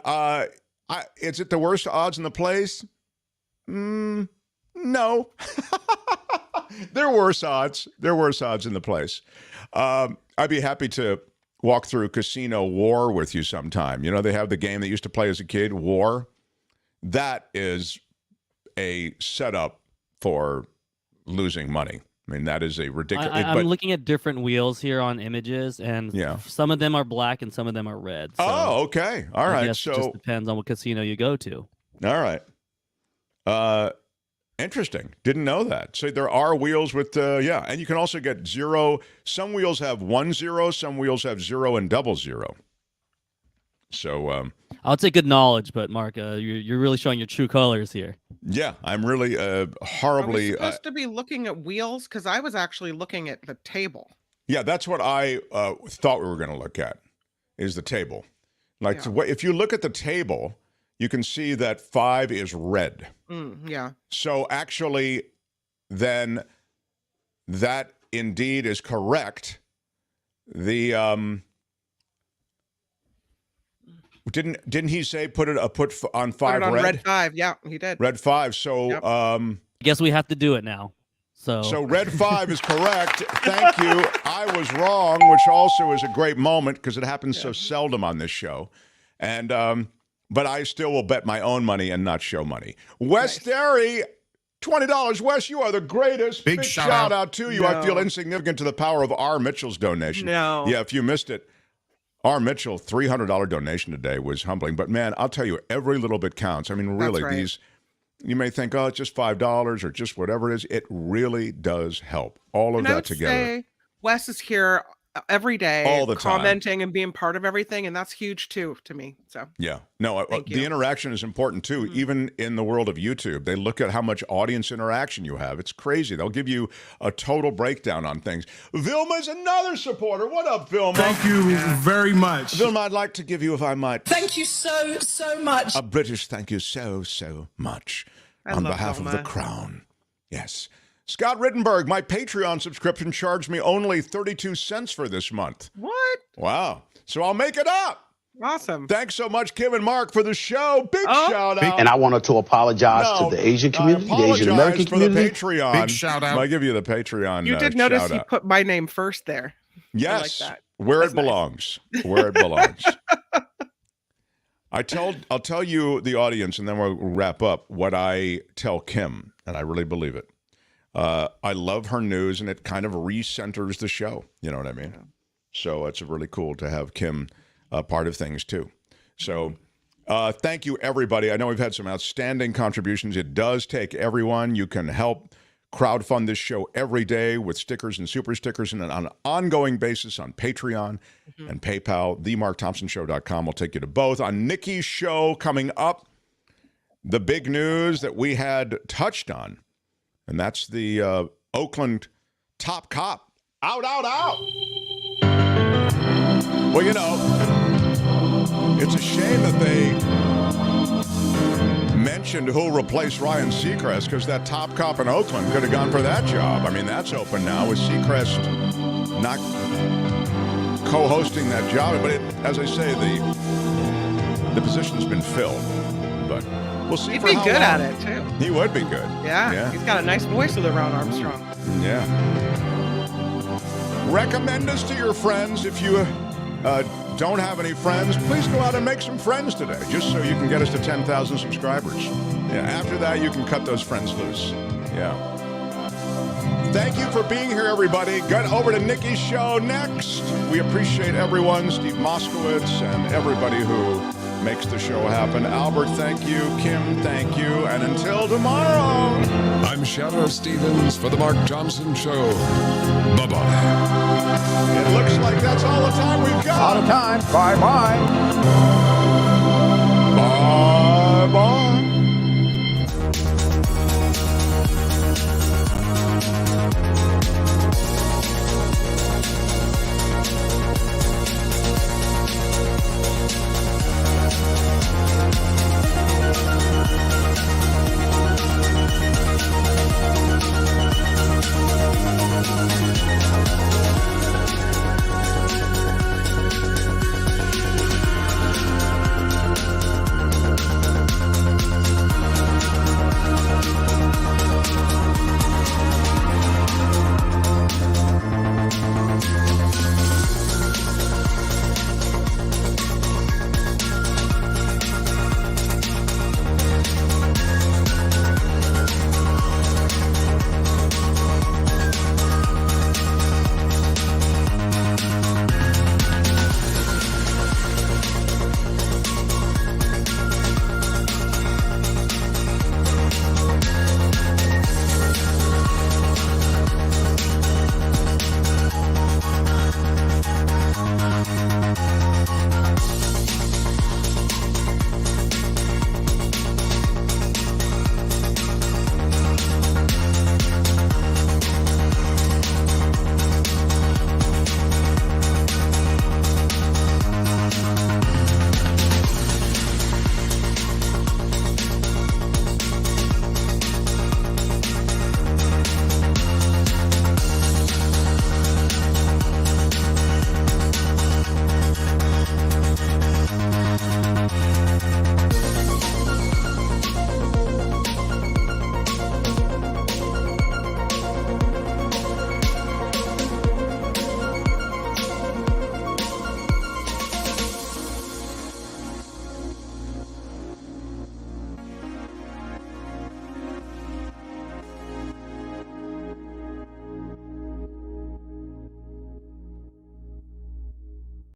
is it the worst odds in the place? No. There were worse odds. There were worse odds in the place. I'd be happy to walk through Casino War with you sometime. You know, they have the game that used to play as a kid, War. That is a setup for losing money. I mean, that is a ridiculous... I'm looking at different wheels here on images, and some of them are black and some of them are red. So okay. All right. I guess it just depends on what casino you go to. All right. Interesting. Didn't know that. So there are wheels with, and you can also get 0. Some wheels have 1 0, some wheels have 0 and 00. So I'll take good knowledge, but Mark, you're really showing your true colors here. Yeah, I'm really horribly. Are we supposed to be looking at wheels? Because I was actually looking at the table. Yeah, that's what I thought we were going to look at, is the table. Like, if you look at the table, you can see that 5 is red. Yeah. So actually, then that indeed is correct. The Didn't he say put on 5 put it on red 5? Yeah, he did. Red 5. So I guess we have to do it now. So red 5 is correct. Thank you. I was wrong, which also is a great moment because it happens so seldom on this show. And but I still will bet my own money and not show money. Wes Derry, $20. Wes, you are the greatest. Big shout out to you. No. I feel insignificant to the power of R. Mitchell's donation. No. Yeah, if you missed it. R. Mitchell, $300 donation today was humbling. But, man, I'll tell you, every little bit counts. I mean, really, these, you may think, oh, it's just $5 or just whatever it is. It really does help. All of that together. Wes is here every day, all the time, commenting and being part of everything, and that's huge, too, to me. So yeah. No, the interaction is important, too. Even in the world of YouTube, they look at how much audience interaction you have. It's crazy. They'll give you a total breakdown on things. Vilma's another supporter. What up, Vilma? Thank you very much. Vilma, I'd like to give you, if I might. Thank you so much. A British thank you so much. On behalf of the Crown. Yes. Scott Rittenberg, my Patreon subscription charged me only 32 cents for this month. What? Wow. So I'll make it up. Awesome. Thanks so much, Kim and Mark, for the show. Big shout out. And I wanted to apologize to the Asian community, the Asian American community. For the Patreon. Big shout out. I give you the Patreon. You did notice he put my name first there. Yes. I like that. Where it belongs. Where it belongs. I'll tell you, the audience, and then we'll wrap up, what I tell Kim, and I really believe it. I love her news, and it kind of recenters the show. You know what I mean? Yeah. So it's really cool to have Kim part of things, too. So thank you, everybody. I know we've had some outstanding contributions. It does take everyone. You can help crowdfund this show every day with stickers and super stickers and on an ongoing basis on Patreon and PayPal. TheMarkThompsonShow.com will take you to both. On Nikki's show coming up, the big news that we had touched on, and that's the Oakland top cop. Out, out, out. Well, you know, it's a shame that they mentioned who'll replace Ryan Seacrest, because that top cop in Oakland could have gone for that job. I mean, that's open now with Seacrest not co-hosting that job. But as I say, the position's been filled. But we'll see. He'd be good at it, too. He would be good. Yeah. He's got a nice voice with Ron Armstrong. Yeah. Recommend us to your friends. If you don't have any friends, please go out and make some friends today, just so you can get us to 10,000 subscribers. Yeah. After that, you can cut those friends loose. Yeah. Thank you for being here, everybody. Get over to Nikki's show next. We appreciate everyone, Steve Moskowitz, and everybody who makes the show happen. Albert, thank you. Kim, thank you. And until tomorrow, I'm Shadow Stevens for The Mark Thompson Show. Bye-bye. It looks like that's all the time we've got. Out of time. Bye-bye. Bye-bye.